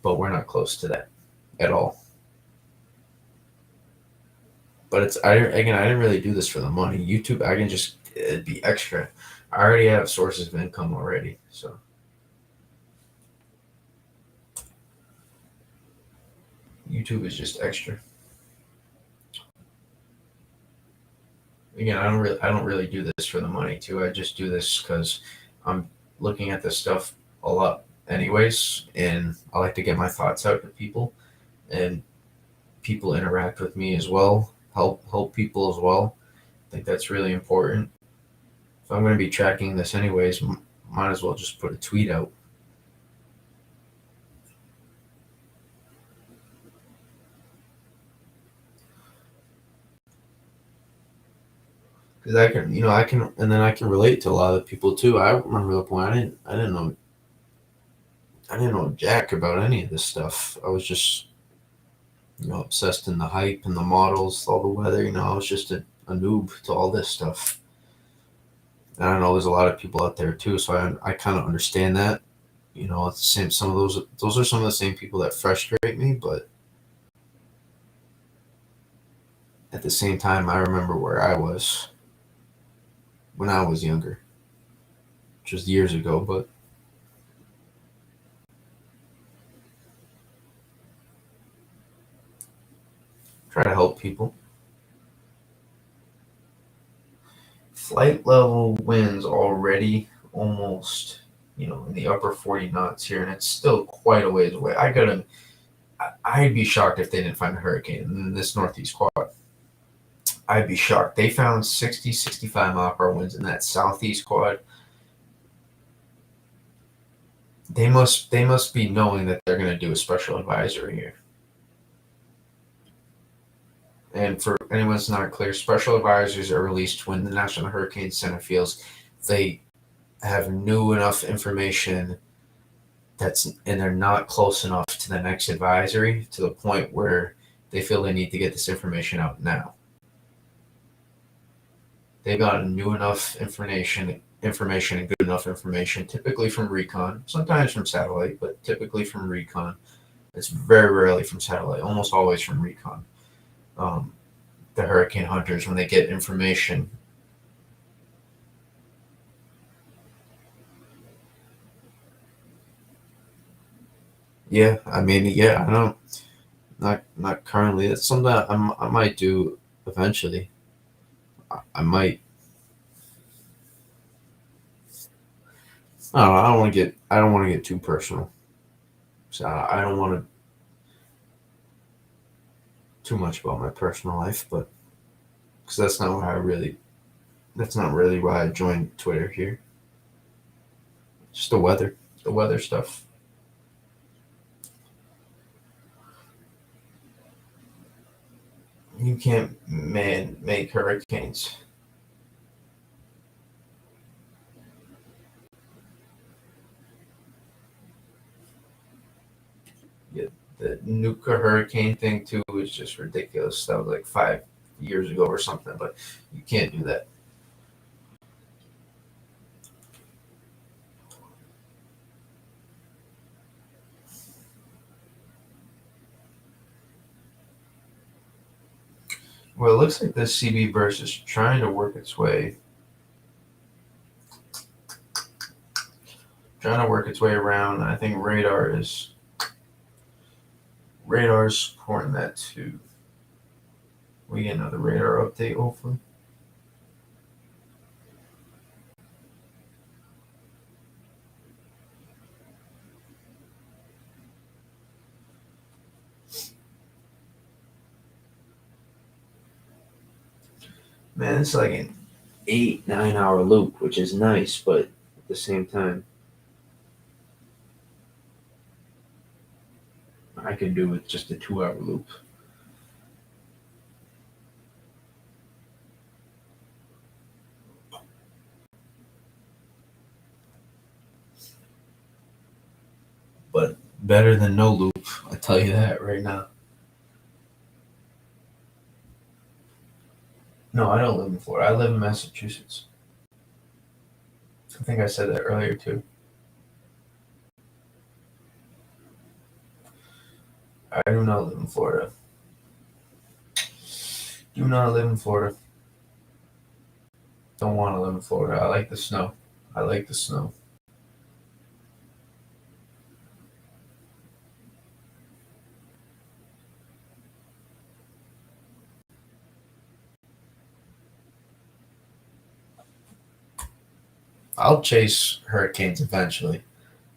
A: but we're not close to that. at all. But I didn't really do this for the money. YouTube, I can just it'd be extra. I already have sources of income already, so YouTube is just extra. Again, I don't really do this for the money too. I just do this because I'm looking at this stuff a lot anyways, and I like to get my thoughts out to people, and people interact with me as well, help people as well. I think that's really important. If I'm going to be tracking this anyways, might as well just put a tweet out. Because I can, and then I can relate to a lot of people too. I remember the point I didn't know jack about any of this stuff. I was just, obsessed in the hype and the models, all the weather. I was just a noob to all this stuff. And I know there's a lot of people out there too, so I kind of understand that. It's the same. Some of those are some of the same people that frustrate me, but at the same time, I remember where I was when I was younger, just years ago. But try to help people. Flight level winds already almost, in the upper 40 knots here, and it's still quite a ways away. I'd be shocked if they didn't find a hurricane in this northeast quad. I'd be shocked. They found 60, 65 mile per hour winds in that southeast quad. They must be knowing that they're going to do a special advisory here. And for anyone that's not clear, special advisories are released when the National Hurricane Center feels they have new enough information and they're not close enough to the next advisory to the point where they feel they need to get this information out now. They've got new enough information and good enough information, typically from recon, sometimes from satellite, but typically from recon. It's very rarely from satellite, almost always from recon. The hurricane hunters, when they get information, yeah, I don't, not currently. That's something that I might do eventually. I might. I don't want to get. I don't want to get too personal. So I don't want to too much about my personal life, but because that's not why I really. That's not really why I joined Twitter here. Just the weather stuff. You can't make hurricanes. Yeah, the Nuka hurricane thing too is just ridiculous. That was like 5 years ago or something, but you can't do that. Well, it looks like this CB burst is trying to work its way, around. I think radar's supporting that too. We get another radar update, hopefully. Man, it's like an 8, 9 hour loop, which is nice, but at the same time, I could do with just a 2 hour loop. But better than no loop, I tell you that right now. No, I don't live in Florida. I live in Massachusetts. I think I said that earlier too. I do not live in Florida. Do not live in Florida. Don't want to live in Florida. I like the snow. I like the snow. I'll chase hurricanes eventually.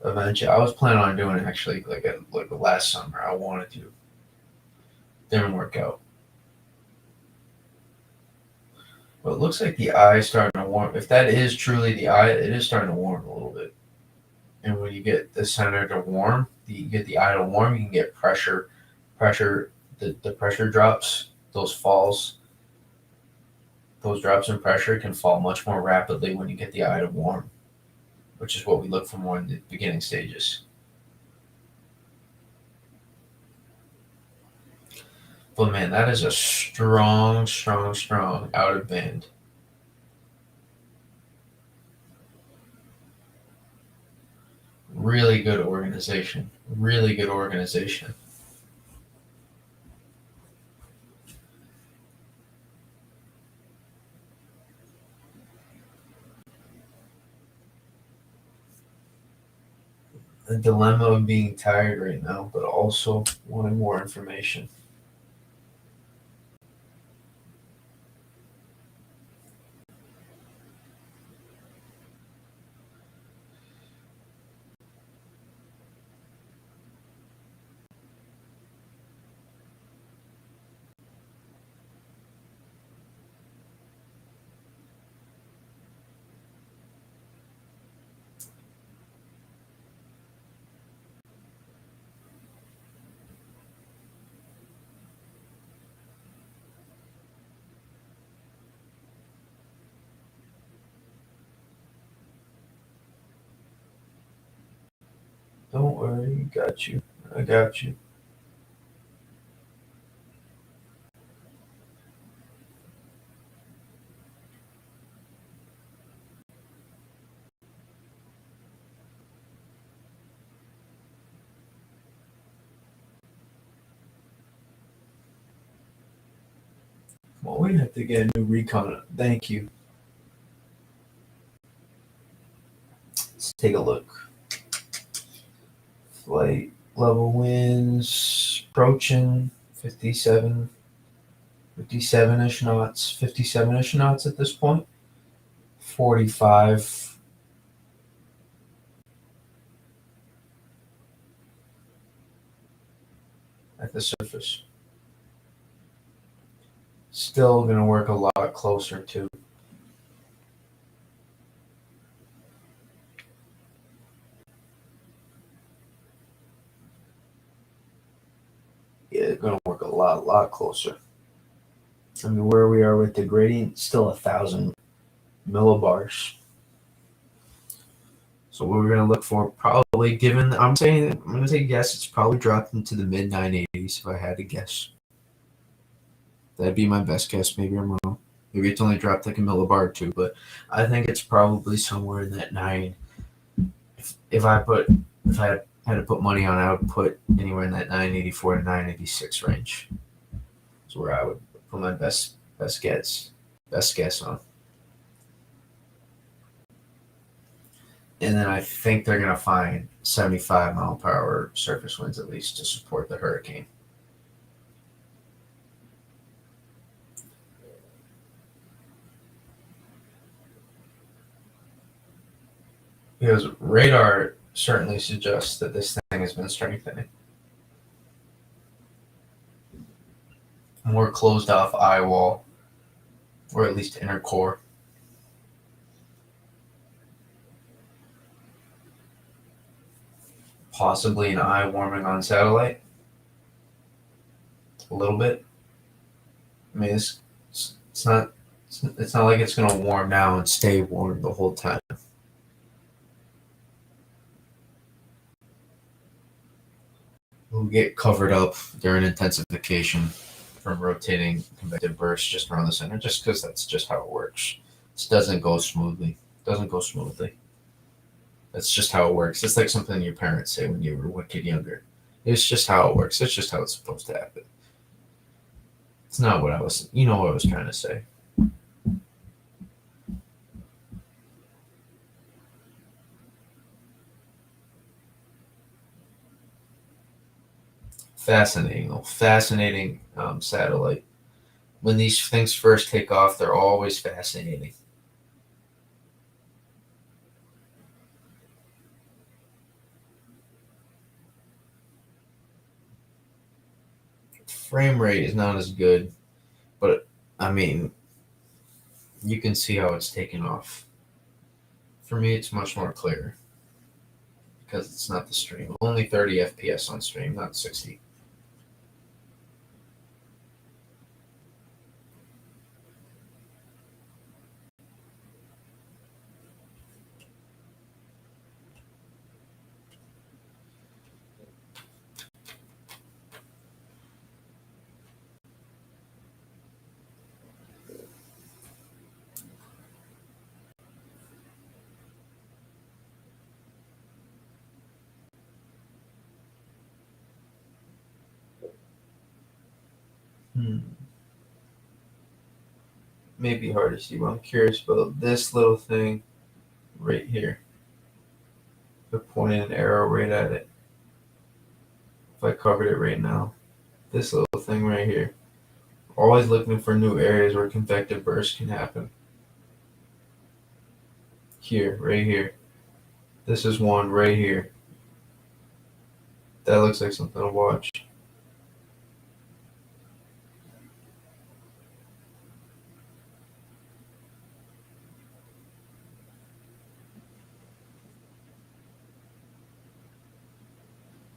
A: Eventually, I was planning on doing it actually like the last summer. I wanted to. Didn't work out. But it looks like the eye is starting to warm. If that is truly the eye, it is starting to warm a little bit. And when you get the center to warm, you get the eye to warm, you can get pressure. The pressure drops. Those falls. Those drops in pressure can fall much more rapidly when you get the eye to warm, which is what we look for more in the beginning stages. But man, that is a strong, strong, strong out of band. Really good organization. Really good organization. The dilemma of being tired right now, but also wanting more information. Don't worry, got you. I got you. Well, we have to get a new recon. Thank you. Let's take a look. Flight level winds approaching 57, 57-ish knots, 57-ish knots at this point. 45 at the surface. Still going to work a lot closer to. Yeah, going to work a lot closer. I mean, where we are with the gradient, still 1,000 millibars. So what we're going to look for, probably given, I'm going to take a guess, it's probably dropped into the mid 980s if I had to guess. That'd be my best guess. Maybe I'm wrong. Maybe it's only dropped like a millibar or two, but I think it's probably somewhere in that nine. If I had to put money on, I would put anywhere in that 984 to 986 range. That's where I would put my best guess on. And then I think they're gonna find 75-mile-per-hour surface winds at least to support the hurricane. Because radar certainly suggests that this thing has been strengthening. More closed off eye wall, or at least inner core. Possibly an eye warming on satellite. A little bit. I mean, it's not like it's gonna warm now and stay warm the whole time. Will get covered up during intensification from rotating convective bursts just around the center, just because that's just how it works. This doesn't go smoothly. That's just how it works. It's like something your parents say when you were wicked younger. It's just how it works. It's just how it's supposed to happen. It's not what I was, you know what I was trying to say. Fascinating, though. Fascinating satellite. When these things first take off, they're always fascinating. Frame rate is not as good, but I mean, you can see how it's taken off. For me, it's much more clear because it's not the stream. Only 30 FPS on stream, not 60. Hmm. Maybe hard to see, but I'm curious about this little thing right here. They're pointing an arrow right at it. If I covered it right now, this little thing right here. Always looking for new areas where convective bursts can happen. Here, right here. This is one right here. That looks like something to watch.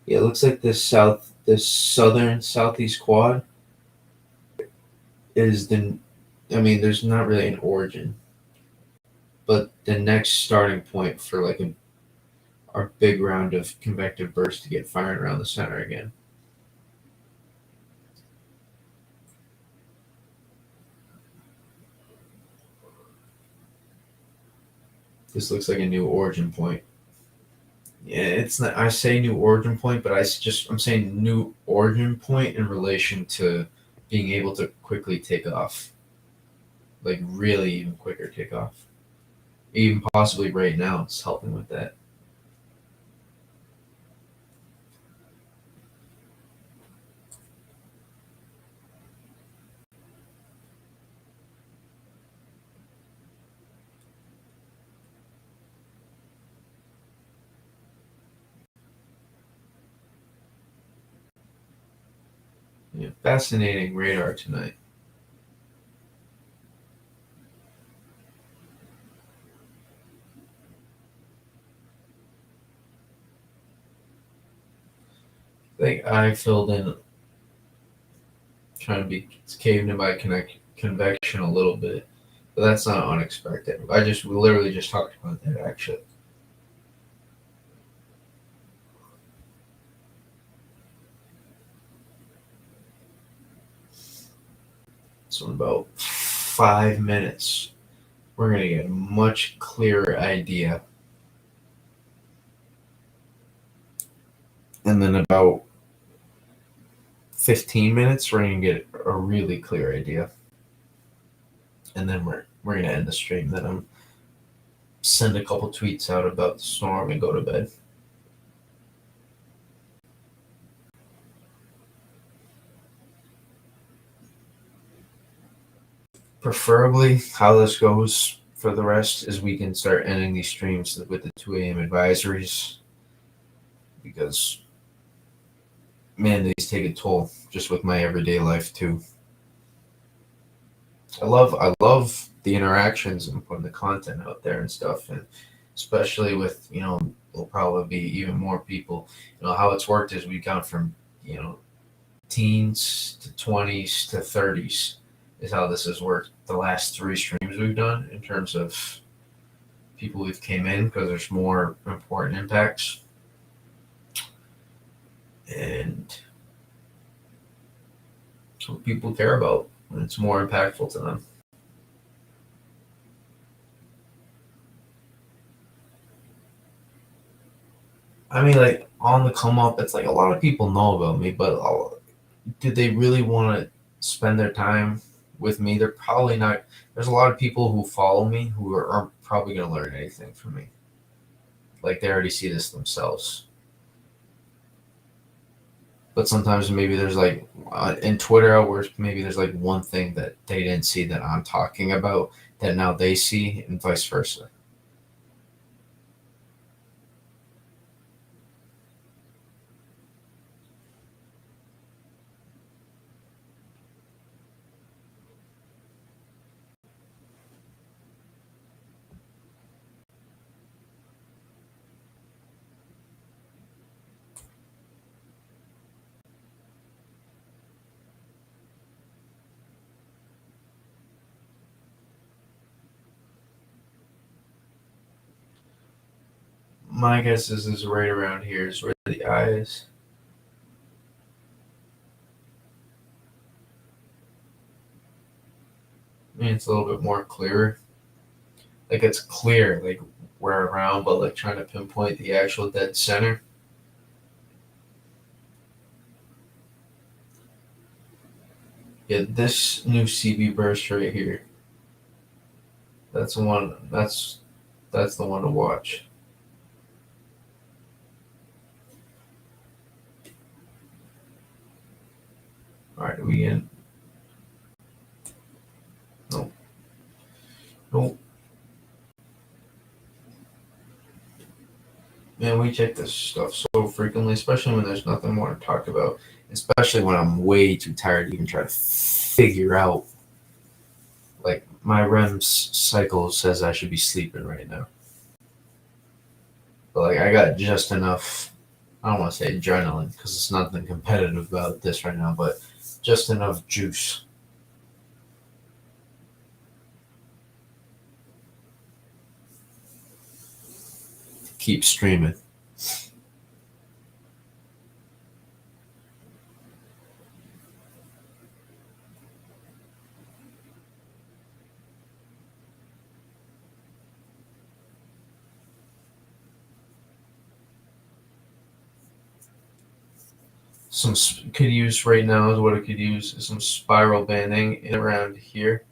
A: Yeah, it looks like this southern southeast quad is the. I mean, there's not really an origin, but the next starting point for like our big round of convective bursts to get fired around the center again. This looks like a new origin point. Yeah, it's not. I say new origin point, but I'm saying new origin point in relation to being able to quickly take off, like really even quicker take off. Even possibly right now, it's helping with that. Yeah, fascinating radar tonight. Like I filled in, trying to be caved in by convection a little bit, but that's not unexpected. We literally just talked about that actually. So in about 5 minutes, we're gonna get a much clearer idea, and then about 15 minutes, we're gonna get a really clear idea, and then we're gonna end the stream. Then I'm send a couple tweets out about the storm and go to bed. Preferably, how this goes for the rest is we can start ending these streams with the 2 a.m. advisories because man, these take a toll just with my everyday life too. I love the interactions and putting the content out there and stuff, and especially with there'll probably be even more people. How it's worked is we've gone from teens to 20s to 30s is how this has worked the last three streams we've done in terms of people who've came in because there's more important impacts and it's what people care about and it's more impactful to them. I mean, like on the come up. It's like a lot of people know about me, but do they really want to spend their time with me? They're probably not. There's a lot of people who follow me who aren't probably going to learn anything from me. Like they already see this themselves. But sometimes maybe there's like in Twitter where maybe there's like one thing that they didn't see that I'm talking about that now they see, and vice versa. My guess is right around here is where the eye is. I mean, it's a little bit more clearer. Like it's clear, like where around, but like trying to pinpoint the actual dead center. Yeah, this new CB burst right here. That's the one. That's the one to watch. All right, we in? No, no. Man, we check this stuff so frequently, especially when there's nothing more to talk about. Especially when I'm way too tired to even try to figure out. Like my REM cycle says I should be sleeping right now, but like I got just enough. I don't want to say adrenaline because it's nothing competitive about this right now, but just enough juice to keep streaming. Some could use right now is what it could use is some spiral banding in around here.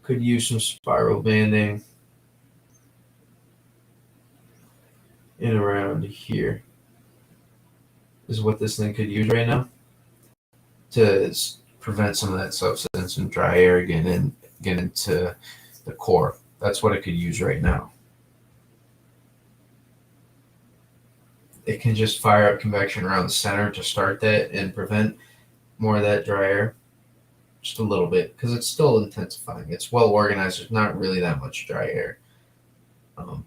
A: Could use some spiral banding in around here. Is what this thing could use right now to prevent some of that substance and dry air get into the core. That's what it could use right now. It can just fire up convection around the center to start that and prevent more of that dry air. Just a little bit because it's still intensifying. It's well organized. There's not really that much dry air,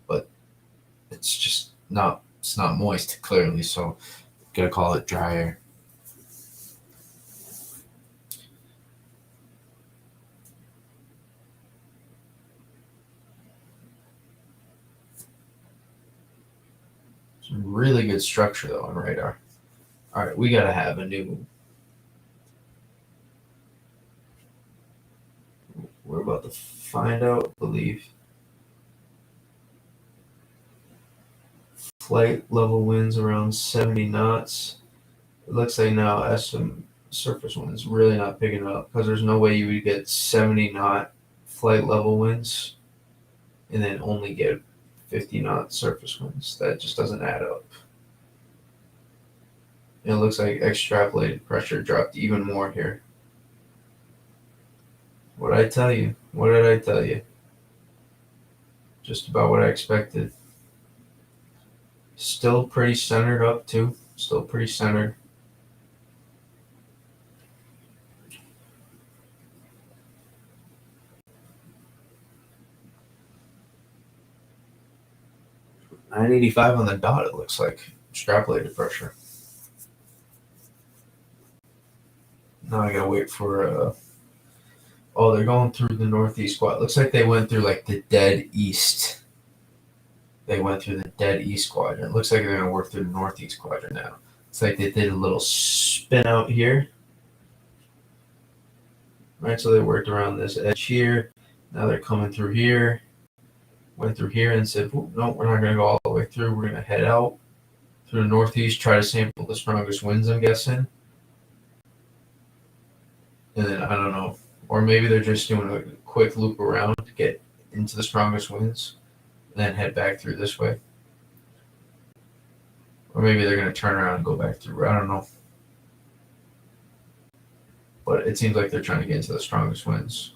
A: but it's just not. It's not moist clearly, so gotta call it dry air. Some really good structure though on radar. All right, we gotta have a new. We're about to find out. I believe flight level winds around 70 knots. It looks like now SM surface winds really not picking up because there's no way you would get 70-knot flight level winds and then only get 50-knot surface winds. That just doesn't add up. And it looks like extrapolated pressure dropped even more here. What did I tell you? What did I tell you? Just about what I expected. Still pretty centered up too. Still pretty centered. $985 on the dot. It looks like extrapolated pressure. Now I gotta wait for. Oh, they're going through the northeast quadrant. Looks like they went through like the dead east. They went through the dead east quadrant. Looks like they're gonna work through the northeast quadrant now. It's like they did a little spin out here. Right, so they worked around this edge here. Now they're coming through here. went through here and said, no, we're not going to go all the way through. We're going to head out through the northeast, try to sample the strongest winds, I'm guessing. And then I don't know. Or maybe they're just doing a quick loop around to get into the strongest winds and then head back through this way. Or maybe they're going to turn around and go back through. I don't know. But it seems like they're trying to get into the strongest winds.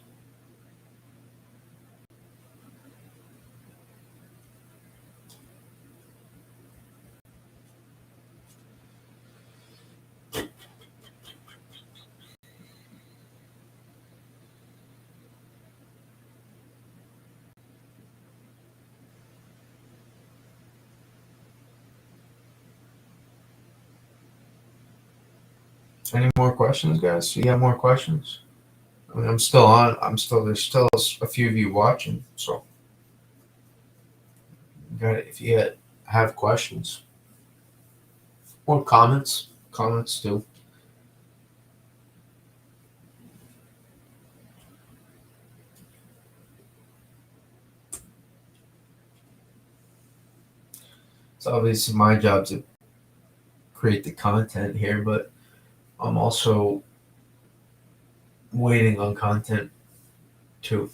A: Any more questions, guys? You got more questions? I mean, I'm still on. There's still a few of you watching. So, if you have questions or comments too. It's obviously my job to create the content here, but I'm also waiting on content too.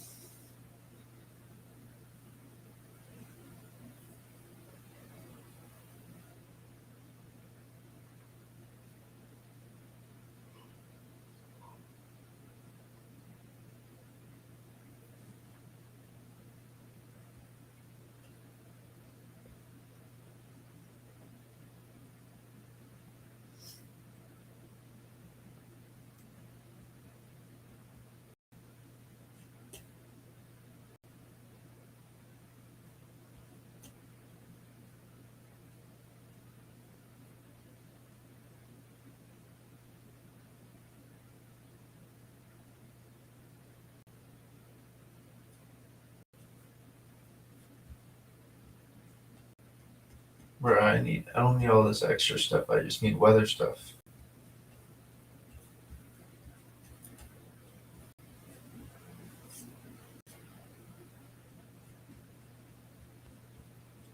A: Where I don't need all this extra stuff. I just need weather stuff.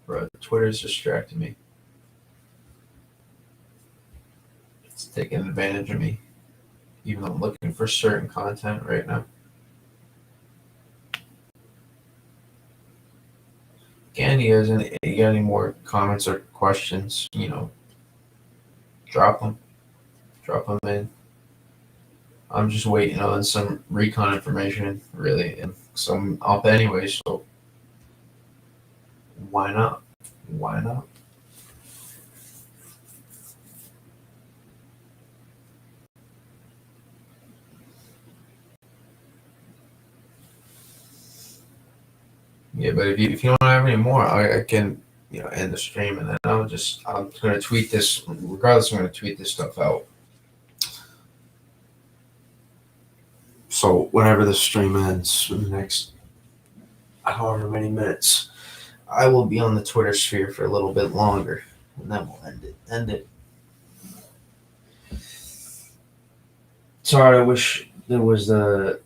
A: Bro, Twitter's distracting me. It's taking advantage of me, even though I'm looking for certain content right now. Again, you got any more comments or questions? Drop them. Drop them in. I'm just waiting on some recon information, really, and some up anyway. So why not? Why not? Yeah, but if you don't have any more, I can end the stream, and then I'm going to tweet this. Regardless, I'm going to tweet this stuff out. So whenever the stream ends in the next however many minutes, I will be on the Twitter sphere for a little bit longer, and then we'll end it. Sorry, I wish there was a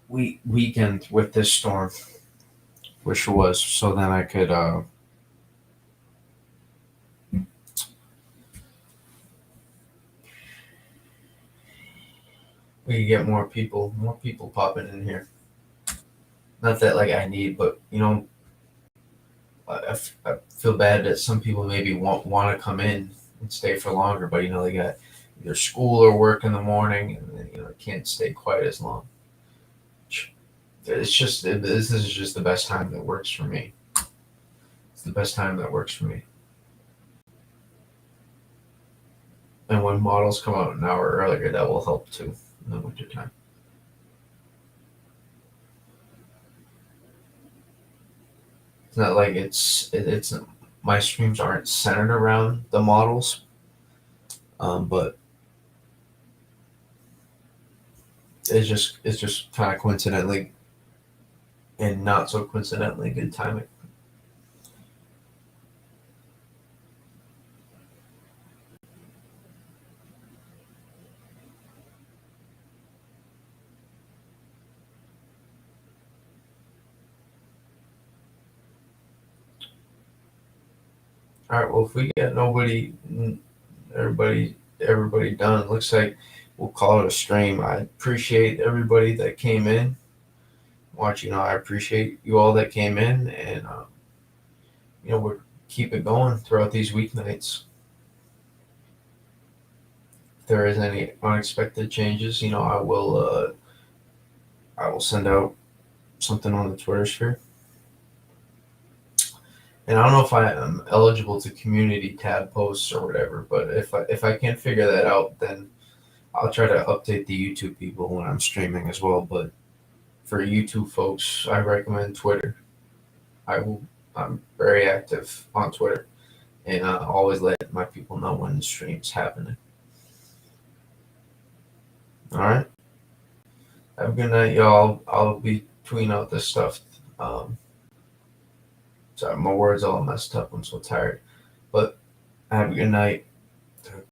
A: weekend with this storm. Wish it was, so then I could we could get more people popping in here. Not that like I need, but I feel bad that some people maybe want to come in and stay for longer, but they got either school or work in the morning, and then can't stay quite as long. It's just this is just the best time that works for me. It's the best time that works for me. And when models come out an hour earlier, that will help too in the winter time. It's not like it's my streams aren't centered around the models, but it's just kind of coincidentally and not so coincidentally good timing. All right. Well, if we get everybody done, it looks like we'll call it a stream. I appreciate everybody that came in. I appreciate you all that came in, and we'll keep it going throughout these weeknights. If there is any unexpected changes, I will send out something on the Twitter sphere. And I don't know if I am eligible to community tab posts or whatever, but if I can't figure that out, then I'll try to update the YouTube people when I'm streaming as well. But for YouTube folks, I recommend Twitter. I'm very active on Twitter, and I always let my people know when the stream's happening. All right. Have a good night, y'all. I'll be tweeting out this stuff. Sorry, my words all messed up. I'm so tired. But have a good night.